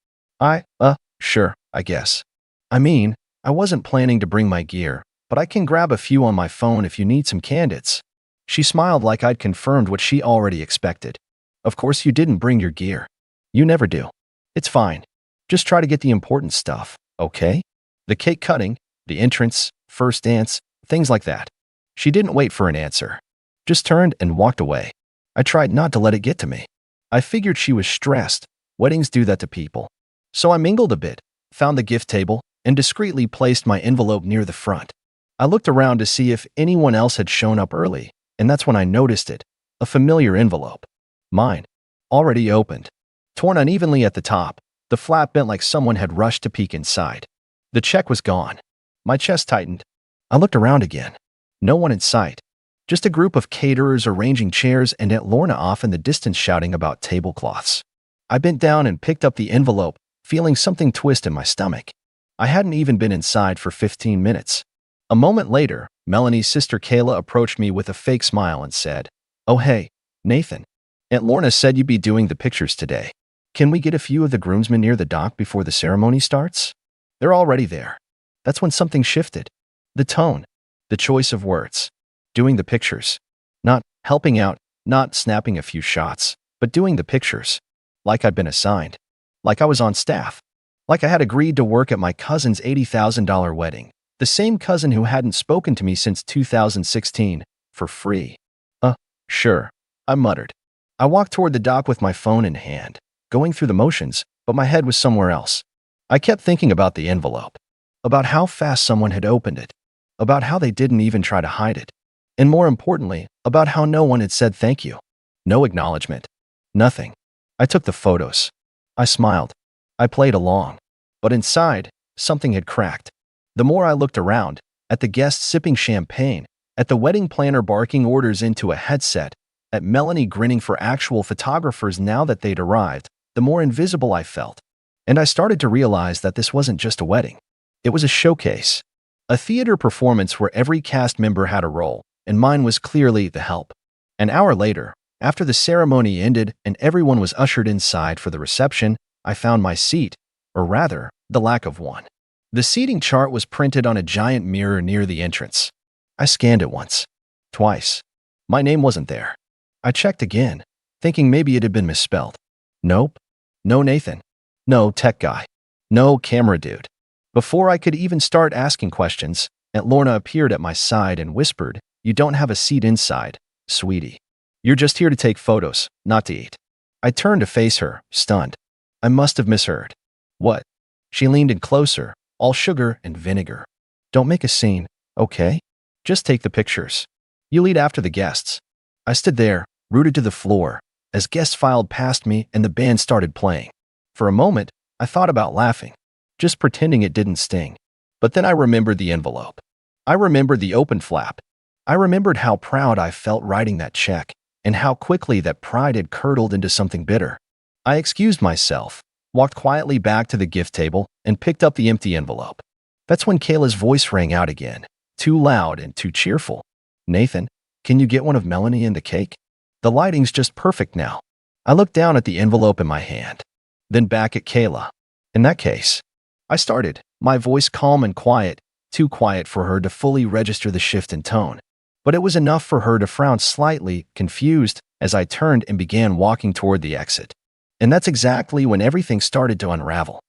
Sure, I guess. I mean, I wasn't planning to bring my gear, but I can grab a few on my phone if you need some candidates. She smiled like I'd confirmed what she already expected. Of course you didn't bring your gear. You never do. It's fine. Just try to get the important stuff, okay? The cake cutting, the entrance, first dance, things like that. She didn't wait for an answer. Just turned and walked away. I tried not to let it get to me. I figured she was stressed. Weddings do that to people. So I mingled a bit, found the gift table, and discreetly placed my envelope near the front. I looked around to see if anyone else had shown up early, and that's when I noticed it, a familiar envelope. Mine, already opened. Torn unevenly at the top, the flap bent like someone had rushed to peek inside. The check was gone. My chest tightened. I looked around again. No one in sight. Just a group of caterers arranging chairs and Aunt Lorna off in the distance shouting about tablecloths. I bent down and picked up the envelope, feeling something twist in my stomach. I hadn't even been inside for 15 minutes. A moment later, Melanie's sister Kayla approached me with a fake smile and said, "Oh hey, Nathan. Aunt Lorna said you'd be doing the pictures today. Can we get a few of the groomsmen near the dock before the ceremony starts?" They're already there. That's when something shifted. The tone, the choice of words. Doing the pictures. Not helping out, not snapping a few shots, but doing the pictures. Like I'd been assigned. Like I was on staff. Like I had agreed to work at my cousin's $80,000 wedding. The same cousin who hadn't spoken to me since 2016, for free. Sure, I muttered. I walked toward the dock with my phone in hand, going through the motions, but my head was somewhere else. I kept thinking about the envelope, about how fast someone had opened it, about how they didn't even try to hide it, and more importantly, about how no one had said thank you. No acknowledgement. Nothing. I took the photos. I smiled. I played along. But inside, something had cracked. The more I looked around, at the guests sipping champagne, at the wedding planner barking orders into a headset, at Melanie grinning for actual photographers now that they'd arrived, the more invisible I felt. And I started to realize that this wasn't just a wedding. It was a showcase. A theater performance where every cast member had a role, and mine was clearly the help. An hour later, after the ceremony ended and everyone was ushered inside for the reception, I found my seat, or rather, the lack of one. The seating chart was printed on a giant mirror near the entrance. I scanned it once, twice. My name wasn't there. I checked again, thinking maybe it had been misspelled. Nope. No Nathan. No tech guy. No camera dude. Before I could even start asking questions, Aunt Lorna appeared at my side and whispered, "You don't have a seat inside, sweetie. You're just here to take photos, not to eat." I turned to face her, stunned. I must have misheard. What? She leaned in closer, all sugar and vinegar. "Don't make a scene, okay? Just take the pictures. You'll eat after the guests." I stood there, rooted to the floor, as guests filed past me and the band started playing. For a moment, I thought about laughing, just pretending it didn't sting. But then I remembered the envelope. I remembered the open flap. I remembered how proud I felt writing that check, and how quickly that pride had curdled into something bitter. I excused myself, walked quietly back to the gift table, and picked up the empty envelope. That's when Kayla's voice rang out again, too loud and too cheerful. "Nathan, can you get one of Melanie and the cake? The lighting's just perfect now." I looked down at the envelope in my hand, then back at Kayla. "In that case," I started, my voice calm and quiet, too quiet for her to fully register the shift in tone. But it was enough for her to frown slightly, confused, as I turned and began walking toward the exit. And that's exactly when everything started to unravel.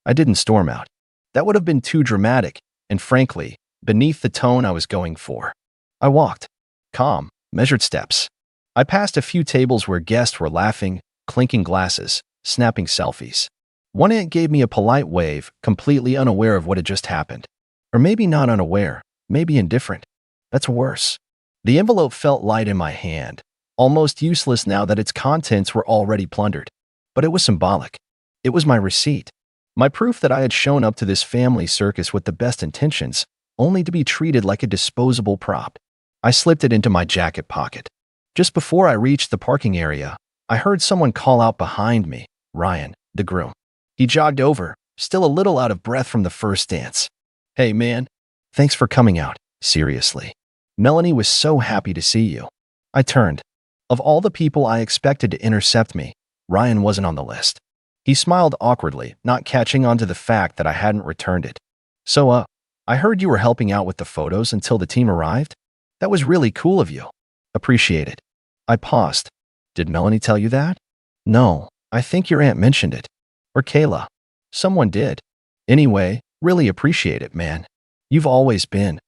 I didn't storm out. That would have been too dramatic, and frankly, beneath the tone I was going for. I walked. Calm, measured steps. I passed a few tables where guests were laughing, clinking glasses, snapping selfies. One aunt gave me a polite wave, completely unaware of what had just happened. Or maybe not unaware, maybe indifferent. That's worse. The envelope felt light in my hand, almost useless now that its contents were already plundered. But it was symbolic. It was my receipt. My proof that I had shown up to this family circus with the best intentions, only to be treated like a disposable prop. I slipped it into my jacket pocket. Just before I reached the parking area, I heard someone call out behind me, "Ryan, the groom." He jogged over, still a little out of breath from the first dance. "Hey, man. Thanks for coming out, seriously. Melanie was so happy to see you." I turned. Of all the people I expected to intercept me, Ryan wasn't on the list. He smiled awkwardly, not catching on to the fact that I hadn't returned it. "So, I heard you were helping out with the photos until the team arrived? That was really cool of you. Appreciate it." I paused. "Did Melanie tell you that?" "No, I think your aunt mentioned it. Or Kayla. Someone did. Anyway, really appreciate it, man. You've always been,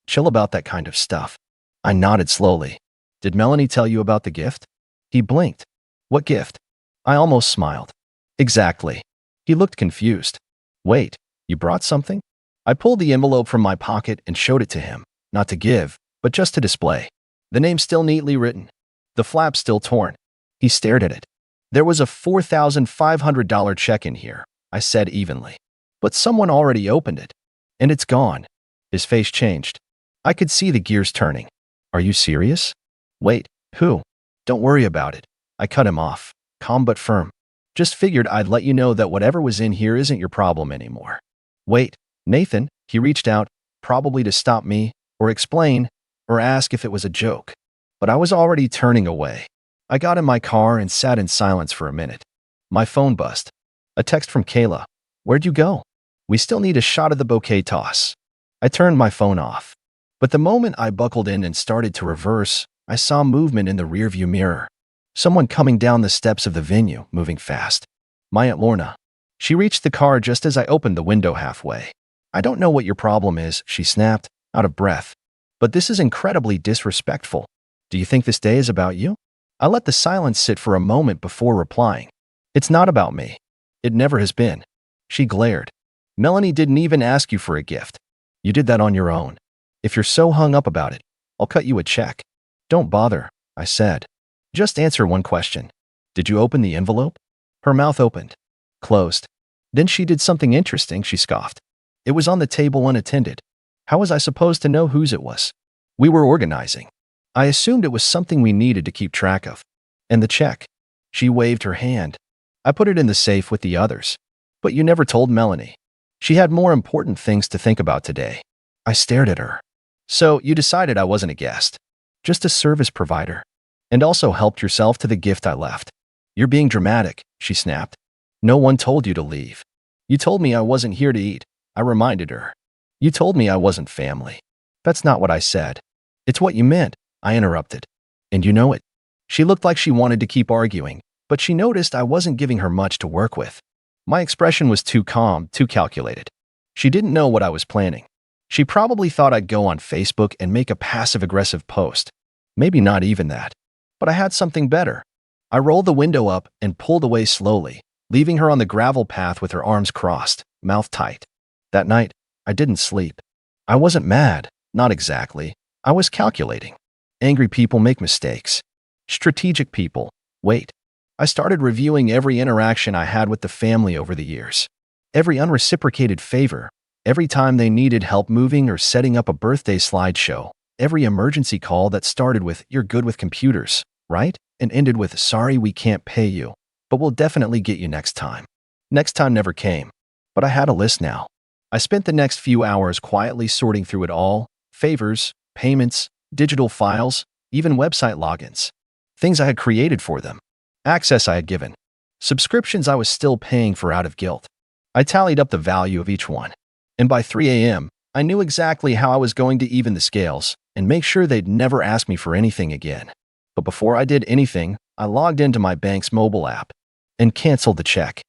chill about that kind of stuff." I nodded slowly. "Did Melanie tell you about the gift?" He blinked. "What gift?" I almost smiled. "Exactly." He looked confused. "Wait, you brought something?" I pulled the envelope from my pocket and showed it to him, not to give, but just to display. The name still neatly written. The flap still torn. He stared at it. "There was a $4,500 check in here," I said evenly. "But someone already opened it. And it's gone." His face changed. I could see the gears turning. "Are you serious?" "Wait, who?" "Don't worry about it." I cut him off, calm but firm. "Just figured I'd let you know that whatever was in here isn't your problem anymore." "Wait, Nathan," he reached out, probably to stop me, or explain, or ask if it was a joke. But I was already turning away. I got in my car and sat in silence for a minute. My phone buzzed. A text from Kayla. "Where'd you go? We still need a shot of the bouquet toss." I turned my phone off. But the moment I buckled in and started to reverse, I saw movement in the rearview mirror. Someone coming down the steps of the venue, moving fast. My Aunt Lorna. She reached the car just as I opened the window halfway. "I don't know what your problem is," she snapped, out of breath. "But this is incredibly disrespectful. Do you think this day is about you?" I let the silence sit for a moment before replying. "It's not about me. It never has been." She glared. "Melanie didn't even ask you for a gift. You did that on your own. If you're so hung up about it, I'll cut you a check." "Don't bother," I said. Just answer one question. Did you open the envelope? Her mouth opened, closed. Then she did something interesting, she scoffed. It was on the table unattended. How was I supposed to know whose it was? We were organizing. I assumed it was something we needed to keep track of. And the check? She waved her hand. I put it in the safe with the others. But you never told Melanie. She had more important things to think about today. I stared at her. So you decided I wasn't a guest, just a service provider, and also helped yourself to the gift I left. You're being dramatic, she snapped. No one told you to leave. You told me I wasn't here to eat, I reminded her. You told me I wasn't family. That's not what I said. It's what you meant, I interrupted. And you know it. She looked like she wanted to keep arguing, but she noticed I wasn't giving her much to work with. My expression was too calm, too calculated. She didn't know what I was planning. She probably thought I'd go on Facebook and make a passive-aggressive post. Maybe not even that. But I had something better. I rolled the window up and pulled away slowly, leaving her on the gravel path with her arms crossed, mouth tight. That night, I didn't sleep. I wasn't mad, not exactly. I was calculating. Angry people make mistakes. Strategic people, wait. I started reviewing every interaction I had with the family over the years. Every unreciprocated favor, every time they needed help moving or setting up a birthday slideshow, every emergency call that started with, "You're good with computers, right?" and ended with, "Sorry, we can't pay you, but we'll definitely get you next time." Next time never came, but I had a list now. I spent the next few hours quietly sorting through it all: favors, payments, digital files, even website logins. Things I had created for them. Access I had given. Subscriptions I was still paying for out of guilt. I tallied up the value of each one. And by 3 a.m., I knew exactly how I was going to even the scales and make sure they'd never ask me for anything again. But before I did anything, I logged into my bank's mobile app and canceled the check.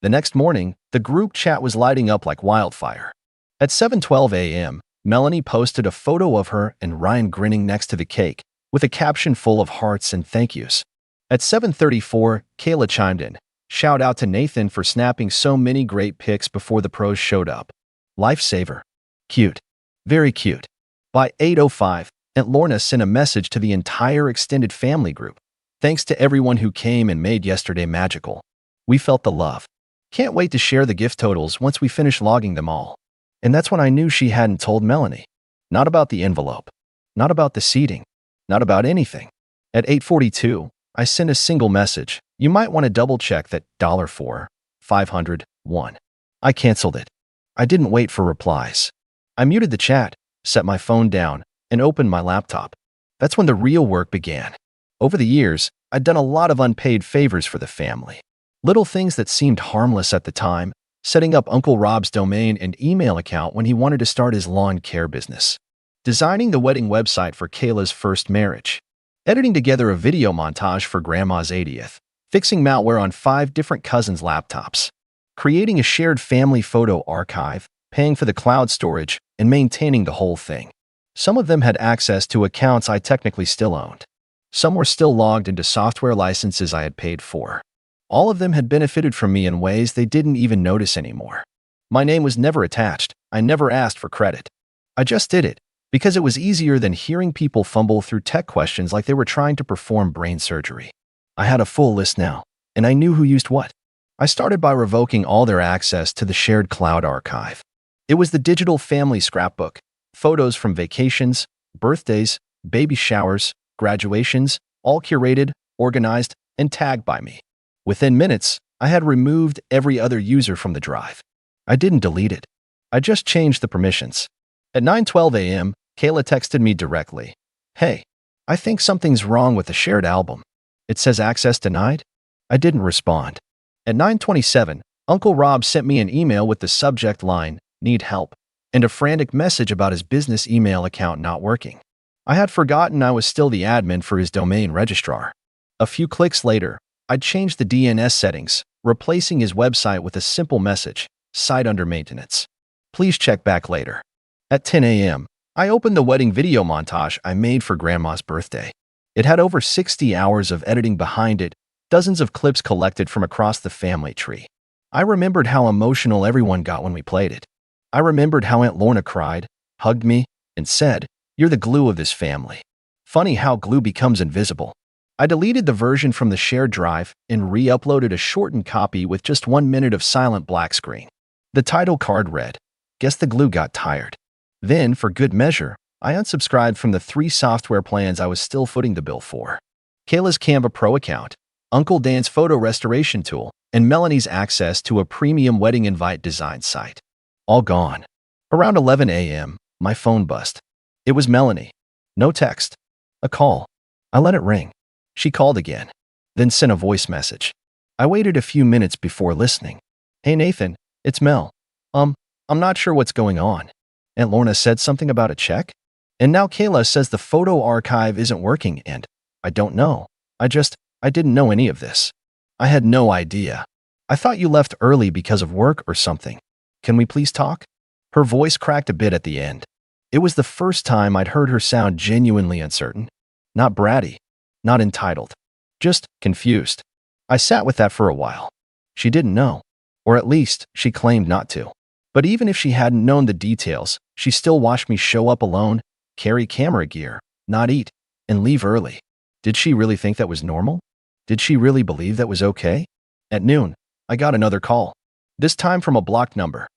The next morning, the group chat was lighting up like wildfire. At 7:12 a.m., Melanie posted a photo of her and Ryan grinning next to the cake, with a caption full of hearts and thank yous. At 7:34, Kayla chimed in. Shout out to Nathan for snapping so many great pics before the pros showed up. Lifesaver. Cute. Very cute. By 8:05, Aunt Lorna sent a message to the entire extended family group. Thanks to everyone who came and made yesterday magical. We felt the love. Can't wait to share the gift totals once we finish logging them all. And that's when I knew she hadn't told Melanie. Not about the envelope. Not about the seating. Not about anything. At 8:42, I sent a single message. You might want to double check that $4, 501. I canceled it. I didn't wait for replies. I muted the chat, set my phone down, and opened my laptop. That's when the real work began. Over the years, I'd done a lot of unpaid favors for the family. Little things that seemed harmless at the time, setting up Uncle Rob's domain and email account when he wanted to start his lawn care business. Designing the wedding website for Kayla's first marriage. Editing together a video montage for Grandma's 80th. Fixing malware on 5 different cousins' laptops. Creating a shared family photo archive, paying for the cloud storage, and maintaining the whole thing. Some of them had access to accounts I technically still owned. Some were still logged into software licenses I had paid for. All of them had benefited from me in ways they didn't even notice anymore. My name was never attached. I never asked for credit. I just did it, because it was easier than hearing people fumble through tech questions like they were trying to perform brain surgery. I had a full list now, and I knew who used what. I started by revoking all their access to the shared cloud archive. It was the digital family scrapbook, photos from vacations, birthdays, baby showers, graduations, all curated, organized, and tagged by me. Within minutes, I had removed every other user from the drive. I didn't delete it. I just changed the permissions. At 9:12 a.m., Kayla texted me directly. Hey, I think something's wrong with the shared album. It says access denied? I didn't respond. At 9:27, Uncle Rob sent me an email with the subject line, need help, and a frantic message about his business email account not working. I had forgotten I was still the admin for his domain registrar. A few clicks later, I'd changed the DNS settings, replacing his website with a simple message, site under maintenance. Please check back later. At 10 a.m., I opened the wedding video montage I made for Grandma's birthday. It had over 60 hours of editing behind it, dozens of clips collected from across the family tree. I remembered how emotional everyone got when we played it. I remembered how Aunt Lorna cried, hugged me, and said, "You're the glue of this family." Funny how glue becomes invisible. I deleted the version from the shared drive and re-uploaded a shortened copy with just 1 minute of silent black screen. The title card read, "Guess the glue got tired." Then, for good measure, I unsubscribed from the 3 software plans I was still footing the bill for: Kayla's Canva Pro account, Uncle Dan's photo restoration tool, and Melanie's access to a premium wedding invite design site. All gone. Around 11 a.m., my phone buzzed. It was Melanie. No text. A call. I let it ring. She called again, then sent a voice message. I waited a few minutes before listening. "Hey Nathan, it's Mel. I'm not sure what's going on. Aunt Lorna said something about a check? And now Kayla says the photo archive isn't working and I don't know. I didn't know any of this. I had no idea. I thought you left early because of work or something. Can we please talk?" Her voice cracked a bit at the end. It was the first time I'd heard her sound genuinely uncertain. Not bratty. Not entitled. Just confused. I sat with that for a while. She didn't know. Or at least, she claimed not to. But even if she hadn't known the details, she still watched me show up alone, carry camera gear, not eat, and leave early. Did she really think that was normal? Did she really believe that was okay? At noon, I got another call. This time from a blocked number.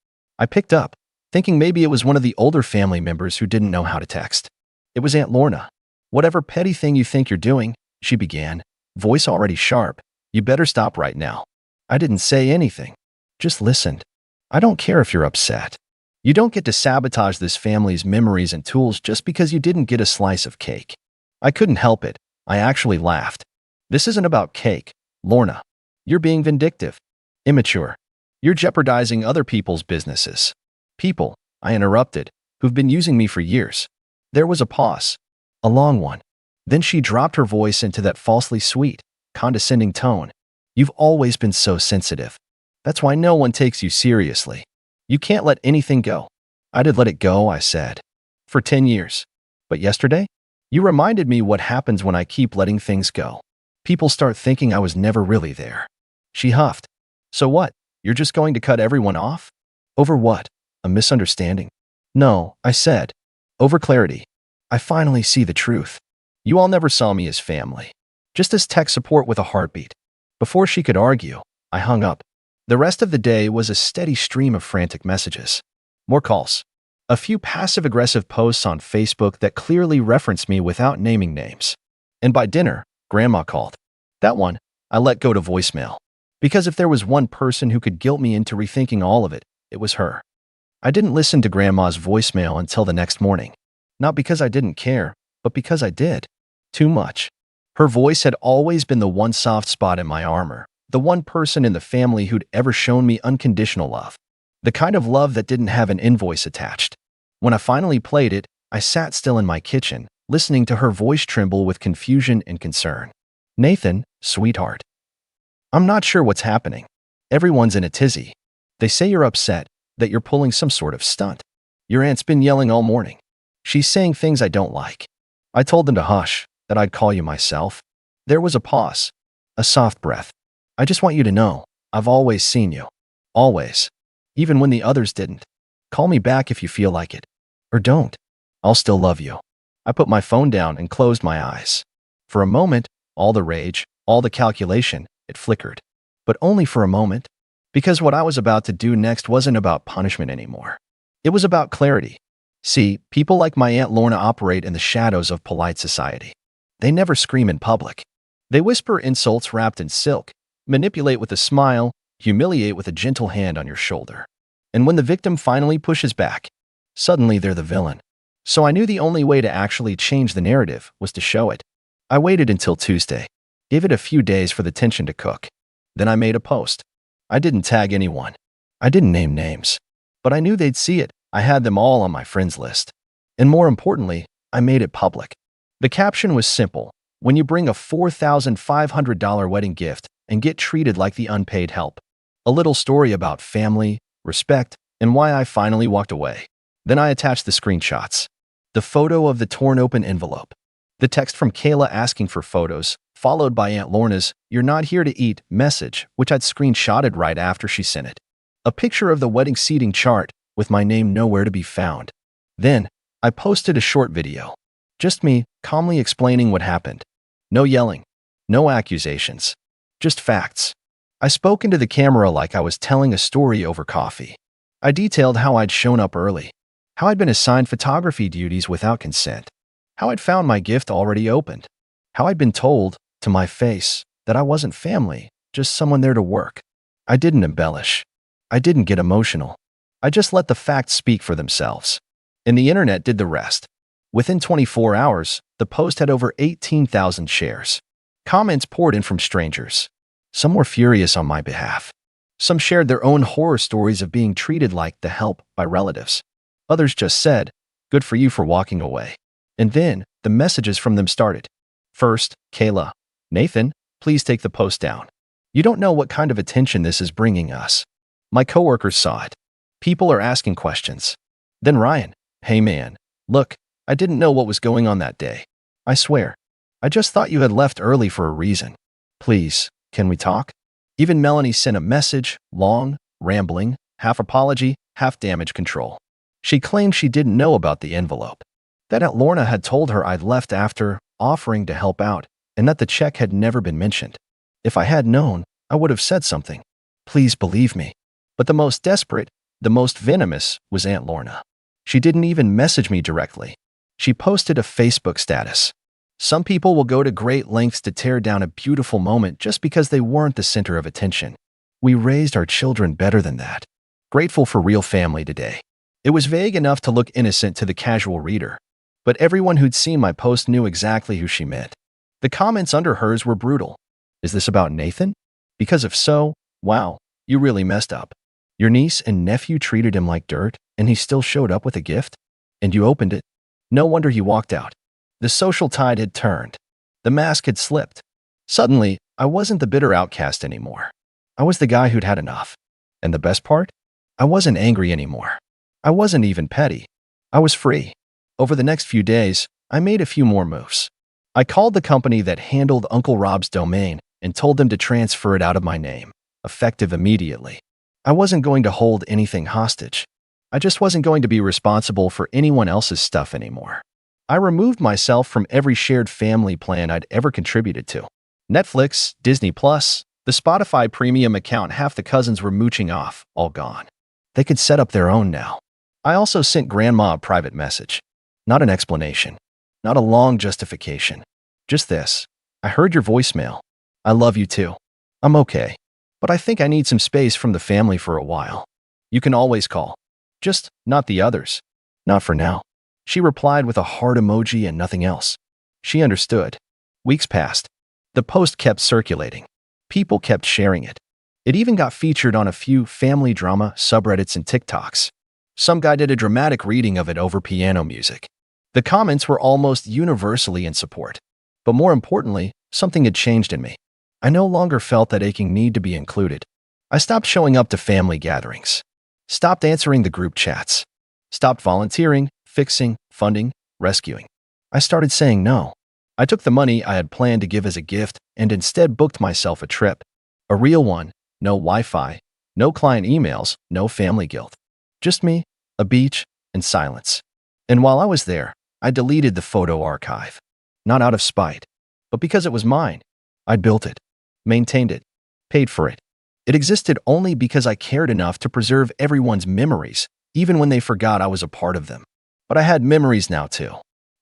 I picked up, thinking maybe it was one of the older family members who didn't know how to text. It was Aunt Lorna. "Whatever petty thing you think you're doing," she began, voice already sharp, "you better stop right now." I didn't say anything. Just listened. I don't care if you're upset. You don't get to sabotage this family's memories and tools just because you didn't get a slice of cake. I couldn't help it. I actually laughed. This isn't about cake, Lorna. You're being vindictive. Immature. You're jeopardizing other people's businesses. People, I interrupted, who've been using me for years. There was a pause. A long one. Then she dropped her voice into that falsely sweet, condescending tone. "You've always been so sensitive. That's why no one takes you seriously. You can't let anything go." "I did let it go," I said. "For 10 years. But yesterday? You reminded me what happens when I keep letting things go. People start thinking I was never really there." She huffed. "So what? You're just going to cut everyone off? Over what? A misunderstanding?" "No," I said. "Over clarity. I finally see the truth. You all never saw me as family. Just as tech support with a heartbeat." Before she could argue, I hung up. The rest of the day was a steady stream of frantic messages. More calls. A few passive-aggressive posts on Facebook that clearly referenced me without naming names. And by dinner, Grandma called. That one, I let go to voicemail. Because if there was one person who could guilt me into rethinking all of it, it was her. I didn't listen to Grandma's voicemail until the next morning. Not because I didn't care, but because I did. Too much. Her voice had always been the one soft spot in my armor. The one person in the family who'd ever shown me unconditional love. The kind of love that didn't have an invoice attached. When I finally played it, I sat still in my kitchen, listening to her voice tremble with confusion and concern. "Nathan, sweetheart. I'm not sure what's happening. Everyone's in a tizzy. They say you're upset, that you're pulling some sort of stunt. Your aunt's been yelling all morning. She's saying things I don't like. I told them to hush, that I'd call you myself." There was a pause. A soft breath. "I just want you to know, I've always seen you. Always. Even when the others didn't. Call me back if you feel like it. Or don't. I'll still love you." I put my phone down and closed my eyes. For a moment, all the rage, all the calculation, it flickered. But only for a moment. Because what I was about to do next wasn't about punishment anymore. It was about clarity. See, people like my Aunt Lorna operate in the shadows of polite society. They never scream in public. They whisper insults wrapped in silk, manipulate with a smile, humiliate with a gentle hand on your shoulder. And when the victim finally pushes back, suddenly they're the villain. So I knew the only way to actually change the narrative was to show it. I waited until Tuesday, gave it a few days for the tension to cook. Then I made a post. I didn't tag anyone. I didn't name names. But I knew they'd see it. I had them all on my friends list. And more importantly, I made it public. The caption was simple. When you bring a $4,500 wedding gift and get treated like the unpaid help. A little story about family, respect, and why I finally walked away. Then I attached the screenshots. The photo of the torn open envelope. The text from Kayla asking for photos, followed by Aunt Lorna's "You're not here to eat" message, which I'd screenshotted right after she sent it. A picture of the wedding seating chart with my name nowhere to be found. Then, I posted a short video. Just me, calmly explaining what happened. No yelling. No accusations. Just facts. I spoke into the camera like I was telling a story over coffee. I detailed how I'd shown up early, how I'd been assigned photography duties without consent, how I'd found my gift already opened, how I'd been told, to my face, that I wasn't family, just someone there to work. I didn't embellish. I didn't get emotional. I just let the facts speak for themselves. And the internet did the rest. Within 24 hours, the post had over 18,000 shares. Comments poured in from strangers. Some were furious on my behalf. Some shared their own horror stories of being treated like the help by relatives. Others just said, "Good for you for walking away." And then, the messages from them started. First, Kayla. "Nathan, please take the post down. You don't know what kind of attention this is bringing us." My coworkers saw it. People are asking questions. Then Ryan. "Hey man, look, I didn't know what was going on that day. I swear. I just thought you had left early for a reason. Please, can we talk?" Even Melanie sent a message, long, rambling, half apology, half damage control. She claimed she didn't know about the envelope, that Aunt Lorna had told her I'd left after offering to help out, and that the check had never been mentioned. If I had known, I would have said something. Please believe me. But the most desperate, the most venomous, was Aunt Lorna. She didn't even message me directly. She posted a Facebook status. Some people will go to great lengths to tear down a beautiful moment just because they weren't the center of attention. We raised our children better than that. Grateful for real family today. It was vague enough to look innocent to the casual reader, but everyone who'd seen my post knew exactly who she meant. The comments under hers were brutal. Is this about Nathan? Because if so, wow, you really messed up. Your niece and nephew treated him like dirt, and he still showed up with a gift? And you opened it? No wonder he walked out. The social tide had turned. The mask had slipped. Suddenly, I wasn't the bitter outcast anymore. I was the guy who'd had enough. And the best part? I wasn't angry anymore. I wasn't even petty. I was free. Over the next few days, I made a few more moves. I called the company that handled Uncle Rob's domain and told them to transfer it out of my name, effective immediately. I wasn't going to hold anything hostage. I just wasn't going to be responsible for anyone else's stuff anymore. I removed myself from every shared family plan I'd ever contributed to. Netflix, Disney+, the Spotify premium account half the cousins were mooching off, all gone. They could set up their own now. I also sent Grandma a private message. Not an explanation. Not a long justification. Just this. I heard your voicemail. I love you too. I'm okay. But I think I need some space from the family for a while. You can always call. Just not the others. Not for now. She replied with a heart emoji and nothing else. She understood. Weeks passed. The post kept circulating. People kept sharing it. It even got featured on a few family drama subreddits and TikToks. Some guy did a dramatic reading of it over piano music. The comments were almost universally in support. But more importantly, something had changed in me. I no longer felt that aching need to be included. I stopped showing up to family gatherings. Stopped answering the group chats. Stopped volunteering, fixing, funding, rescuing. I started saying no. I took the money I had planned to give as a gift and instead booked myself a trip. A real one, no Wi-Fi, no client emails, no family guilt. Just me, a beach, and silence. And while I was there, I deleted the photo archive. Not out of spite, but because it was mine. I'd built it, maintained it, paid for it. It existed only because I cared enough to preserve everyone's memories, even when they forgot I was a part of them. But I had memories now too.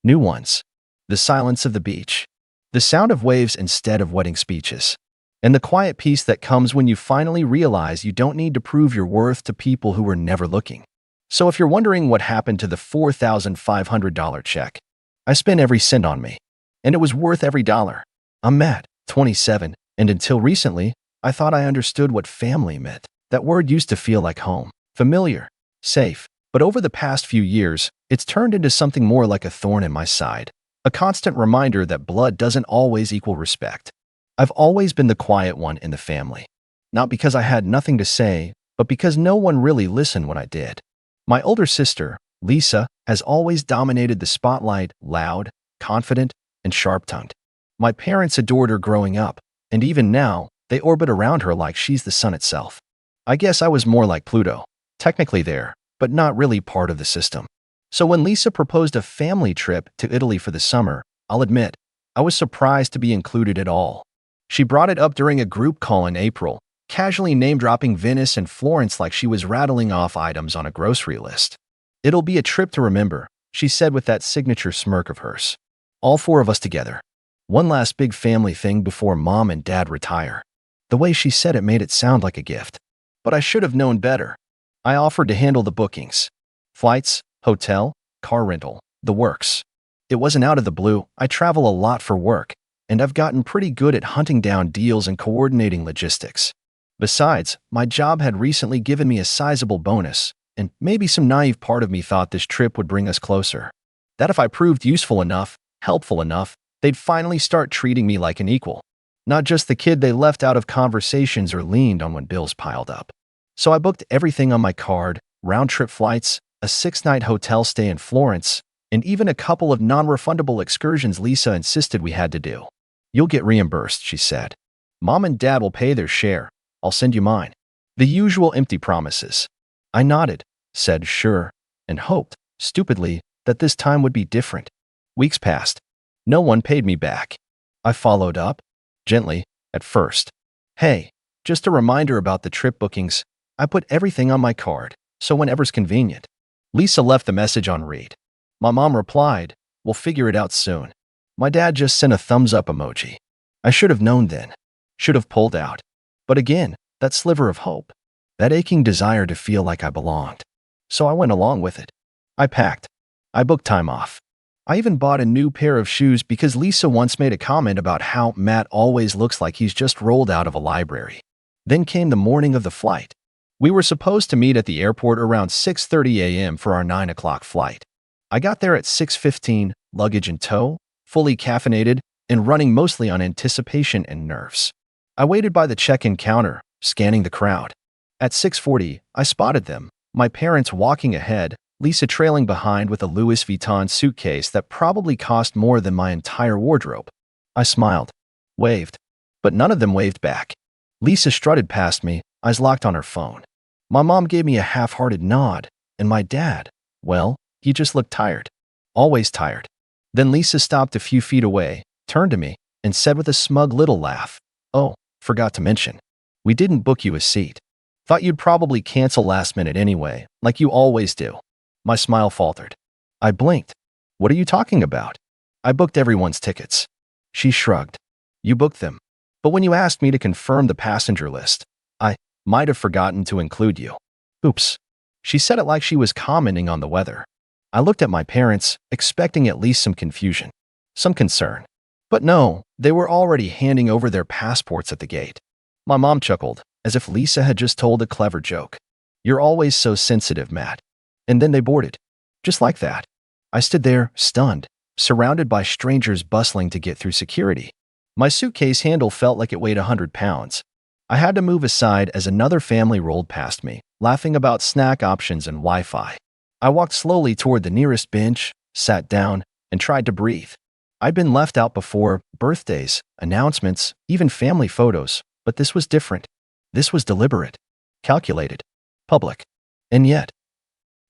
New ones. The silence of the beach. The sound of waves instead of wedding speeches. And the quiet peace that comes when you finally realize you don't need to prove your worth to people who were never looking. So if you're wondering what happened to the $4,500 check, I spent every cent on me. And it was worth every dollar. I'm Matt, 27, and until recently, I thought I understood what family meant. That word used to feel like home, familiar, safe. But over the past few years, it's turned into something more like a thorn in my side. A constant reminder that blood doesn't always equal respect. I've always been the quiet one in the family. Not because I had nothing to say, but because no one really listened when I did. My older sister, Lisa, has always dominated the spotlight, loud, confident, and sharp-tongued. My parents adored her growing up, and even now, they orbit around her like she's the sun itself. I guess I was more like Pluto, technically there, but not really part of the system. So when Lisa proposed a family trip to Italy for the summer, I'll admit, I was surprised to be included at all. She brought it up during a group call in April, casually name-dropping Venice and Florence like she was rattling off items on a grocery list. "It'll be a trip to remember," she said with that signature smirk of hers. "All four of us together. One last big family thing before Mom and Dad retire." The way she said it made it sound like a gift. But I should have known better. I offered to handle the bookings. Flights, hotel, car rental, the works. It wasn't out of the blue. I travel a lot for work, and I've gotten pretty good at hunting down deals and coordinating logistics. Besides, my job had recently given me a sizable bonus, and maybe some naive part of me thought this trip would bring us closer. That if I proved useful enough, helpful enough, they'd finally start treating me like an equal. Not just the kid they left out of conversations or leaned on when bills piled up. So I booked everything on my card, round-trip flights, a 6-night hotel stay in Florence, and even a couple of non-refundable excursions Lisa insisted we had to do. "You'll get reimbursed," she said. "Mom and Dad will pay their share. I'll send you mine." The usual empty promises. I nodded, said sure, and hoped, stupidly, that this time would be different. Weeks passed. No one paid me back. I followed up, gently, at first. "Hey, just a reminder about the trip bookings. I put everything on my card, so whenever's convenient." Lisa left the message on read. My mom replied, "We'll figure it out soon." My dad just sent a thumbs-up emoji. I should have known then. Should have pulled out. But again, that sliver of hope. That aching desire to feel like I belonged. So I went along with it. I packed. I booked time off. I even bought a new pair of shoes because Lisa once made a comment about how Matt always looks like he's just rolled out of a library. Then came the morning of the flight. We were supposed to meet at the airport around 6:30 a.m. for our 9 o'clock flight. I got there at 6:15, luggage in tow, fully caffeinated, and running mostly on anticipation and nerves. I waited by the check-in counter, scanning the crowd. At 6:40, I spotted them, my parents walking ahead, Lisa trailing behind with a Louis Vuitton suitcase that probably cost more than my entire wardrobe. I smiled, waved, but none of them waved back. Lisa strutted past me, eyes locked on her phone. My mom gave me a half-hearted nod, and my dad, well, he just looked tired. Always tired. Then Lisa stopped a few feet away, turned to me, and said with a smug little laugh, "Oh, forgot to mention. We didn't book you a seat. Thought you'd probably cancel last minute anyway, like you always do." My smile faltered. I blinked. "What are you talking about?" "I booked everyone's tickets." She shrugged. "You booked them. But when you asked me to confirm the passenger list, I might have forgotten to include you." Oops. She said it like she was commenting on the weather. I looked at my parents, expecting at least some confusion, some concern. But no, they were already handing over their passports at the gate. My mom chuckled, as if Lisa had just told a clever joke. "You're always so sensitive, Matt." And then they boarded. Just like that. I stood there, stunned, surrounded by strangers bustling to get through security. My suitcase handle felt like it weighed 100 pounds. I had to move aside as another family rolled past me, laughing about snack options and Wi-Fi. I walked slowly toward the nearest bench, sat down, and tried to breathe. I'd been left out before, birthdays, announcements, even family photos, but this was different. This was deliberate, calculated, public. And yet,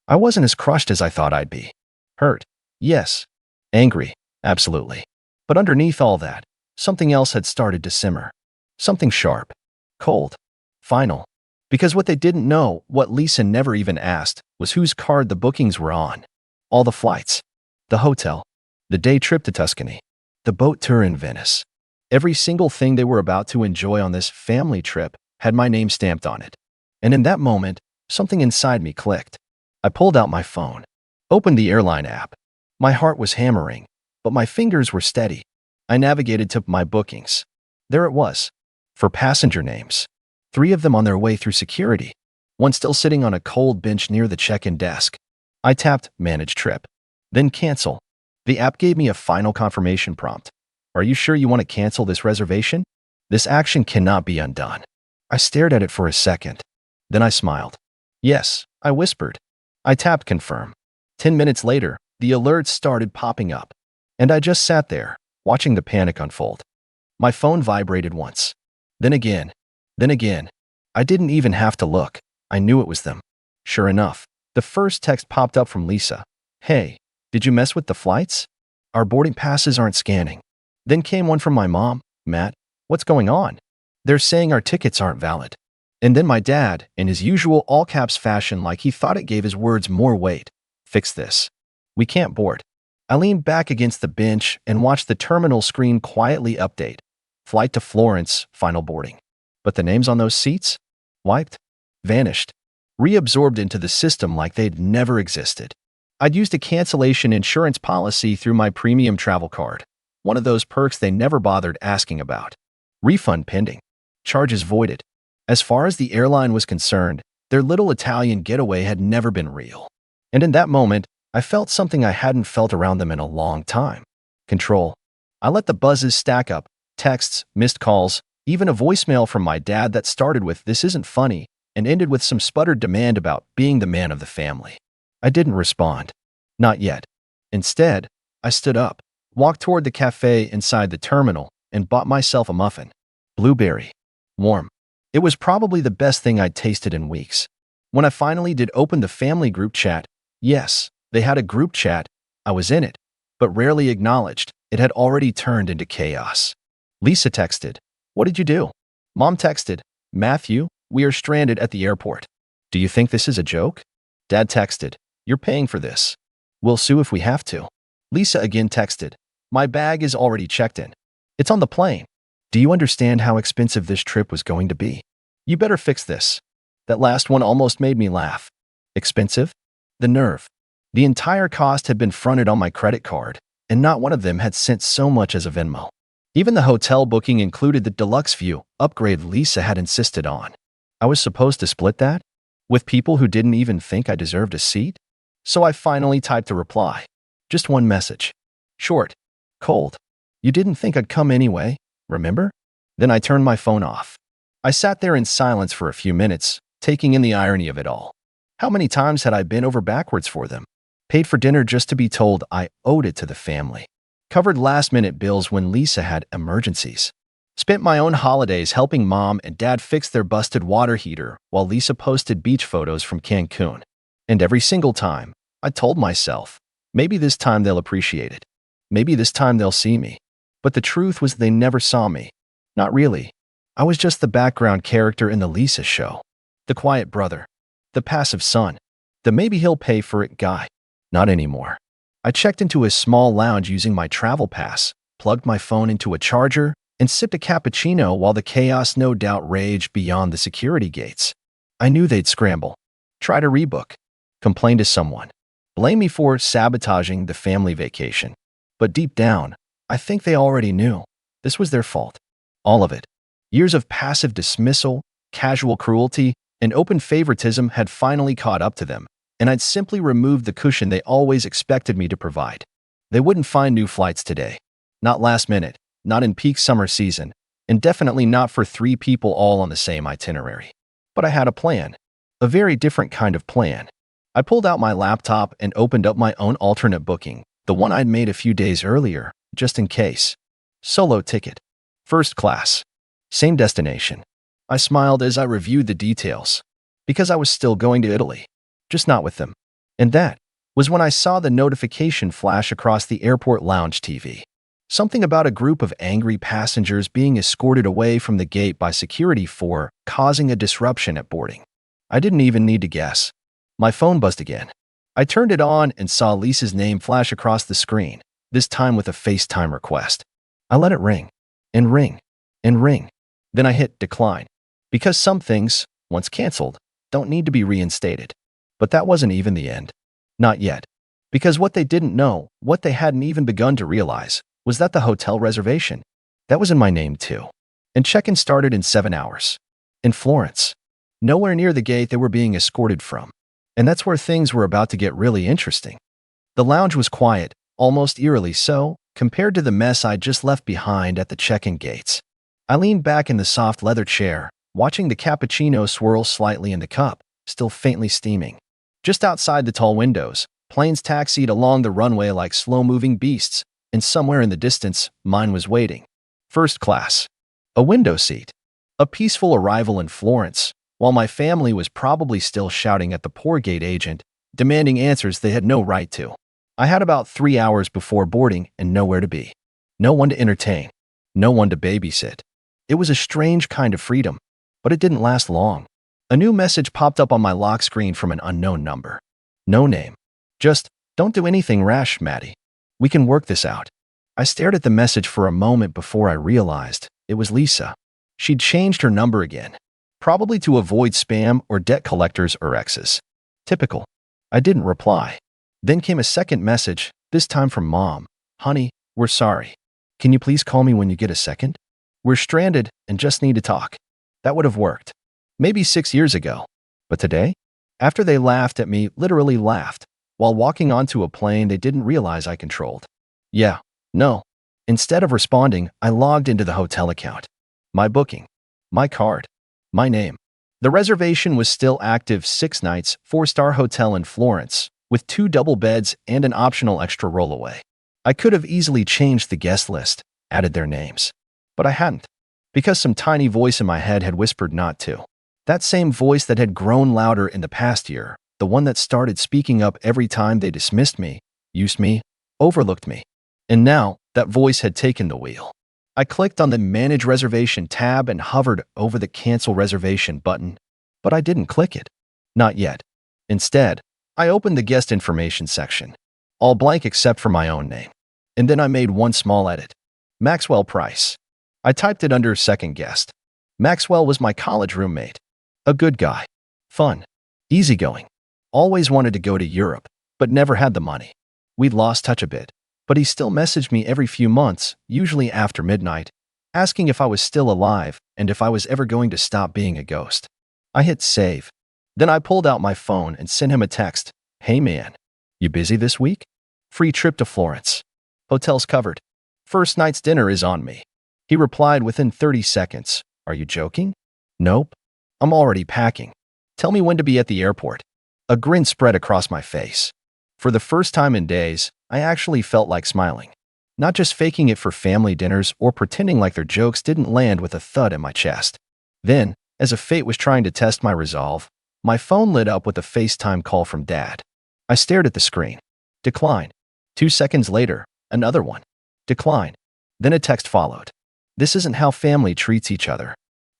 I wasn't as crushed as I thought I'd be. Hurt, yes. Angry, absolutely. But underneath all that, something else had started to simmer. Something sharp, cold, final. Because what they didn't know, what Lisa never even asked, was whose card the bookings were on. All the flights, the hotel, the day trip to Tuscany, the boat tour in Venice. Every single thing they were about to enjoy on this family trip had my name stamped on it. And in that moment, something inside me clicked. I pulled out my phone, opened the airline app. My heart was hammering, but my fingers were steady. I navigated to my bookings. There it was, for passenger names. 3 of them on their way through security, one still sitting on a cold bench near the check-in desk. I tapped Manage Trip, then Cancel. The app gave me a final confirmation prompt. "Are you sure you want to cancel this reservation? This action cannot be undone." I stared at it for a second. Then I smiled. "Yes," I whispered. I tapped Confirm. 10 minutes later, the alerts started popping up. And I just sat there, watching the panic unfold. My phone vibrated once. Then again. Then again. I didn't even have to look. I knew it was them. Sure enough, the first text popped up from Lisa. "Hey, did you mess with the flights? Our boarding passes aren't scanning." Then came one from my mom. "Matt, What's going on? They're saying our tickets aren't valid. And then my dad, in his usual all-caps fashion like he thought it gave his words more weight. Fix this. We can't board. I leaned back against the bench and watched the terminal screen quietly update. Flight to Florence, final boarding. But the names on those seats? Wiped. Vanished. Reabsorbed into the system like they'd never existed. I'd used a cancellation insurance policy through my premium travel card. One of those perks they never bothered asking about. Refund pending. Charges voided. As far as the airline was concerned, their little Italian getaway had never been real. And in that moment, I felt something I hadn't felt around them in a long time. Control. I let the buzzes stack up. Texts, missed calls, even a voicemail from my dad that started with "this isn't funny" and ended with some sputtered demand about being the man of the family. I didn't respond. Not yet. Instead, I stood up, walked toward the cafe inside the terminal, and bought myself a muffin. Blueberry. Warm. It was probably the best thing I'd tasted in weeks. When I finally did open the family group chat, yes, they had a group chat, I was in it, but rarely acknowledged. It had already turned into chaos. Lisa texted, "What did you do?" Mom texted, "Matthew, we are stranded at the airport. Do you think this is a joke?" Dad texted, "You're paying for this. We'll sue if we have to." Lisa again texted, "My bag is already checked in. It's on the plane. Do you understand how expensive this trip was going to be? You better fix this." That last one almost made me laugh. Expensive? The nerve. The entire cost had been fronted on my credit card, and not one of them had sent so much as a Venmo. Even the hotel booking included the deluxe view upgrade Lisa had insisted on. I was supposed to split that? With people who didn't even think I deserved a seat? So I finally typed a reply. Just one message. Short. Cold. "You didn't think I'd come anyway, remember?" Then I turned my phone off. I sat there in silence for a few minutes, taking in the irony of it all. How many times had I bent over backwards for them? Paid for dinner just to be told I owed it to the family. Covered last-minute bills when Lisa had emergencies. Spent my own holidays helping Mom and Dad fix their busted water heater while Lisa posted beach photos from Cancun. And every single time, I told myself, maybe this time they'll appreciate it. Maybe this time they'll see me. But the truth was they never saw me. Not really. I was just the background character in the Lisa show. The quiet brother. The passive son. The maybe he'll pay for it guy. Not anymore. I checked into a small lounge using my travel pass, plugged my phone into a charger, and sipped a cappuccino while the chaos no doubt raged beyond the security gates. I knew they'd scramble. Try to rebook. Complain to someone. Blame me for sabotaging the family vacation. But deep down, I think they already knew. This was their fault. All of it. Years of passive dismissal, casual cruelty, and open favoritism had finally caught up to them, and I'd simply removed the cushion they always expected me to provide. They wouldn't find new flights today. Not last minute, not in peak summer season, and definitely not for 3 people all on the same itinerary. But I had a plan. A very different kind of plan. I pulled out my laptop and opened up my own alternate booking, the one I'd made a few days earlier, just in case. Solo ticket. First class. Same destination. I smiled as I reviewed the details. Because I was still going to Italy. Just not with them. And that was when I saw the notification flash across the airport lounge TV. Something about a group of angry passengers being escorted away from the gate by security for causing a disruption at boarding. I didn't even need to guess. My phone buzzed again. I turned it on and saw Lisa's name flash across the screen, this time with a FaceTime request. I let it ring, and ring, and ring. Then I hit decline. Because some things, once canceled, don't need to be reinstated. But that wasn't even the end. Not yet. Because what they didn't know, what they hadn't even begun to realize, was that the hotel reservation, that was in my name too. And check-in started in 7 hours. In Florence. Nowhere near the gate they were being escorted from. And that's where things were about to get really interesting. The lounge was quiet, almost eerily so, compared to the mess I'd just left behind at the check-in gates. I leaned back in the soft leather chair, watching the cappuccino swirl slightly in the cup, still faintly steaming. Just outside the tall windows, planes taxied along the runway like slow-moving beasts, and somewhere in the distance, mine was waiting. First class. A window seat. A peaceful arrival in Florence, while my family was probably still shouting at the poor gate agent, demanding answers they had no right to. I had about 3 hours before boarding and nowhere to be. No one to entertain. No one to babysit. It was a strange kind of freedom, but it didn't last long. A new message popped up on my lock screen from an unknown number. No name. Just, don't do anything rash, Maddie. We can work this out. I stared at the message for a moment before I realized it was Lisa. She'd changed her number again, probably to avoid spam or debt collectors or exes. Typical. I didn't reply. Then came a second message, this time from Mom. Honey, we're sorry. Can you please call me when you get a second? We're stranded and just need to talk. That would have worked. Maybe 6 years ago. But today? After they laughed at me, literally laughed, while walking onto a plane they didn't realize I controlled. Yeah, no. Instead of responding, I logged into the hotel account. My booking. My card. My name. The reservation was still active, 6 nights, 4-star hotel in Florence, with 2 double beds and an optional extra rollaway. I could have easily changed the guest list, added their names. But I hadn't, because some tiny voice in my head had whispered not to. That same voice that had grown louder in the past year, the one that started speaking up every time they dismissed me, used me, overlooked me. And now, that voice had taken the wheel. I clicked on the Manage Reservation tab and hovered over the Cancel Reservation button, but I didn't click it. Not yet. Instead, I opened the guest information section, all blank except for my own name. And then I made one small edit. Maxwell Price. I typed it under second guest. Maxwell was my college roommate. A good guy. Fun. Easygoing. Always wanted to go to Europe, but never had the money. We'd lost touch a bit, but he still messaged me every few months, usually after midnight, asking if I was still alive and if I was ever going to stop being a ghost. I hit save. Then I pulled out my phone and sent him a text. Hey man, you busy this week? Free trip to Florence. Hotels covered. First night's dinner is on me. He replied within 30 seconds. Are you joking? Nope. I'm already packing. Tell me when to be at the airport. A grin spread across my face. For the first time in days, I actually felt like smiling. Not just faking it for family dinners or pretending like their jokes didn't land with a thud in my chest. Then, as if fate was trying to test my resolve, my phone lit up with a FaceTime call from Dad. I stared at the screen. Decline. 2 seconds later, another one. Decline. Then a text followed. This isn't how family treats each other.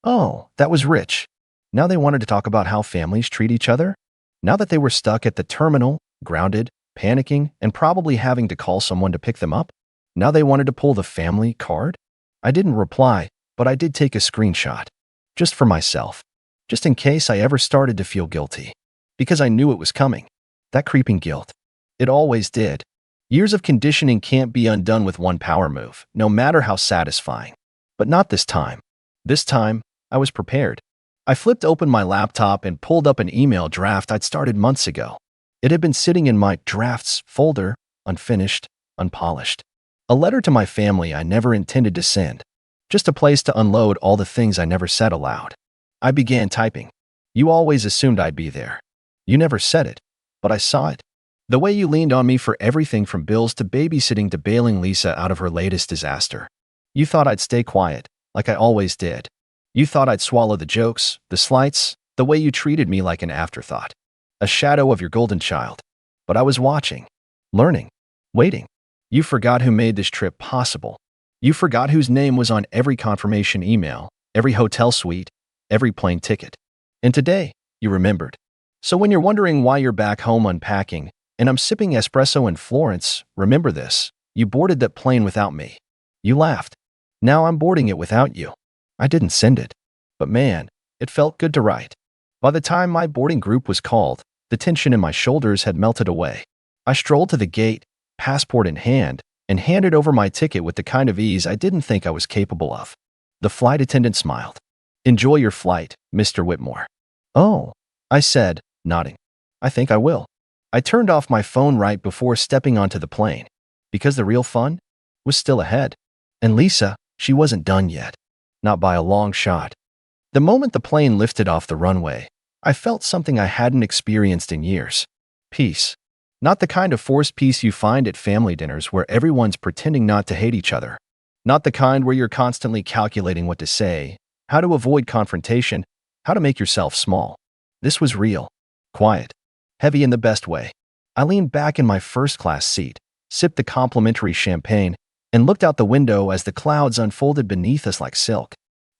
Oh, that was rich. Now they wanted to talk about how families treat each other? Now that they were stuck at the terminal, grounded, panicking, and probably having to call someone to pick them up? Now they wanted to pull the family card? I didn't reply, but I did take a screenshot. Just for myself. Just in case I ever started to feel guilty. Because I knew it was coming. That creeping guilt. It always did. Years of conditioning can't be undone with one power move, no matter how satisfying. But not this time. This time, I was prepared. I flipped open my laptop and pulled up an email draft I'd started months ago. It had been sitting in my drafts folder, unfinished, unpolished. A letter to my family I never intended to send. Just a place to unload all the things I never said aloud. I began typing. You always assumed I'd be there. You never said it, but I saw it. The way you leaned on me for everything from bills to babysitting to bailing Lisa out of her latest disaster. You thought I'd stay quiet, like I always did. You thought I'd swallow the jokes, the slights, the way you treated me like an afterthought. A shadow of your golden child. But I was watching, learning, waiting. You forgot who made this trip possible. You forgot whose name was on every confirmation email, every hotel suite, every plane ticket. And today, you remembered. So when you're wondering why you're back home unpacking, and I'm sipping espresso in Florence, remember this. You boarded that plane without me. You laughed. Now I'm boarding it without you. I didn't send it. But man, it felt good to write. By the time my boarding group was called, the tension in my shoulders had melted away. I strolled to the gate, passport in hand, and handed over my ticket with the kind of ease I didn't think I was capable of. The flight attendant smiled. Enjoy your flight, Mr. Whitmore. Oh, I said, nodding. I think I will. I turned off my phone right before stepping onto the plane, because the real fun was still ahead. And Lisa, she wasn't done yet. Not by a long shot. The moment the plane lifted off the runway, I felt something I hadn't experienced in years. Peace. Not the kind of forced peace you find at family dinners where everyone's pretending not to hate each other. Not the kind where you're constantly calculating what to say, how to avoid confrontation, how to make yourself small. This was real. Quiet. Heavy in the best way. I leaned back in my first-class seat, sipped the complimentary champagne, and looked out the window as the clouds unfolded beneath us like silk.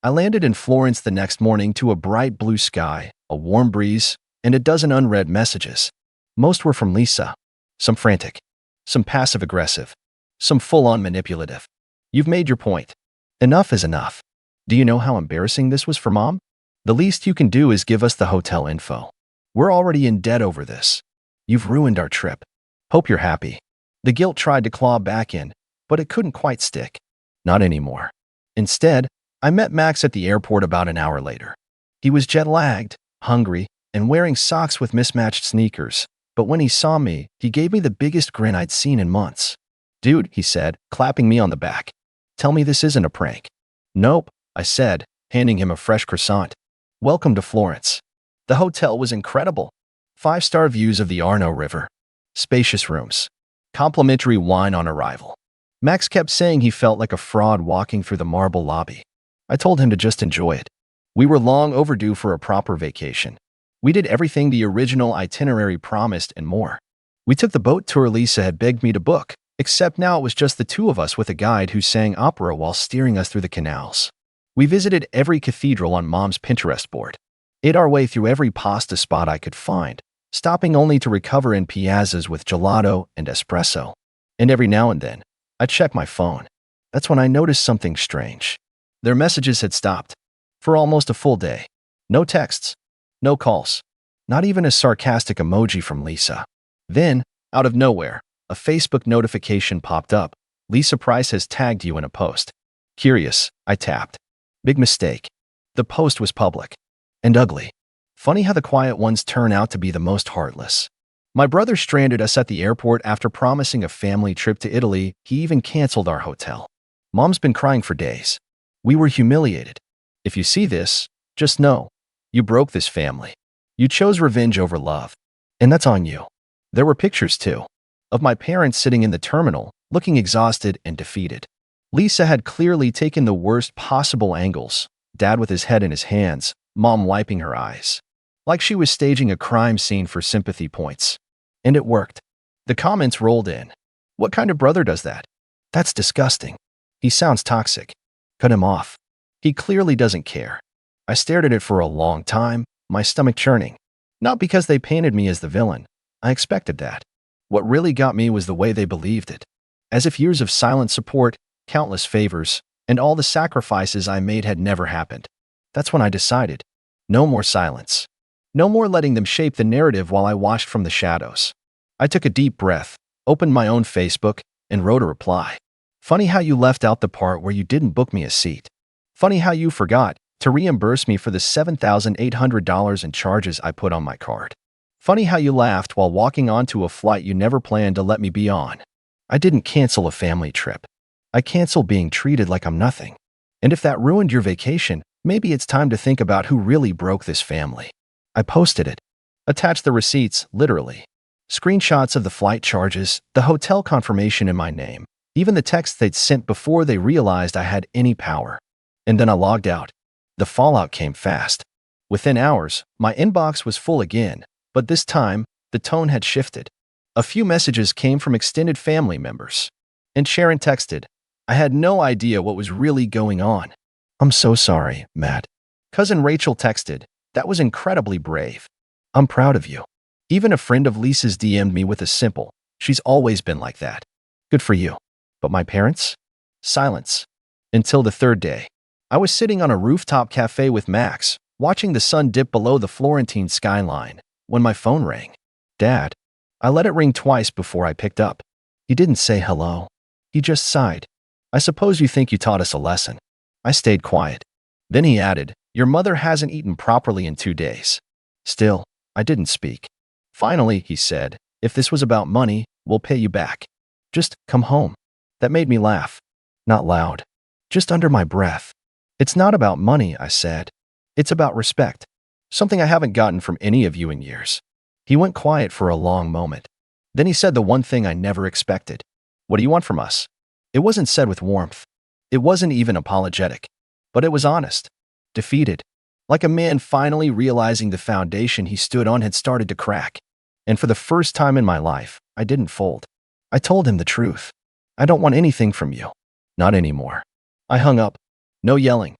I landed in Florence the next morning to a bright blue sky, a warm breeze, and a dozen unread messages. Most were from Lisa. Some frantic, some passive-aggressive, some full-on manipulative. You've made your point. Enough is enough. Do you know how embarrassing this was for Mom? The least you can do is give us the hotel info. We're already in debt over this. You've ruined our trip. Hope you're happy. The guilt tried to claw back in, but it couldn't quite stick. Not anymore. Instead, I met Max at the airport about an hour later. He was jet-lagged, hungry, and wearing socks with mismatched sneakers, but when he saw me, he gave me the biggest grin I'd seen in months. "Dude," he said, clapping me on the back. "Tell me this isn't a prank." "Nope," I said, handing him a fresh croissant. "Welcome to Florence." The hotel was incredible. 5-star views of the Arno River. Spacious rooms. Complimentary wine on arrival. Max kept saying he felt like a fraud walking through the marble lobby. I told him to just enjoy it. We were long overdue for a proper vacation. We did everything the original itinerary promised and more. We took the boat tour Lisa had begged me to book, except now it was just the two of us with a guide who sang opera while steering us through the canals. We visited every cathedral on Mom's Pinterest board. Ate our way through every pasta spot I could find, stopping only to recover in piazzas with gelato and espresso. And every now and then, I checked my phone. That's when I noticed something strange. Their messages had stopped. For almost a full day. No texts. No calls. Not even a sarcastic emoji from Lisa. Then, out of nowhere, a Facebook notification popped up. "Lisa Price has tagged you in a post." Curious, I tapped. Big mistake. The post was public. And ugly. Funny how the quiet ones turn out to be the most heartless. My brother stranded us at the airport after promising a family trip to Italy. He even canceled our hotel. Mom's been crying for days. We were humiliated. If you see this, just know, you broke this family. You chose revenge over love. And that's on you. There were pictures, too, of my parents sitting in the terminal, looking exhausted and defeated. Lisa had clearly taken the worst possible angles. Dad with his head in his hands, Mom wiping her eyes. Like she was staging a crime scene for sympathy points. And it worked. The comments rolled in. "What kind of brother does that? That's disgusting. He sounds toxic. Cut him off. He clearly doesn't care." I stared at it for a long time, my stomach churning. Not because they painted me as the villain. I expected that. What really got me was the way they believed it. As if years of silent support, countless favors, and all the sacrifices I made had never happened. That's when I decided. No more silence. No more letting them shape the narrative while I watched from the shadows. I took a deep breath, opened my own Facebook, and wrote a reply. "Funny how you left out the part where you didn't book me a seat. Funny how you forgot to reimburse me for the $7,800 in charges I put on my card. Funny how you laughed while walking onto a flight you never planned to let me be on. I didn't cancel a family trip. I canceled being treated like I'm nothing. And if that ruined your vacation, maybe it's time to think about who really broke this family." I posted it. Attached the receipts, literally. Screenshots of the flight charges, the hotel confirmation in my name, even the text they'd sent before they realized I had any power. And then I logged out. The fallout came fast. Within hours, my inbox was full again, but this time, the tone had shifted. A few messages came from extended family members. And Sharon texted, "I had no idea what was really going on. I'm so sorry, Matt." Cousin Rachel texted, "That was incredibly brave. I'm proud of you." Even a friend of Lisa's DM'd me with a simple, "She's always been like that. Good for you." But my parents? Silence. Until the third day. I was sitting on a rooftop cafe with Max, watching the sun dip below the Florentine skyline, when my phone rang. Dad. I let it ring twice before I picked up. He didn't say hello. He just sighed. "I suppose you think you taught us a lesson." I stayed quiet. Then he added, "Your mother hasn't eaten properly in 2 days." Still, I didn't speak. Finally, he said, "If this was about money, we'll pay you back. Just come home." That made me laugh. Not loud. Just under my breath. "It's not about money," I said. "It's about respect. Something I haven't gotten from any of you in years." He went quiet for a long moment. Then he said the one thing I never expected. "What do you want from us?" It wasn't said with warmth. It wasn't even apologetic. But it was honest. Defeated. Like a man finally realizing the foundation he stood on had started to crack. And for the first time in my life, I didn't fold. I told him the truth. "I don't want anything from you. Not anymore." I hung up. No yelling.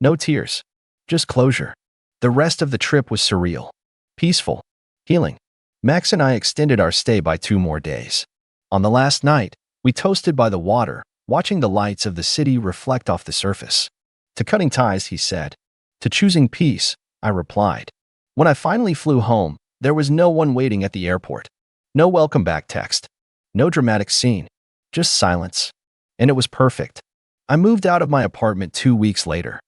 No tears. Just closure. The rest of the trip was surreal. Peaceful. Healing. Max and I extended our stay by 2 more days. On the last night, we toasted by the water, watching the lights of the city reflect off the surface. To cutting ties, he said. To choosing peace, I replied. When I finally flew home, there was no one waiting at the airport. No welcome back text. No dramatic scene. Just silence. And it was perfect. I moved out of my apartment 2 weeks later.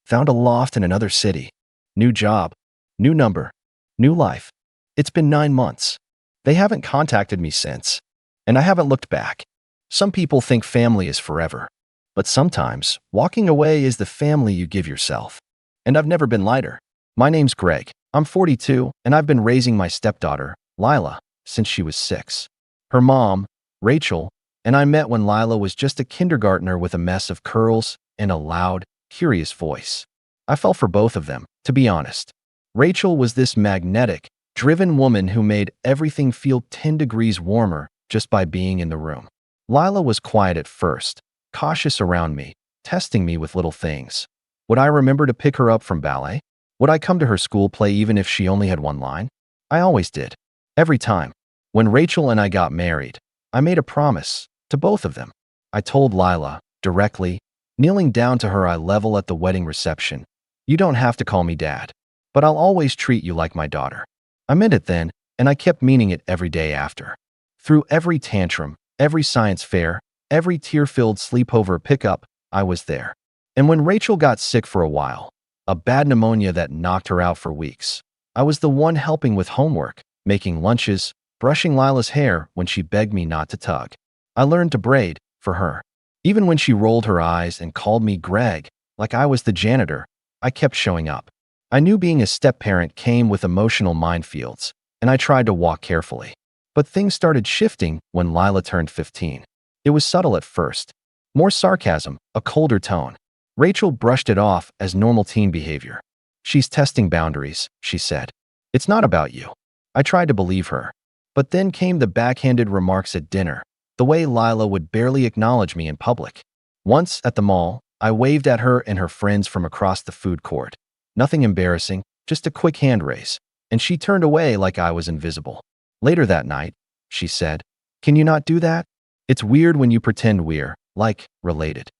Found a loft in another city. New job. New number. New life. It's been 9 months. They haven't contacted me since. And I haven't looked back. Some people think family is forever. But sometimes, walking away is the family you give yourself. And I've never been lighter. My name's Greg. I'm 42, and I've been raising my stepdaughter, Lila, since she was 6. Her mom, Rachel, and I met when Lila was just a kindergartner with a mess of curls and a loud, curious voice. I fell for both of them, to be honest. Rachel was this magnetic, driven woman who made everything feel 10 degrees warmer just by being in the room. Lila was quiet at first, cautious around me, testing me with little things. Would I remember to pick her up from ballet? Would I come to her school play even if she only had one line? I always did. Every time. When Rachel and I got married, I made a promise to both of them. I told Lila, directly, kneeling down to her eye level at the wedding reception, you don't have to call me dad, but I'll always treat you like my daughter. I meant it then, and I kept meaning it every day after. Through every tantrum, every science fair, every tear-filled sleepover pickup, I was there. And when Rachel got sick for a while, a bad pneumonia that knocked her out for weeks, I was the one helping with homework, making lunches, brushing Lila's hair when she begged me not to tug. I learned to braid, for her. Even when she rolled her eyes and called me Greg, like I was the janitor, I kept showing up. I knew being a step-parent came with emotional minefields, and I tried to walk carefully. But things started shifting when Lila turned 15. It was subtle at first. More sarcasm, a colder tone. Rachel brushed it off as normal teen behavior. She's testing boundaries, she said. It's not about you. I tried to believe her. But then came the backhanded remarks at dinner, the way Lila would barely acknowledge me in public. Once, at the mall, I waved at her and her friends from across the food court. Nothing embarrassing, just a quick hand raise, and she turned away like I was invisible. Later that night, she said, "Can you not do that? It's weird when you pretend we're, like, related."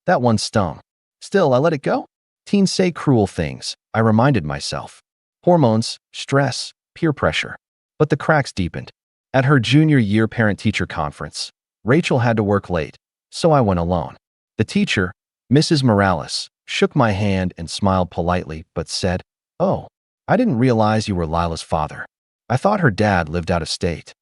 That one stung. Still, I let it go. Teens say cruel things, I reminded myself. Hormones, stress, peer pressure. But the cracks deepened. At her junior year parent-teacher conference, Rachel had to work late, so I went alone. The teacher, Mrs. Morales, shook my hand and smiled politely, but said, "Oh, I didn't realize you were Lila's father. I thought her dad lived out of state."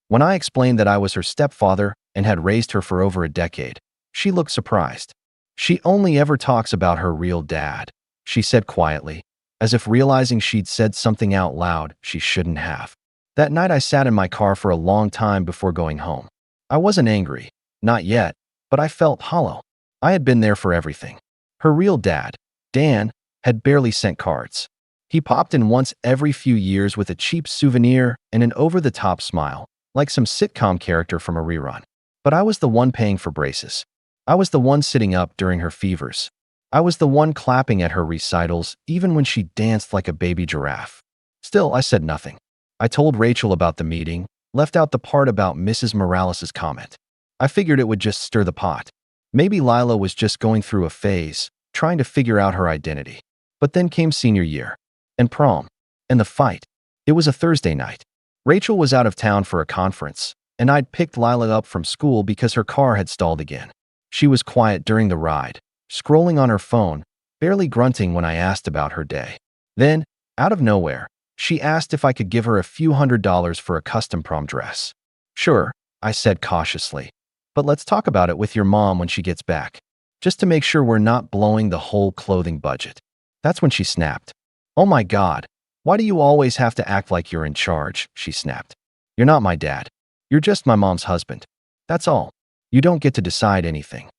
When I explained that I was her stepfather and had raised her for over a decade, she looked surprised. "She only ever talks about her real dad," she said quietly, as if realizing she'd said something out loud she shouldn't have. That night I sat in my car for a long time before going home. I wasn't angry, not yet, but I felt hollow. I had been there for everything. Her real dad, Dan, had barely sent cards. He popped in once every few years with a cheap souvenir and an over-the-top smile, like some sitcom character from a rerun. But I was the one paying for braces. I was the one sitting up during her fevers. I was the one clapping at her recitals, even when she danced like a baby giraffe. Still, I said nothing. I told Rachel about the meeting, left out the part about Mrs. Morales' comment. I figured it would just stir the pot. Maybe Lila was just going through a phase, trying to figure out her identity. But then came senior year, and prom, and the fight. It was a Thursday night. Rachel was out of town for a conference, and I'd picked Lila up from school because her car had stalled again. She was quiet during the ride, scrolling on her phone, barely grunting when I asked about her day. Then, out of nowhere, she asked if I could give her a few $100s for a custom prom dress. "Sure," I said cautiously, "but let's talk about it with your mom when she gets back, just to make sure we're not blowing the whole clothing budget." That's when she snapped. "Oh my God, why do you always have to act like you're in charge?" she snapped. "You're not my dad. You're just my mom's husband. That's all. You don't get to decide anything."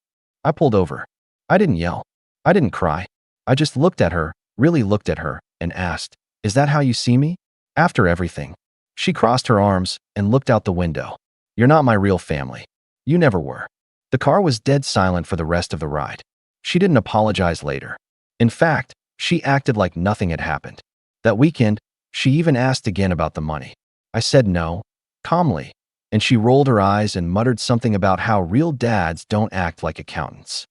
I pulled over. I didn't yell. I didn't cry. I just looked at her, really looked at her, and asked, "Is that how you see me? After everything?" She crossed her arms and looked out the window. "You're not my real family. You never were." The car was dead silent for the rest of the ride. She didn't apologize later. In fact, she acted like nothing had happened. That weekend, she even asked again about the money. I said no, calmly, and she rolled her eyes and muttered something about how real dads don't act like accountants.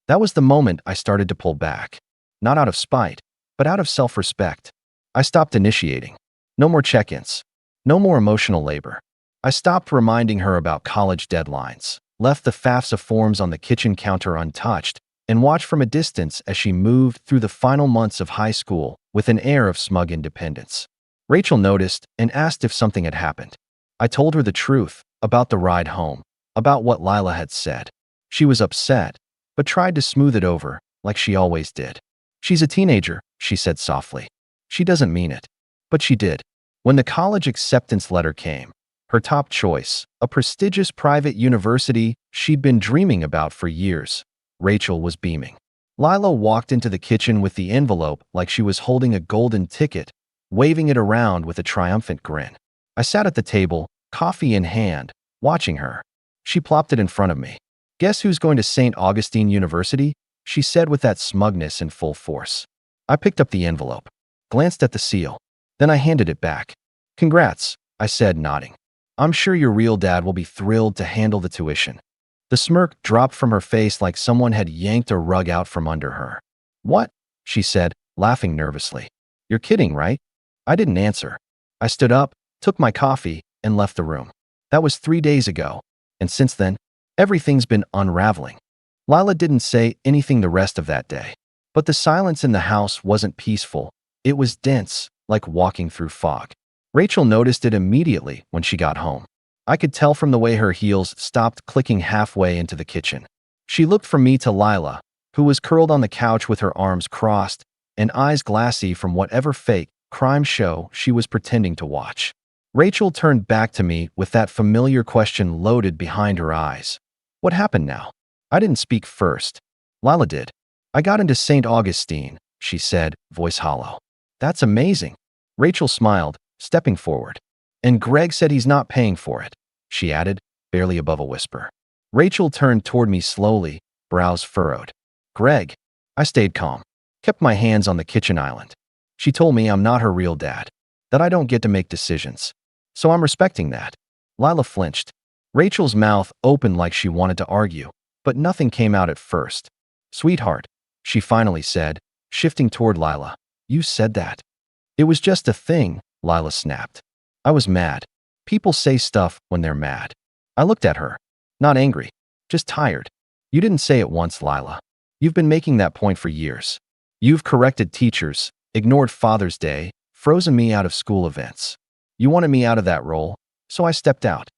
That was the moment I started to pull back. Not out of spite, but out of self-respect. I stopped initiating. No more check-ins. No more emotional labor. I stopped reminding her about college deadlines, left the FAFSA forms on the kitchen counter untouched, and watched from a distance as she moved through the final months of high school with an air of smug independence. Rachel noticed and asked if something had happened. I told her the truth about the ride home, about what Lila had said. She was upset, but tried to smooth it over, like she always did. "She's a teenager," she said softly. "She doesn't mean it." But she did. When the college acceptance letter came, her top choice, a prestigious private university she'd been dreaming about for years, Rachel was beaming. Lila walked into the kitchen with the envelope like she was holding a golden ticket, waving it around with a triumphant grin. I sat at the table, coffee in hand, watching her. She plopped it in front of me. "Guess who's going to St. Augustine University?" she said with that smugness in full force. I picked up the envelope, glanced at the seal. Then I handed it back. "Congrats," I said, nodding. "I'm sure your real dad will be thrilled to handle the tuition." The smirk dropped from her face like someone had yanked a rug out from under her. "What?" she said, laughing nervously. "You're kidding, right?" I didn't answer. I stood up, took my coffee, and left the room. That was 3 days ago, and since then, everything's been unraveling. Lila didn't say anything the rest of that day, but the silence in the house wasn't peaceful. It was dense, like walking through fog. Rachel noticed it immediately when she got home. I could tell from the way her heels stopped clicking halfway into the kitchen. She looked from me to Lila, who was curled on the couch with her arms crossed and eyes glassy from whatever fake crime show she was pretending to watch. Rachel turned back to me with that familiar question loaded behind her eyes. "What happened now?" I didn't speak first. Lila did. "I got into St. Augustine," she said, voice hollow. "That's amazing." Rachel smiled, stepping forward. "And Greg said he's not paying for it," she added, barely above a whisper. Rachel turned toward me slowly, brows furrowed. "Greg?" I stayed calm, kept my hands on the kitchen island. "She told me I'm not her real dad, that I don't get to make decisions. So I'm respecting that." Lila flinched. Rachel's mouth opened like she wanted to argue, but nothing came out at first. "Sweetheart," she finally said, shifting toward Lila. "You said that." "It was just a thing," Lila snapped. I was mad. People say stuff when they're mad. I looked at her. Not angry, just tired. "You didn't say it once, Lila. You've been making that point for years. You've corrected teachers, ignored Father's Day, frozen me out of school events. You wanted me out of that role, so I stepped out."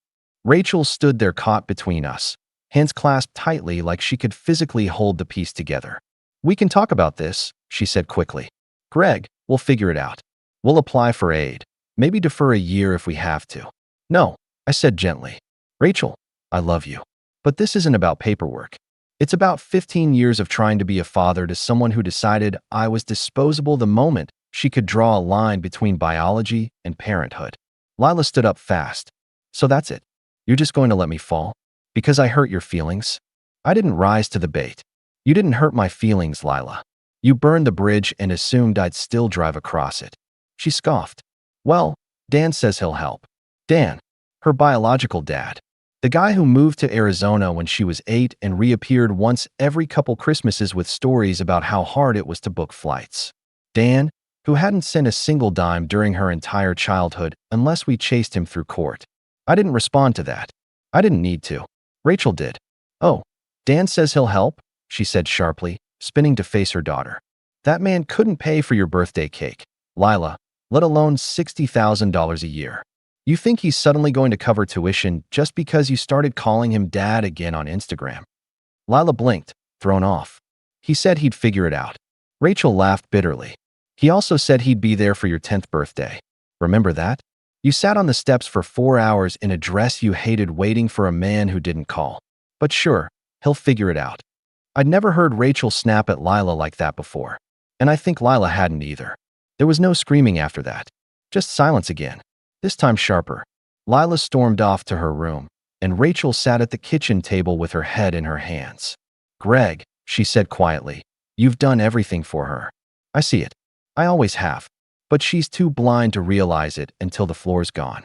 Rachel stood there caught between us, hands clasped tightly like she could physically hold the piece together. "We can talk about this," she said quickly. "Greg, we'll figure it out. We'll apply for aid, maybe defer a year if we have to." "No," I said gently. "Rachel, I love you. But this isn't about paperwork. It's about 15 years of trying to be a father to someone who decided I was disposable the moment she could draw a line between biology and parenthood." Lila stood up fast. "So that's it. You're just going to let me fall? Because I hurt your feelings?" I didn't rise to the bait. "You didn't hurt my feelings, Lila. You burned the bridge and assumed I'd still drive across it." She scoffed. "Well, Dan says he'll help." Dan, her biological dad. The guy who moved to Arizona when she was 8 and reappeared once every couple Christmases with stories about how hard it was to book flights. Dan, who hadn't sent a single dime during her entire childhood unless we chased him through court. I didn't respond to that. I didn't need to. Rachel did. "Oh, Dan says he'll help?" she said sharply, spinning to face her daughter. "That man couldn't pay for your birthday cake, Lila, let alone $60,000 a year. You think he's suddenly going to cover tuition just because you started calling him dad again on Instagram?" Lila blinked, thrown off. "He said he'd figure it out." Rachel laughed bitterly. "He also said he'd be there for your 10th birthday. Remember that? You sat on the steps for 4 hours in a dress you hated waiting for a man who didn't call. But sure, he'll figure it out." I'd never heard Rachel snap at Lila like that before, and I think Lila hadn't either. There was no screaming after that. Just silence again, this time sharper. Lila stormed off to her room, and Rachel sat at the kitchen table with her head in her hands. "Greg," she said quietly, You've done everything for her. I see it. I always have. But she's too blind to realize it until the floor's gone.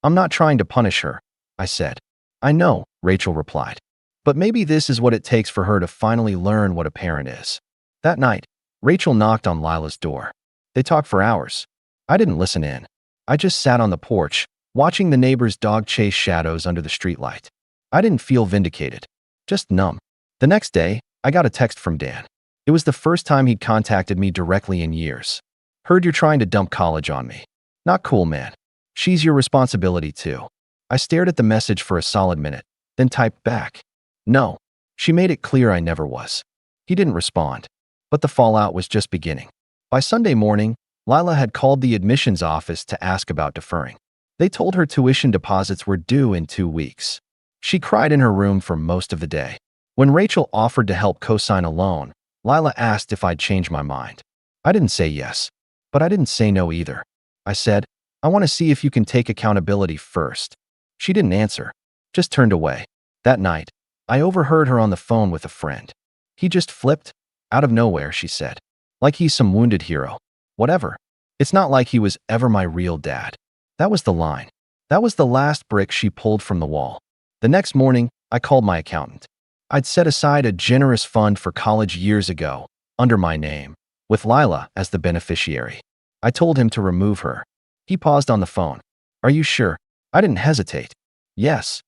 I'm not trying to punish her, I said. I know, Rachel replied. But maybe this is what it takes for her to finally learn what a parent is. That night, Rachel knocked on Lila's door. They talked for hours. I didn't listen in. I just sat on the porch, watching the neighbor's dog chase shadows under the streetlight. I didn't feel vindicated, just numb. The next day, I got a text from Dan. It was the first time he'd contacted me directly in years. Heard you're trying to dump college on me. Not cool, man. She's your responsibility too. I stared at the message for a solid minute, then typed back. No. She made it clear I never was. He didn't respond, but the fallout was just beginning. By Sunday morning, Lila had called the admissions office to ask about deferring. They told her tuition deposits were due in 2 weeks. She cried in her room for most of the day. When Rachel offered to help co-sign a loan, Lila asked if I'd change my mind. I didn't say yes, but I didn't say no either. I said, I want to see if you can take accountability first. She didn't answer, just turned away. That night, I overheard her on the phone with a friend. He just flipped, out of nowhere, she said. Like he's some wounded hero. Whatever. It's not like he was ever my real dad. That was the line. That was the last brick she pulled from the wall. The next morning, I called my accountant. I'd set aside a generous fund for college years ago, under my name, with Lila as the beneficiary. I told him to remove her. He paused on the phone. Are you sure? I didn't hesitate. Yes.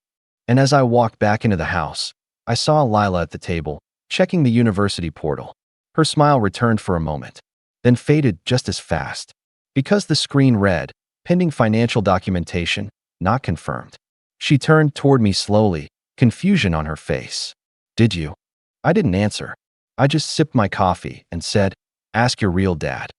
And as I walked back into the house, I saw Lila at the table, checking the university portal. Her smile returned for a moment, then faded just as fast. Because the screen read, pending financial documentation, not confirmed. She turned toward me slowly, confusion on her face. Did you? I didn't answer. I just sipped my coffee and said, ask your real dad.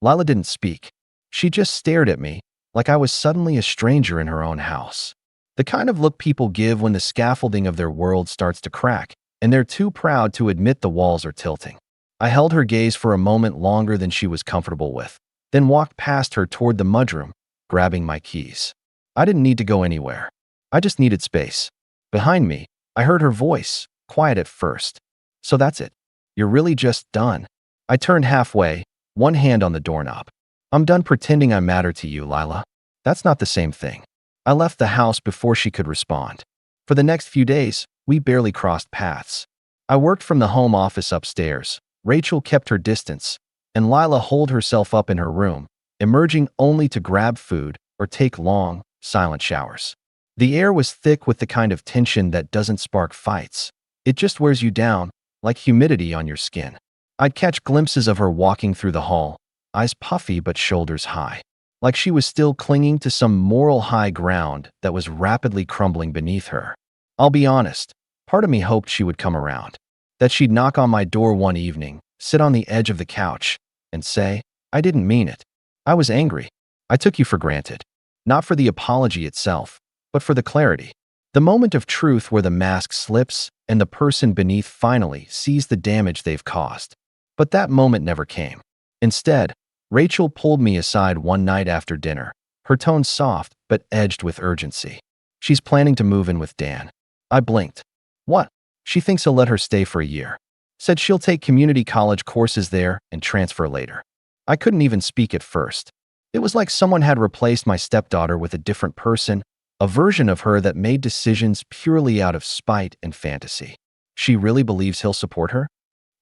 Lila didn't speak. She just stared at me, like I was suddenly a stranger in her own house. The kind of look people give when the scaffolding of their world starts to crack, and they're too proud to admit the walls are tilting. I held her gaze for a moment longer than she was comfortable with, then walked past her toward the mudroom, grabbing my keys. I didn't need to go anywhere. I just needed space. Behind me, I heard her voice, quiet at first. So that's it. You're really just done. I turned halfway, one hand on the doorknob. I'm done pretending I matter to you, Lila. That's not the same thing. I left the house before she could respond. For the next few days, we barely crossed paths. I worked from the home office upstairs. Rachel kept her distance, and Lila holed herself up in her room, emerging only to grab food or take long, silent showers. The air was thick with the kind of tension that doesn't spark fights. It just wears you down, like humidity on your skin. I'd catch glimpses of her walking through the hall, eyes puffy but shoulders high, like she was still clinging to some moral high ground that was rapidly crumbling beneath her. I'll be honest, part of me hoped she would come around, that she'd knock on my door one evening, sit on the edge of the couch, and say, I didn't mean it. I was angry. I took you for granted. Not for the apology itself, but for the clarity. The moment of truth where the mask slips and the person beneath finally sees the damage they've caused. But that moment never came. Instead, Rachel pulled me aside one night after dinner, her tone soft but edged with urgency. She's planning to move in with Dan. I blinked. What? She thinks he'll let her stay for a year. Said she'll take community college courses there and transfer later. I couldn't even speak at first. It was like someone had replaced my stepdaughter with a different person, a version of her that made decisions purely out of spite and fantasy. She really believes he'll support her?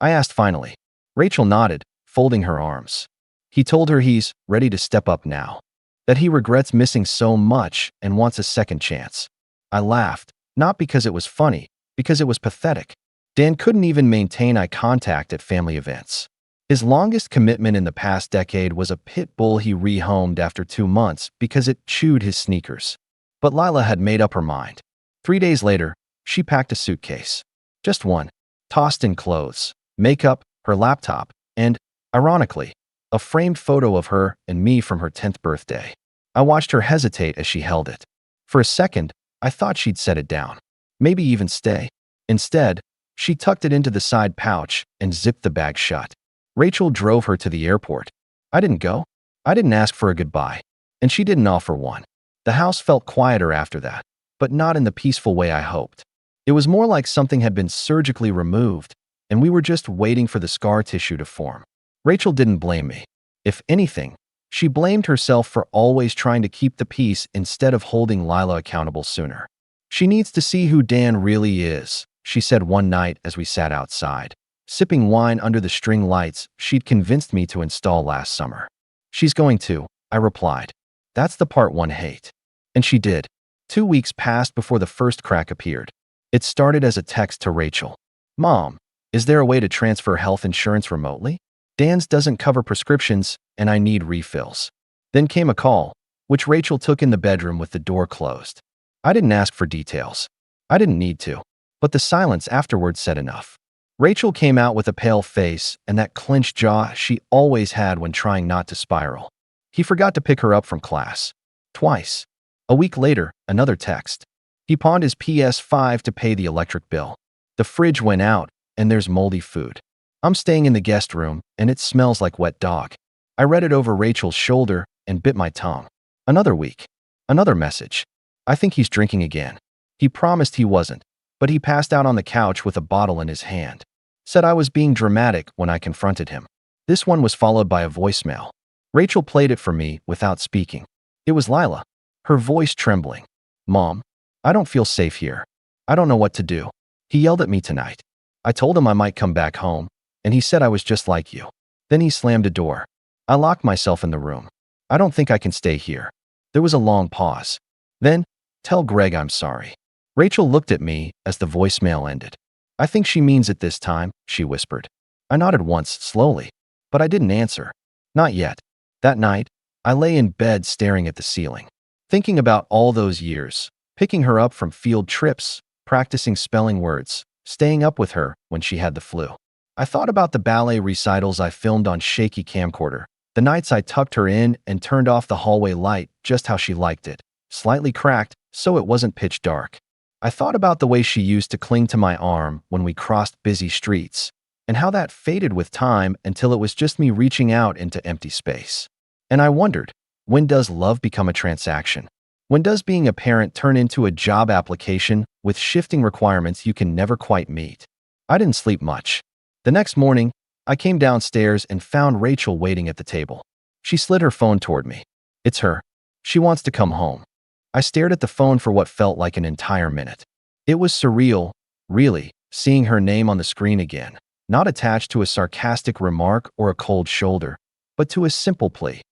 I asked finally. Rachel nodded, folding her arms. He told her he's ready to step up now, that he regrets missing so much and wants a second chance. I laughed, not because it was funny, because it was pathetic. Dan couldn't even maintain eye contact at family events. His longest commitment in the past decade was a pit bull he rehomed after 2 months because it chewed his sneakers. But Lila had made up her mind. 3 days later, she packed a suitcase. Just one. Tossed in clothes, makeup, her laptop, and, ironically, a framed photo of her and me from her 10th birthday. I watched her hesitate as she held it. For a second, I thought she'd set it down. Maybe even stay. Instead, she tucked it into the side pouch and zipped the bag shut. Rachel drove her to the airport. I didn't go. I didn't ask for a goodbye. And she didn't offer one. The house felt quieter after that, but not in the peaceful way I hoped. It was more like something had been surgically removed, and we were just waiting for the scar tissue to form. Rachel didn't blame me. If anything, she blamed herself for always trying to keep the peace instead of holding Lila accountable sooner. "She needs to see who Dan really is," she said one night as we sat outside, sipping wine under the string lights she'd convinced me to install last summer. "She's going to," I replied. "That's the part one hate." And she did. 2 weeks passed before the first crack appeared. It started as a text to Rachel. "Mom, is there a way to transfer health insurance remotely? Dan's doesn't cover prescriptions, and I need refills." Then came a call, which Rachel took in the bedroom with the door closed. I didn't ask for details. I didn't need to. But the silence afterwards said enough. Rachel came out with a pale face and that clenched jaw she always had when trying not to spiral. He forgot to pick her up from class. Twice. A week later, another text. He pawned his PS5 to pay the electric bill. The fridge went out, and there's moldy food. I'm staying in the guest room, and it smells like wet dog. I read it over Rachel's shoulder and bit my tongue. Another week. Another message. I think he's drinking again. He promised he wasn't, but he passed out on the couch with a bottle in his hand. Said I was being dramatic when I confronted him. This one was followed by a voicemail. Rachel played it for me without speaking. It was Lila, her voice trembling. "Mom, I don't feel safe here. I don't know what to do. He yelled at me tonight. I told him I might come back home, and he said I was just like you. Then he slammed a door. I locked myself in the room. I don't think I can stay here." There was a long pause. Then, "Tell Greg I'm sorry." Rachel looked at me as the voicemail ended. "I think she means it this time," she whispered. I nodded once, slowly, but I didn't answer. Not yet. That night, I lay in bed staring at the ceiling, thinking about all those years, picking her up from field trips, practicing spelling words, staying up with her when she had the flu. I thought about the ballet recitals I filmed on shaky camcorder, the nights I tucked her in and turned off the hallway light just how she liked it, slightly cracked so it wasn't pitch dark. I thought about the way she used to cling to my arm when we crossed busy streets, and how that faded with time until it was just me reaching out into empty space. And I wondered, when does love become a transaction? When does being a parent turn into a job application with shifting requirements you can never quite meet? I didn't sleep much. The next morning, I came downstairs and found Rachel waiting at the table. She slid her phone toward me. "It's her. She wants to come home." I stared at the phone for what felt like an entire minute. It was surreal, really, seeing her name on the screen again, not attached to a sarcastic remark or a cold shoulder, but to a simple plea.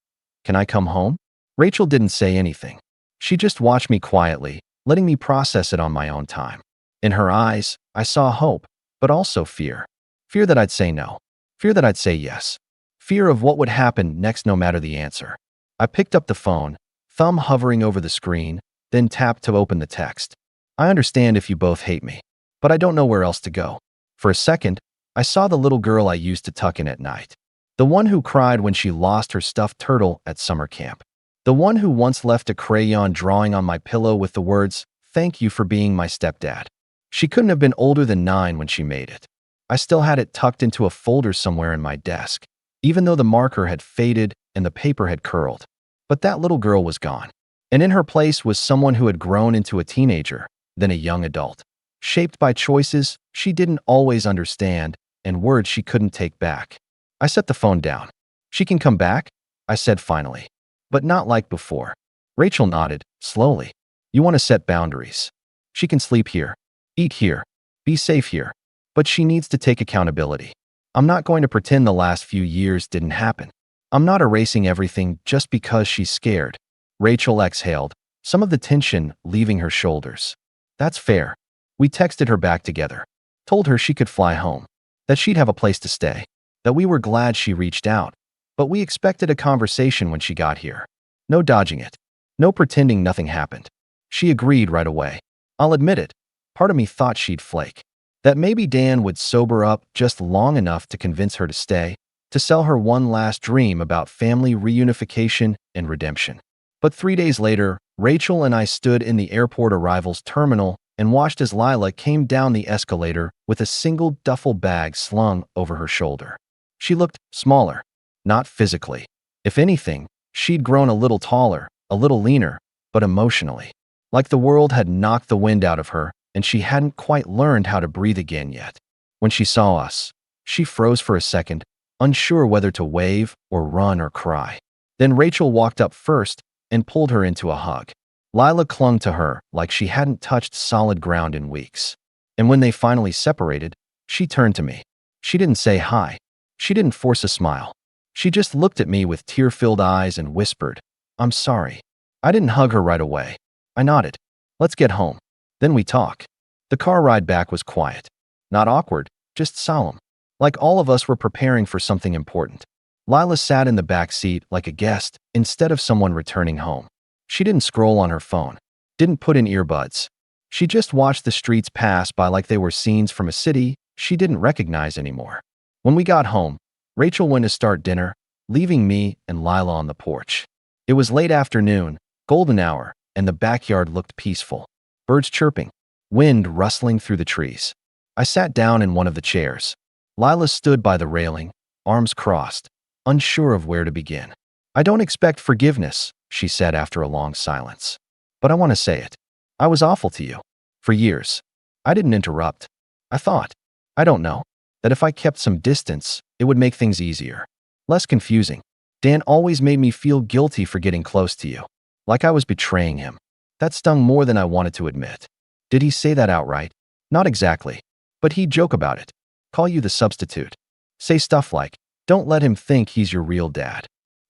"Can I come home?" Rachel didn't say anything. She just watched me quietly, letting me process it on my own time. In her eyes, I saw hope, but also fear. Fear that I'd say no. Fear that I'd say yes. Fear of what would happen next no matter the answer. I picked up the phone, thumb hovering over the screen, then tapped to open the text. "I understand if you both hate me, but I don't know where else to go." For a second, I saw the little girl I used to tuck in at night. The one who cried when she lost her stuffed turtle at summer camp. The one who once left a crayon drawing on my pillow with the words, "Thank you for being my stepdad." She couldn't have been older than 9 when she made it. I still had it tucked into a folder somewhere in my desk, even though the marker had faded and the paper had curled. But that little girl was gone. And in her place was someone who had grown into a teenager, then a young adult, shaped by choices she didn't always understand and words she couldn't take back. I set the phone down. "She can come back?" I said finally. "But not like before." Rachel nodded, slowly. "You want to set boundaries. She can sleep here, eat here, be safe here, but she needs to take accountability. I'm not going to pretend the last few years didn't happen. I'm not erasing everything just because she's scared." Rachel exhaled, some of the tension leaving her shoulders. "That's fair." We texted her back together, told her she could fly home, that she'd have a place to stay, that we were glad she reached out, but we expected a conversation when she got here. No dodging it. No pretending nothing happened. She agreed right away. I'll admit it, part of me thought she'd flake. That maybe Dan would sober up just long enough to convince her to stay, to sell her one last dream about family reunification and redemption. But 3 days later, Rachel and I stood in the airport arrivals terminal and watched as Lila came down the escalator with a single duffel bag slung over her shoulder. She looked smaller, not physically. If anything, she'd grown a little taller, a little leaner, but emotionally. Like the world had knocked the wind out of her and she hadn't quite learned how to breathe again yet. When she saw us, she froze for a second, unsure whether to wave or run or cry. Then Rachel walked up first and pulled her into a hug. Lila clung to her like she hadn't touched solid ground in weeks. And when they finally separated, she turned to me. She didn't say hi. She didn't force a smile. She just looked at me with tear-filled eyes and whispered, "I'm sorry." I didn't hug her right away. I nodded. "Let's get home. Then we talk." The car ride back was quiet. Not awkward, just solemn. Like all of us were preparing for something important. Lila sat in the back seat like a guest instead of someone returning home. She didn't scroll on her phone, didn't put in earbuds. She just watched the streets pass by like they were scenes from a city she didn't recognize anymore. When we got home, Rachel went to start dinner, leaving me and Lila on the porch. It was late afternoon, golden hour, and the backyard looked peaceful. Birds chirping, wind rustling through the trees. I sat down in one of the chairs. Lila stood by the railing, arms crossed, unsure of where to begin. "I don't expect forgiveness," she said after a long silence. "But I want to say it. I was awful to you. For years." I didn't interrupt. I thought, I don't know, that if I kept some distance, it would make things easier. Less confusing. Dan always made me feel guilty for getting close to you. Like I was betraying him. That stung more than I wanted to admit. Did he say that outright? Not exactly. But he'd joke about it. Call you the substitute. Say stuff like, "Don't let him think he's your real dad."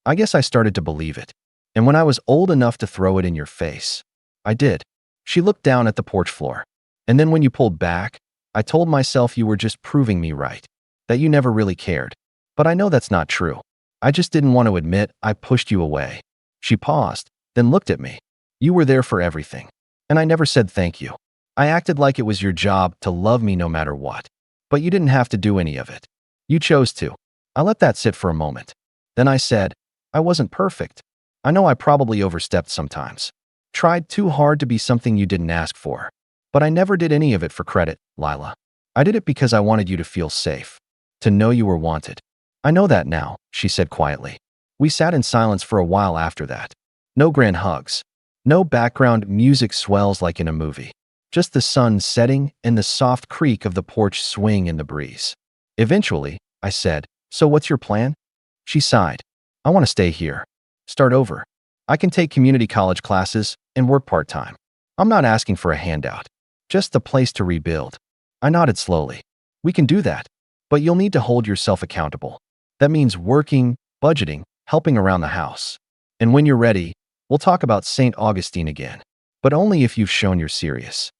I guess I started to believe it. And when I was old enough to throw it in your face, I did. She looked down at the porch floor. "And then when you pulled back, I told myself you were just proving me right. That you never really cared. But I know that's not true. I just didn't want to admit I pushed you away." She paused, then looked at me. "You were there for everything. And I never said thank you. I acted like it was your job to love me no matter what. But you didn't have to do any of it. You chose to." I let that sit for a moment. Then I said, "I wasn't perfect. I know I probably overstepped sometimes. Tried too hard to be something you didn't ask for. But I never did any of it for credit, Lila. I did it because I wanted you to feel safe. To know you were wanted." "I know that now," she said quietly. We sat in silence for a while after that. No grand hugs. No background music swells like in a movie. Just the sun setting and the soft creak of the porch swing in the breeze. Eventually, I said, "So what's your plan?" She sighed. "I want to stay here. Start over. I can take community college classes and work part-time. I'm not asking for a handout. Just a place to rebuild." I nodded slowly. "We can do that. But you'll need to hold yourself accountable. That means working, budgeting, helping around the house. And when you're ready, we'll talk about St. Augustine again. But only if you've shown you're serious."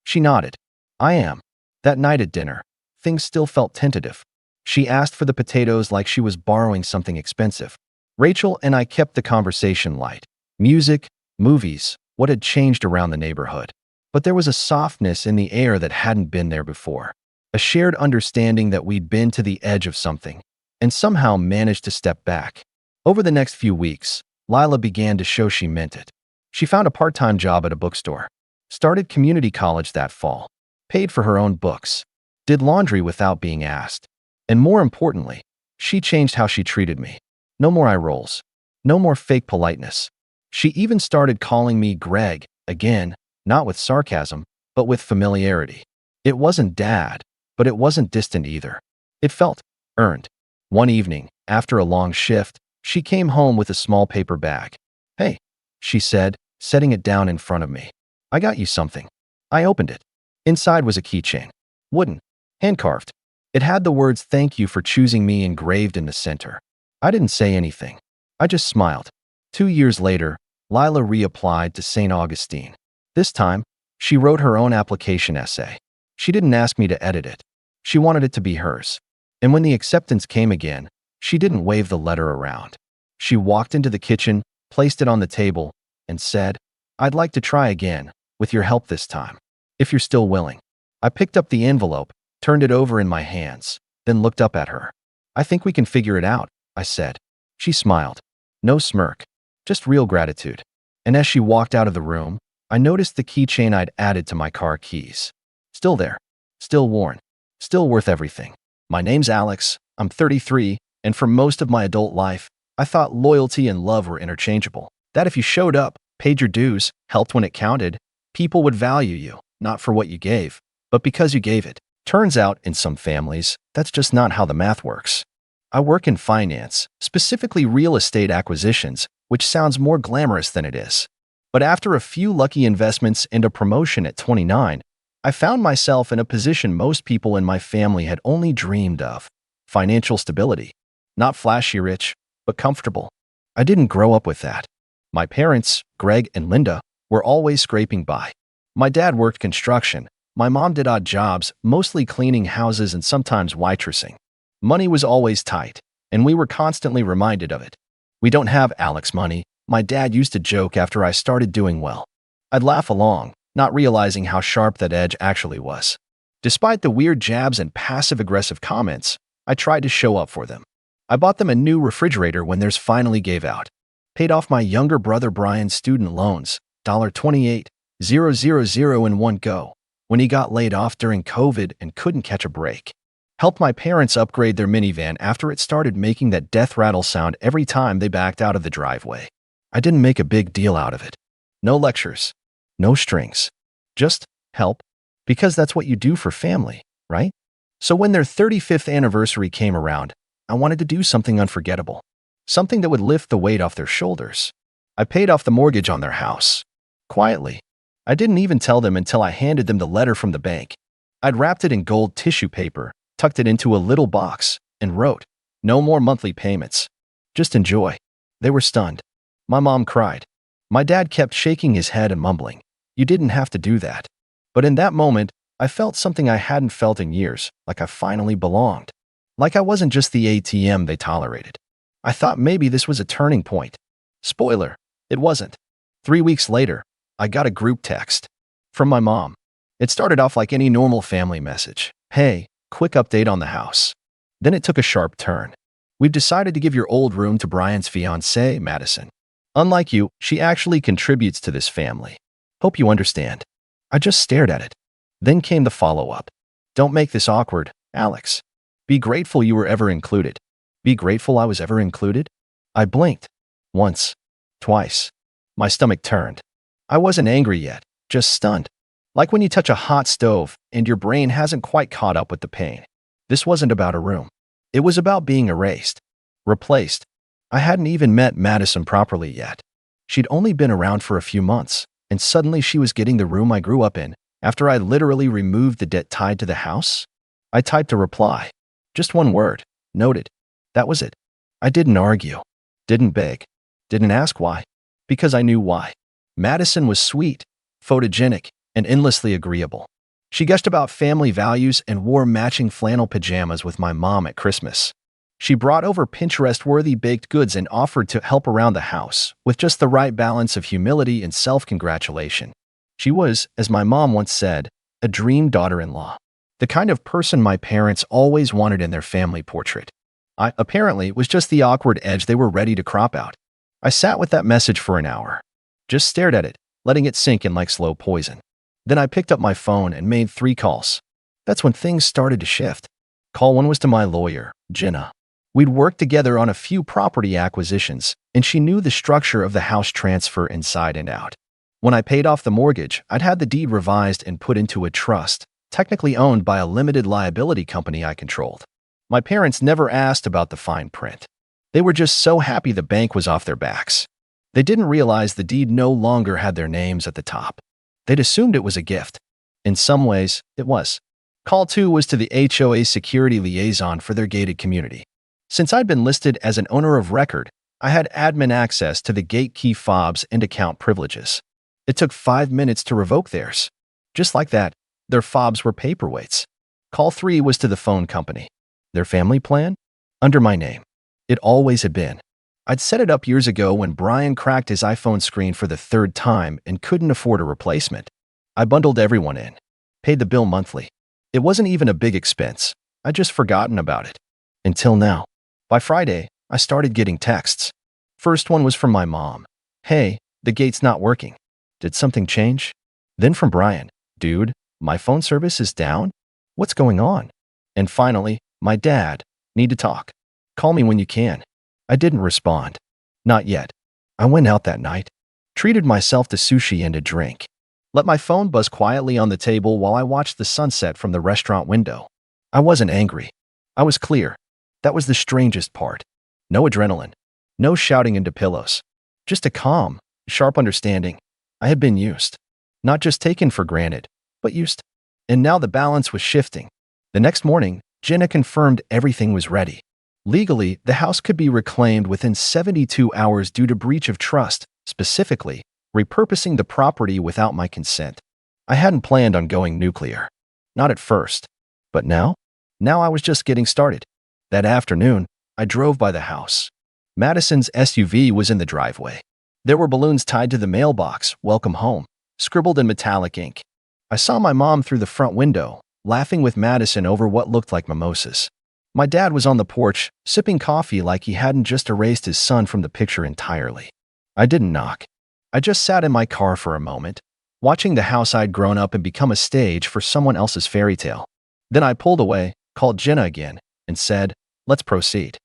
She nodded. "I am." That night at dinner, things still felt tentative. She asked for the potatoes like she was borrowing something expensive. Rachel and I kept the conversation light. Music, movies, what had changed around the neighborhood. But there was a softness in the air that hadn't been there before. A shared understanding that we'd been to the edge of something, and somehow managed to step back. Over the next few weeks, Lila began to show she meant it. She found a part-time job at a bookstore, started community college that fall, paid for her own books, did laundry without being asked. And more importantly, she changed how she treated me. No more eye rolls. No more fake politeness. She even started calling me Greg again, not with sarcasm, but with familiarity. It wasn't dad, but it wasn't distant either. It felt earned. One evening, after a long shift, she came home with a small paper bag. "Hey," she said, setting it down in front of me. "I got you something." I opened it. Inside was a keychain. Wooden. Hand-carved. It had the words "Thank you for choosing me" engraved in the center. I didn't say anything. I just smiled. 2 years later, Lila reapplied to St. Augustine. This time, she wrote her own application essay. She didn't ask me to edit it. She wanted it to be hers. And when the acceptance came again, she didn't wave the letter around. She walked into the kitchen, placed it on the table, and said, "I'd like to try again, with your help this time, if you're still willing." I picked up the envelope, turned it over in my hands, then looked up at her. "I think we can figure it out," I said. She smiled. No smirk, just real gratitude. And as she walked out of the room, I noticed the keychain I'd added to my car keys. Still there, still worn, still worth everything. My name's Alex, I'm 33, and for most of my adult life, I thought loyalty and love were interchangeable. That if you showed up, paid your dues, helped when it counted, people would value you, not for what you gave, but because you gave it. Turns out, in some families, that's just not how the math works. I work in finance, specifically real estate acquisitions, which sounds more glamorous than it is. But after a few lucky investments and a promotion at 29, I found myself in a position most people in my family had only dreamed of: financial stability. Not flashy rich, but comfortable. I didn't grow up with that. My parents, Greg and Linda, were always scraping by. My dad worked construction. My mom did odd jobs, mostly cleaning houses and sometimes waitressing. Money was always tight, and we were constantly reminded of it. "We don't have Alex money," my dad used to joke after I started doing well. I'd laugh along, not realizing how sharp that edge actually was. Despite the weird jabs and passive-aggressive comments, I tried to show up for them. I bought them a new refrigerator when theirs finally gave out. Paid off my younger brother Brian's student loans, $28,000 in one go, when he got laid off during COVID and couldn't catch a break. Helped my parents upgrade their minivan after it started making that death rattle sound every time they backed out of the driveway. I didn't make a big deal out of it. No lectures. No strings. Just help. Because that's what you do for family, right? So when their 35th anniversary came around, I wanted to do something unforgettable. Something that would lift the weight off their shoulders. I paid off the mortgage on their house. Quietly. I didn't even tell them until I handed them the letter from the bank. I'd wrapped it in gold tissue paper, tucked it into a little box, and wrote, "No more monthly payments. Just enjoy." They were stunned. My mom cried. My dad kept shaking his head and mumbling, "You didn't have to do that." But in that moment, I felt something I hadn't felt in years, like I finally belonged. Like I wasn't just the ATM they tolerated. I thought maybe this was a turning point. Spoiler, it wasn't. 3 weeks later, I got a group text from my mom. It started off like any normal family message. "Hey, quick update on the house." Then it took a sharp turn. "We've decided to give your old room to Brian's fiancée, Madison. Unlike you, she actually contributes to this family. Hope you understand." I just stared at it. Then came the follow-up. "Don't make this awkward, Alex. Be grateful you were ever included." Be grateful I was ever included? I blinked. Once. Twice. My stomach turned. I wasn't angry yet, just stunned. Like when you touch a hot stove and your brain hasn't quite caught up with the pain. This wasn't about a room. It was about being erased. Replaced. I hadn't even met Madison properly yet. She'd only been around for a few months, and suddenly she was getting the room I grew up in after I literally removed the debt tied to the house. I typed a reply. Just one word. Noted. That was it. I didn't argue. Didn't beg. Didn't ask why. Because I knew why. Madison was sweet, photogenic, and endlessly agreeable. She gushed about family values and wore matching flannel pajamas with my mom at Christmas. She brought over Pinterest-worthy baked goods and offered to help around the house with just the right balance of humility and self-congratulation. She was, as my mom once said, a dream daughter-in-law. The kind of person my parents always wanted in their family portrait. I, apparently, was just the awkward edge they were ready to crop out. I sat with that message for an hour. Just stared at it, letting it sink in like slow poison. Then I picked up my phone and made 3 calls. That's when things started to shift. Call 1 was to my lawyer, Jenna. We'd worked together on a few property acquisitions, and she knew the structure of the house transfer inside and out. When I paid off the mortgage, I'd had the deed revised and put into a trust, technically owned by a limited liability company I controlled. My parents never asked about the fine print. They were just so happy the bank was off their backs. They didn't realize the deed no longer had their names at the top. They'd assumed it was a gift. In some ways, it was. Call 2 was to the HOA security liaison for their gated community. Since I'd been listed as an owner of record, I had admin access to the gate key fobs and account privileges. It took 5 minutes to revoke theirs. Just like that, their fobs were paperweights. Call 3 was to the phone company. Their family plan? Under my name. It always had been. I'd set it up years ago when Brian cracked his iPhone screen for the 3rd time and couldn't afford a replacement. I bundled everyone in. Paid the bill monthly. It wasn't even a big expense. I'd just forgotten about it. Until now. By Friday, I started getting texts. First one was from my mom. "Hey, the gate's not working. Did something change?" Then from Brian. "Dude, my phone service is down? What's going on?" And finally, my dad. "Need to talk. Call me when you can." I didn't respond. Not yet. I went out that night. Treated myself to sushi and a drink. Let my phone buzz quietly on the table while I watched the sunset from the restaurant window. I wasn't angry. I was clear. That was the strangest part. No adrenaline. No shouting into pillows. Just a calm, sharp understanding. I had been used. Not just taken for granted, but used. And now the balance was shifting. The next morning, Jenna confirmed everything was ready. Legally, the house could be reclaimed within 72 hours due to breach of trust, specifically, repurposing the property without my consent. I hadn't planned on going nuclear. Not at first. But now? Now I was just getting started. That afternoon, I drove by the house. Madison's SUV was in the driveway. There were balloons tied to the mailbox, "Welcome home," scribbled in metallic ink. I saw my mom through the front window, laughing with Madison over what looked like mimosas. My dad was on the porch, sipping coffee like he hadn't just erased his son from the picture entirely. I didn't knock. I just sat in my car for a moment, watching the house I'd grown up and become a stage for someone else's fairy tale. Then I pulled away, called Jenna again, and said, "Let's proceed."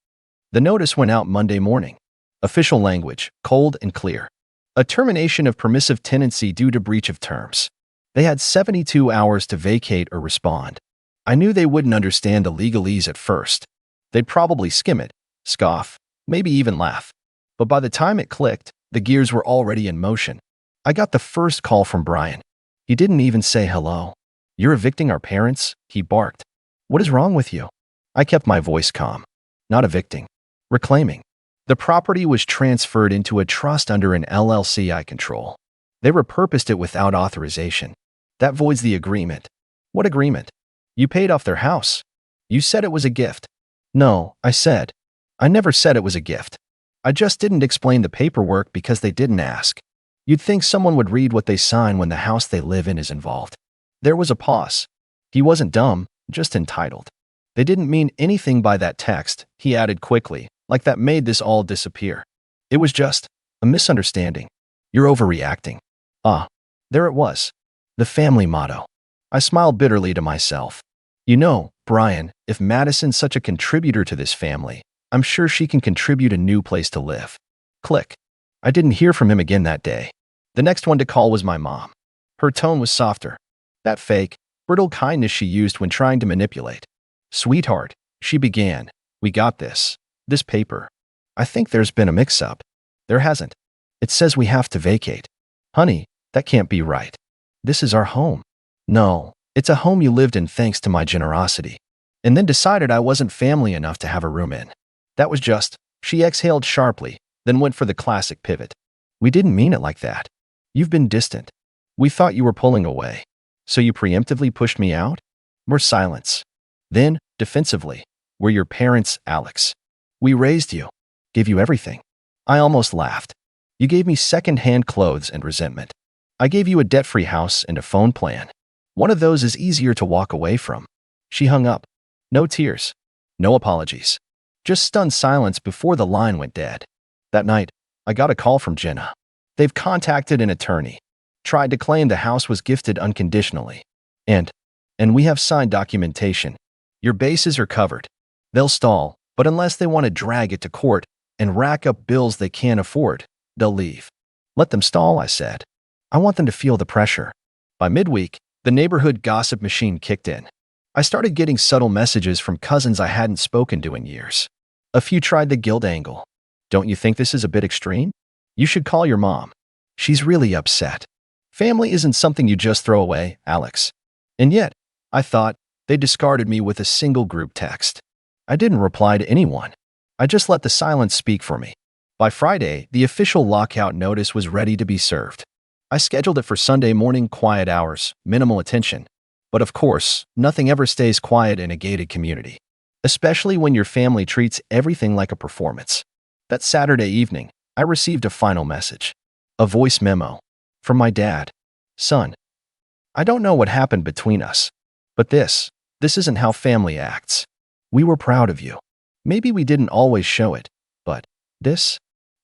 The notice went out Monday morning. Official language, cold and clear. A termination of permissive tenancy due to breach of terms. They had 72 hours to vacate or respond. I knew they wouldn't understand the legalese at first. They'd probably skim it, scoff, maybe even laugh. But by the time it clicked, the gears were already in motion. I got the first call from Brian. He didn't even say hello. "You're evicting our parents?" he barked. "What is wrong with you?" I kept my voice calm. Not evicting. Reclaiming. The property was transferred into a trust under an LLC I control. They repurposed it without authorization. That voids the agreement. What agreement? You paid off their house. You said it was a gift. No, I said. I never said it was a gift. I just didn't explain the paperwork because they didn't ask. You'd think someone would read what they sign when the house they live in is involved. There was a pause. He wasn't dumb, just entitled. They didn't mean anything by that text, he added quickly, like that made this all disappear. It was just a misunderstanding. You're overreacting. Ah, there it was. The family motto. I smiled bitterly to myself. You know, Brian, if Madison's such a contributor to this family, I'm sure she can contribute a new place to live. Click. I didn't hear from him again that day. The next one to call was my mom. Her tone was softer. That fake, brittle kindness she used when trying to manipulate. "Sweetheart," she began, "we got this. This paper. I think there's been a mix-up." "There hasn't. It says we have to vacate." "Honey, that can't be right. This is our home." "No, it's a home you lived in thanks to my generosity." And then decided I wasn't family enough to have a room in. That was just, she exhaled sharply, then went for the classic pivot. "We didn't mean it like that. You've been distant. We thought you were pulling away. So you preemptively pushed me out?" More silence. Then, defensively, "We're your parents, Alex. We raised you. Gave you everything." I almost laughed. "You gave me second-hand clothes and resentment. I gave you a debt-free house and a phone plan. One of those is easier to walk away from." She hung up. No tears. No apologies. Just stunned silence before the line went dead. That night, I got a call from Jenna. They've contacted an attorney. Tried to claim the house was gifted unconditionally. And we have signed documentation. Your bases are covered. They'll stall, but unless they want to drag it to court and rack up bills they can't afford, they'll leave. Let them stall, I said. I want them to feel the pressure. By midweek, the neighborhood gossip machine kicked in. I started getting subtle messages from cousins I hadn't spoken to in years. A few tried the guilt angle. "Don't you think this is a bit extreme? You should call your mom. She's really upset. Family isn't something you just throw away, Alex." And yet, I thought, they discarded me with a single group text. I didn't reply to anyone. I just let the silence speak for me. By Friday, the official lockout notice was ready to be served. I scheduled it for Sunday morning quiet hours, minimal attention. But of course, nothing ever stays quiet in a gated community, especially when your family treats everything like a performance. That Saturday evening, I received a final message. A voice memo. From my dad. "Son, I don't know what happened between us, but this isn't how family acts. We were proud of you. Maybe we didn't always show it, but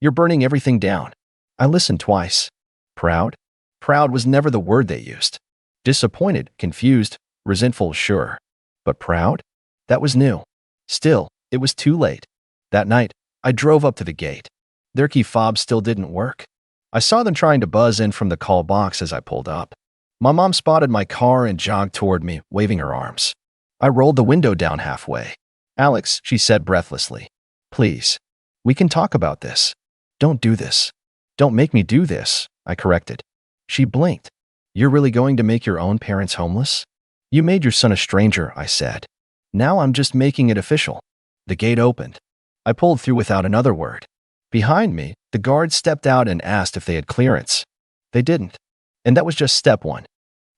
you're burning everything down." I listened twice. Proud? Proud was never the word they used. Disappointed, confused, resentful, sure. But proud? That was new. Still, it was too late. That night, I drove up to the gate. Their key fob still didn't work. I saw them trying to buzz in from the call box as I pulled up. My mom spotted my car and jogged toward me, waving her arms. I rolled the window down halfway. "Alex," she said breathlessly, "please. We can talk about this. Don't do this. Don't make me do this," I corrected. She blinked. "You're really going to make your own parents homeless? You made your son a stranger," I said. "Now I'm just making it official." The gate opened. I pulled through without another word. Behind me, the guard stepped out and asked if they had clearance. They didn't. And that was just step one.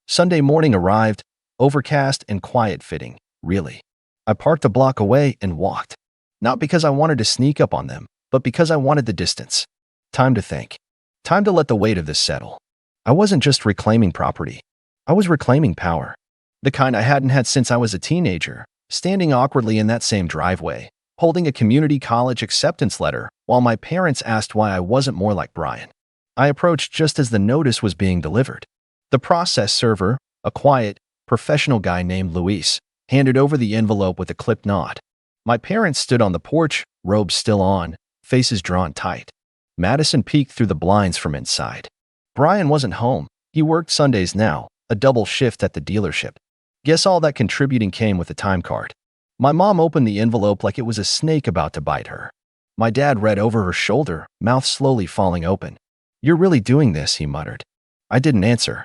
Sunday morning arrived, overcast and quiet-fitting, really. I parked a block away and walked. Not because I wanted to sneak up on them, but because I wanted the distance. Time to think. Time to let the weight of this settle. I wasn't just reclaiming property. I was reclaiming power. The kind I hadn't had since I was a teenager, standing awkwardly in that same driveway, holding a community college acceptance letter while my parents asked why I wasn't more like Brian. I approached just as the notice was being delivered. The process server, a quiet, professional guy named Luis, handed over the envelope with a clipped nod. My parents stood on the porch, robes still on, faces drawn tight. Madison peeked through the blinds from inside. Brian wasn't home. He worked Sundays now, a double shift at the dealership. Guess all that contributing came with a time card. My mom opened the envelope like it was a snake about to bite her. My dad read over her shoulder, mouth slowly falling open. "You're really doing this," he muttered. I didn't answer.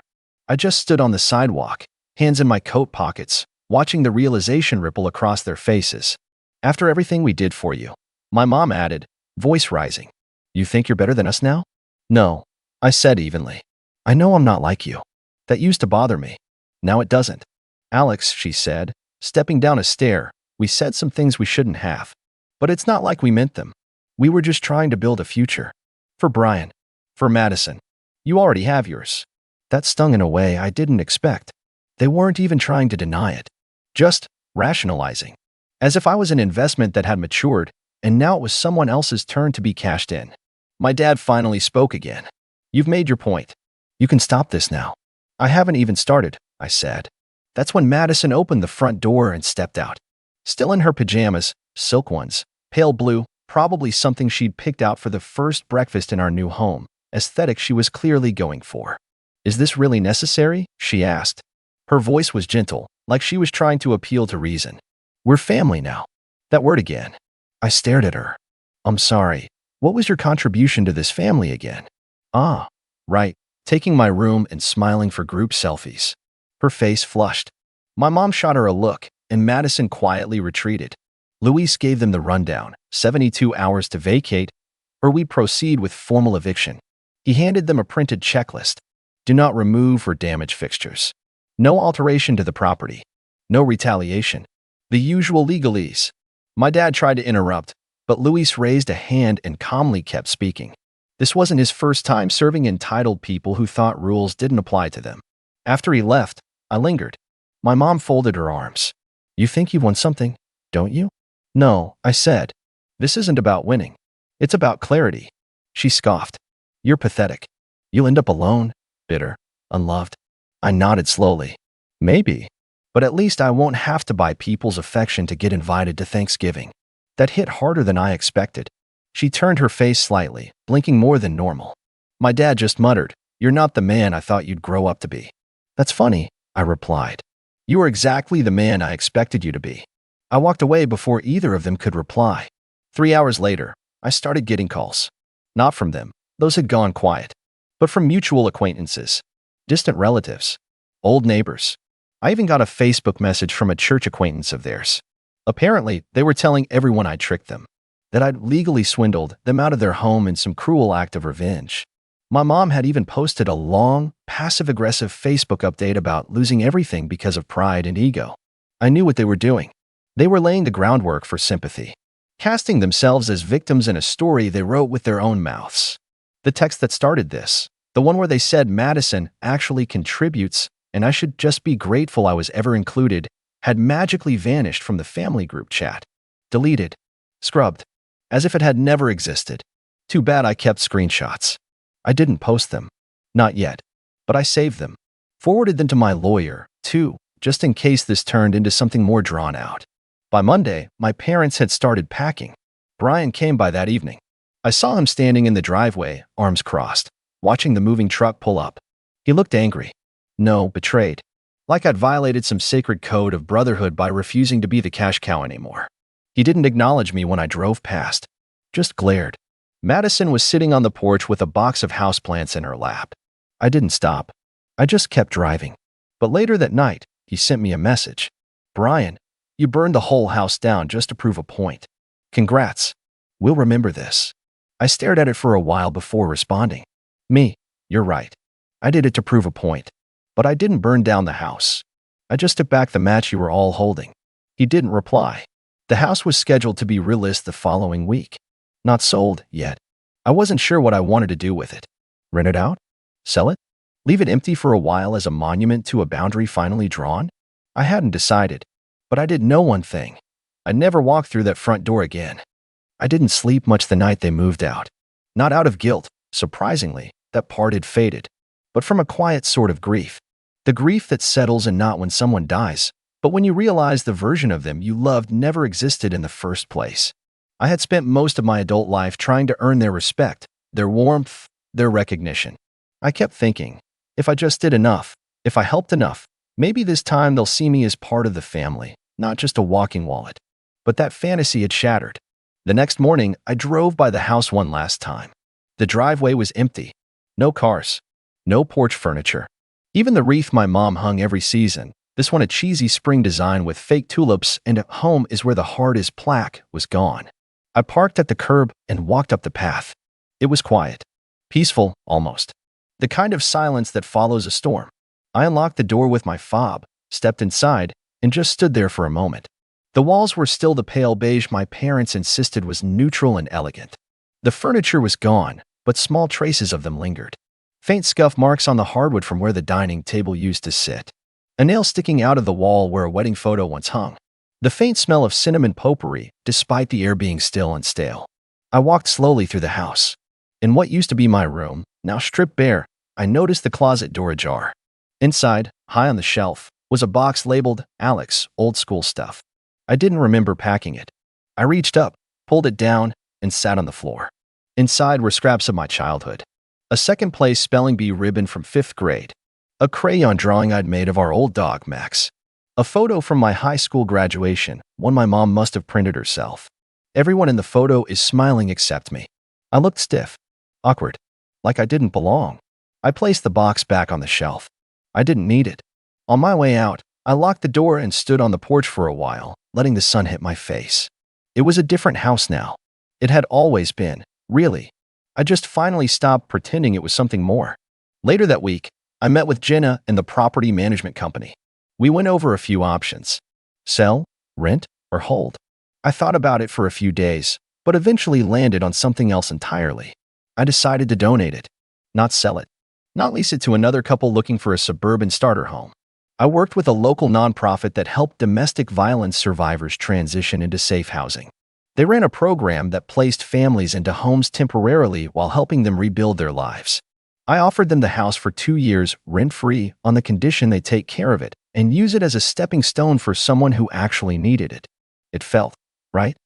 I just stood on the sidewalk, hands in my coat pockets, watching the realization ripple across their faces. "After everything we did for you," my mom added, voice rising. "You think you're better than us now?" "No," I said evenly. "I know I'm not like you. That used to bother me. Now it doesn't." "Alex," she said, stepping down a stair, "we said some things we shouldn't have. But it's not like we meant them. We were just trying to build a future. For Brian. For Madison. You already have yours." That stung in a way I didn't expect. They weren't even trying to deny it. Just rationalizing. As if I was an investment that had matured, and now it was someone else's turn to be cashed in. My dad finally spoke again. "You've made your point. You can stop this now." "I haven't even started," I said. That's when Madison opened the front door and stepped out. Still in her pajamas, silk ones, pale blue, probably something she'd picked out for the first breakfast in our new home, aesthetic she was clearly going for. "Is this really necessary?" she asked. Her voice was gentle, like she was trying to appeal to reason. "We're family now." That word again. I stared at her. "I'm sorry. What was your contribution to this family again?" "Ah, right. Taking my room and smiling for group selfies." Her face flushed. My mom shot her a look, and Madison quietly retreated. Luis gave them the rundown, 72 hours to vacate, or we proceed with formal eviction. He handed them a printed checklist. Do not remove or damage fixtures. No alteration to the property. No retaliation. The usual legalese. My dad tried to interrupt, but Luis raised a hand and calmly kept speaking. This wasn't his first time serving entitled people who thought rules didn't apply to them. After he left, I lingered. My mom folded her arms. "You think you've won something, don't you?" "No," I said. "This isn't about winning. It's about clarity." She scoffed. "You're pathetic. You'll end up alone, bitter, unloved." I nodded slowly. "Maybe. But at least I won't have to buy people's affection to get invited to Thanksgiving." That hit harder than I expected. She turned her face slightly, blinking more than normal. My dad just muttered, "You're not the man I thought you'd grow up to be." "That's funny," I replied. "You are exactly the man I expected you to be." I walked away before either of them could reply. 3 hours later, I started getting calls. Not from them. Those had gone quiet. But from mutual acquaintances. Distant relatives. Old neighbors. I even got a Facebook message from a church acquaintance of theirs. Apparently, they were telling everyone I'd tricked them. That I'd legally swindled them out of their home in some cruel act of revenge. My mom had even posted a long, passive-aggressive Facebook update about losing everything because of pride and ego. I knew what they were doing. They were laying the groundwork for sympathy, casting themselves as victims in a story they wrote with their own mouths. The text that started this, the one where they said Madison actually contributes and I should just be grateful I was ever included, had magically vanished from the family group chat. Deleted. Scrubbed. As if it had never existed. Too bad I kept screenshots. I didn't post them. Not yet. But I saved them. Forwarded them to my lawyer, too, just in case this turned into something more drawn out. By Monday, my parents had started packing. Brian came by that evening. I saw him standing in the driveway, arms crossed, watching the moving truck pull up. He looked angry. No, betrayed. Like I'd violated some sacred code of brotherhood by refusing to be the cash cow anymore. He didn't acknowledge me when I drove past. Just glared. Madison was sitting on the porch with a box of houseplants in her lap. I didn't stop. I just kept driving. But later that night, he sent me a message. Brian, you burned the whole house down just to prove a point. Congrats. We'll remember this. I stared at it for a while before responding. You're right. I did it to prove a point. But I didn't burn down the house. I just took back the match you were all holding. He didn't reply. The house was scheduled to be relisted the following week. Not sold yet. I wasn't sure what I wanted to do with it. Rent it out? Sell it? Leave it empty for a while as a monument to a boundary finally drawn? I hadn't decided. But I did know one thing. I'd never walk through that front door again. I didn't sleep much the night they moved out. Not out of guilt, surprisingly, that part had faded, but from a quiet sort of grief. The grief that settles and not when someone dies, but when you realize the version of them you loved never existed in the first place. I had spent most of my adult life trying to earn their respect, their warmth, their recognition. I kept thinking, if I just did enough, if I helped enough, maybe this time they'll see me as part of the family, not just a walking wallet. But that fantasy had shattered. The next morning, I drove by the house one last time. The driveway was empty. No cars. No porch furniture. Even the wreath my mom hung every season, this one a cheesy spring design with fake tulips and a "Home is where the heart is" plaque, was gone. I parked at the curb and walked up the path. It was quiet. Peaceful, almost. The kind of silence that follows a storm. I unlocked the door with my fob, stepped inside, and just stood there for a moment. The walls were still the pale beige my parents insisted was neutral and elegant. The furniture was gone, but small traces of them lingered. Faint scuff marks on the hardwood from where the dining table used to sit. A nail sticking out of the wall where a wedding photo once hung. The faint smell of cinnamon potpourri, despite the air being still and stale. I walked slowly through the house. In what used to be my room, now stripped bare, I noticed the closet door ajar. Inside, high on the shelf, was a box labeled Alex, old school stuff. I didn't remember packing it. I reached up, pulled it down, and sat on the floor. Inside were scraps of my childhood. A second place spelling bee ribbon from 5th grade. A crayon drawing I'd made of our old dog, Max. A photo from my high school graduation, one my mom must have printed herself. Everyone in the photo is smiling except me. I looked stiff, awkward, like I didn't belong. I placed the box back on the shelf. I didn't need it. On my way out, I locked the door and stood on the porch for a while, letting the sun hit my face. It was a different house now. It had always been, really. I just finally stopped pretending it was something more. Later that week, I met with Jenna and the property management company. We went over a few options. Sell, rent, or hold. I thought about it for a few days, but eventually landed on something else entirely. I decided to donate it, not sell it, not lease it to another couple looking for a suburban starter home. I worked with a local nonprofit that helped domestic violence survivors transition into safe housing. They ran a program that placed families into homes temporarily while helping them rebuild their lives. I offered them the house for 2 years, rent-free, on the condition they take care of it and use it as a stepping stone for someone who actually needed it. It felt right.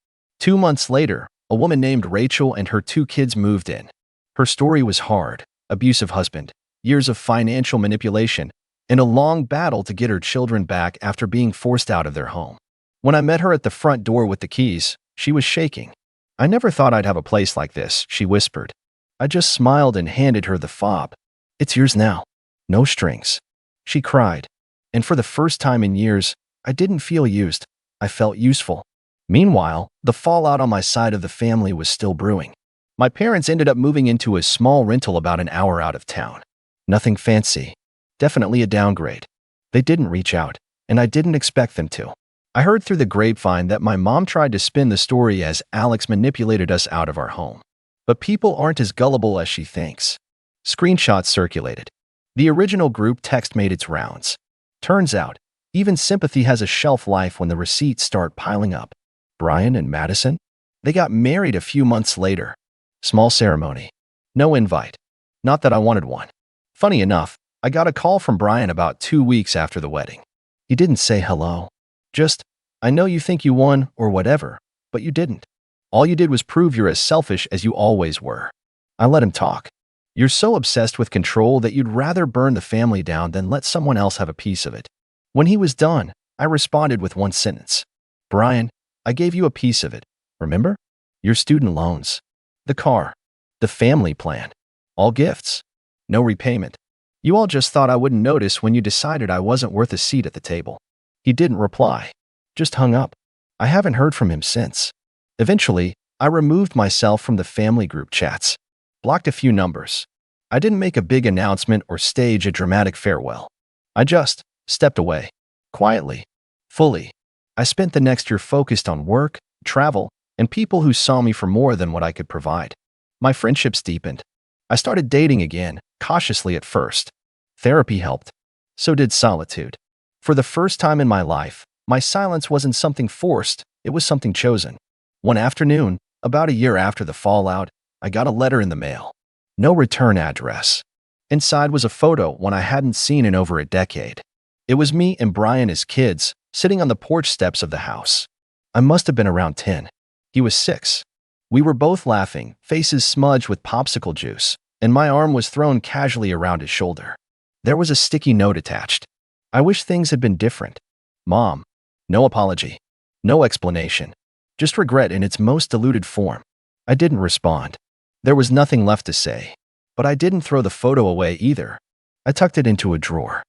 2 months later, a woman named Rachel and her 2 kids moved in. Her story was hard: abusive husband, years of financial manipulation, and a long battle to get her children back after being forced out of their home. When I met her at the front door with the keys, she was shaking. "I never thought I'd have a place like this," she whispered. I just smiled and handed her the fob. "It's yours now. No strings." She cried. And for the first time in years, I didn't feel used. I felt useful. Meanwhile, the fallout on my side of the family was still brewing. My parents ended up moving into a small rental about an hour out of town. Nothing fancy. Definitely a downgrade. They didn't reach out, and I didn't expect them to. I heard through the grapevine that my mom tried to spin the story as Alex manipulated us out of our home. But people aren't as gullible as she thinks. Screenshots circulated. The original group text made its rounds. Turns out, even sympathy has a shelf life when the receipts start piling up. Brian and Madison? They got married a few months later. Small ceremony. No invite. Not that I wanted one. Funny enough, I got a call from Brian about 2 weeks after the wedding. He didn't say hello. Just, "I know you think you won," or whatever, but you didn't. All you did was prove you're as selfish as you always were. I let him talk. You're so obsessed with control that you'd rather burn the family down than let someone else have a piece of it. When he was done, I responded with one sentence. Brian, I gave you a piece of it. Remember? Your student loans. The car. The family plan. All gifts. No repayment. You all just thought I wouldn't notice when you decided I wasn't worth a seat at the table. He didn't reply. Just hung up. I haven't heard from him since. Eventually, I removed myself from the family group chats. Blocked a few numbers. I didn't make a big announcement or stage a dramatic farewell. I just stepped away. Quietly. Fully. I spent the next year focused on work, travel, and people who saw me for more than what I could provide. My friendships deepened. I started dating again, cautiously at first. Therapy helped. So did solitude. For the first time in my life, my silence wasn't something forced, it was something chosen. One afternoon, about a year after the fallout, I got a letter in the mail. No return address. Inside was a photo one I hadn't seen in over a decade. It was me and Brian as kids, sitting on the porch steps of the house. I must have been around 10. He was 6. We were both laughing, faces smudged with popsicle juice, and my arm was thrown casually around his shoulder. There was a sticky note attached. I wish things had been different. Mom. No apology. No explanation. Just regret in its most diluted form. I didn't respond. There was nothing left to say. But I didn't throw the photo away either. I tucked it into a drawer.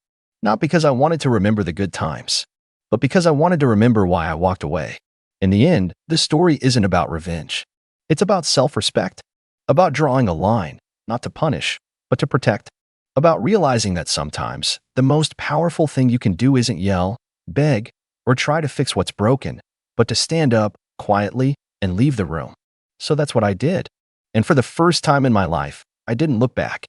Not because I wanted to remember the good times, but because I wanted to remember why I walked away. In the end, this story isn't about revenge. It's about self-respect. About drawing a line, not to punish, but to protect. About realizing that sometimes the most powerful thing you can do isn't yell, beg, or try to fix what's broken, but to stand up quietly and leave the room. So that's what I did. And for the first time in my life, I didn't look back.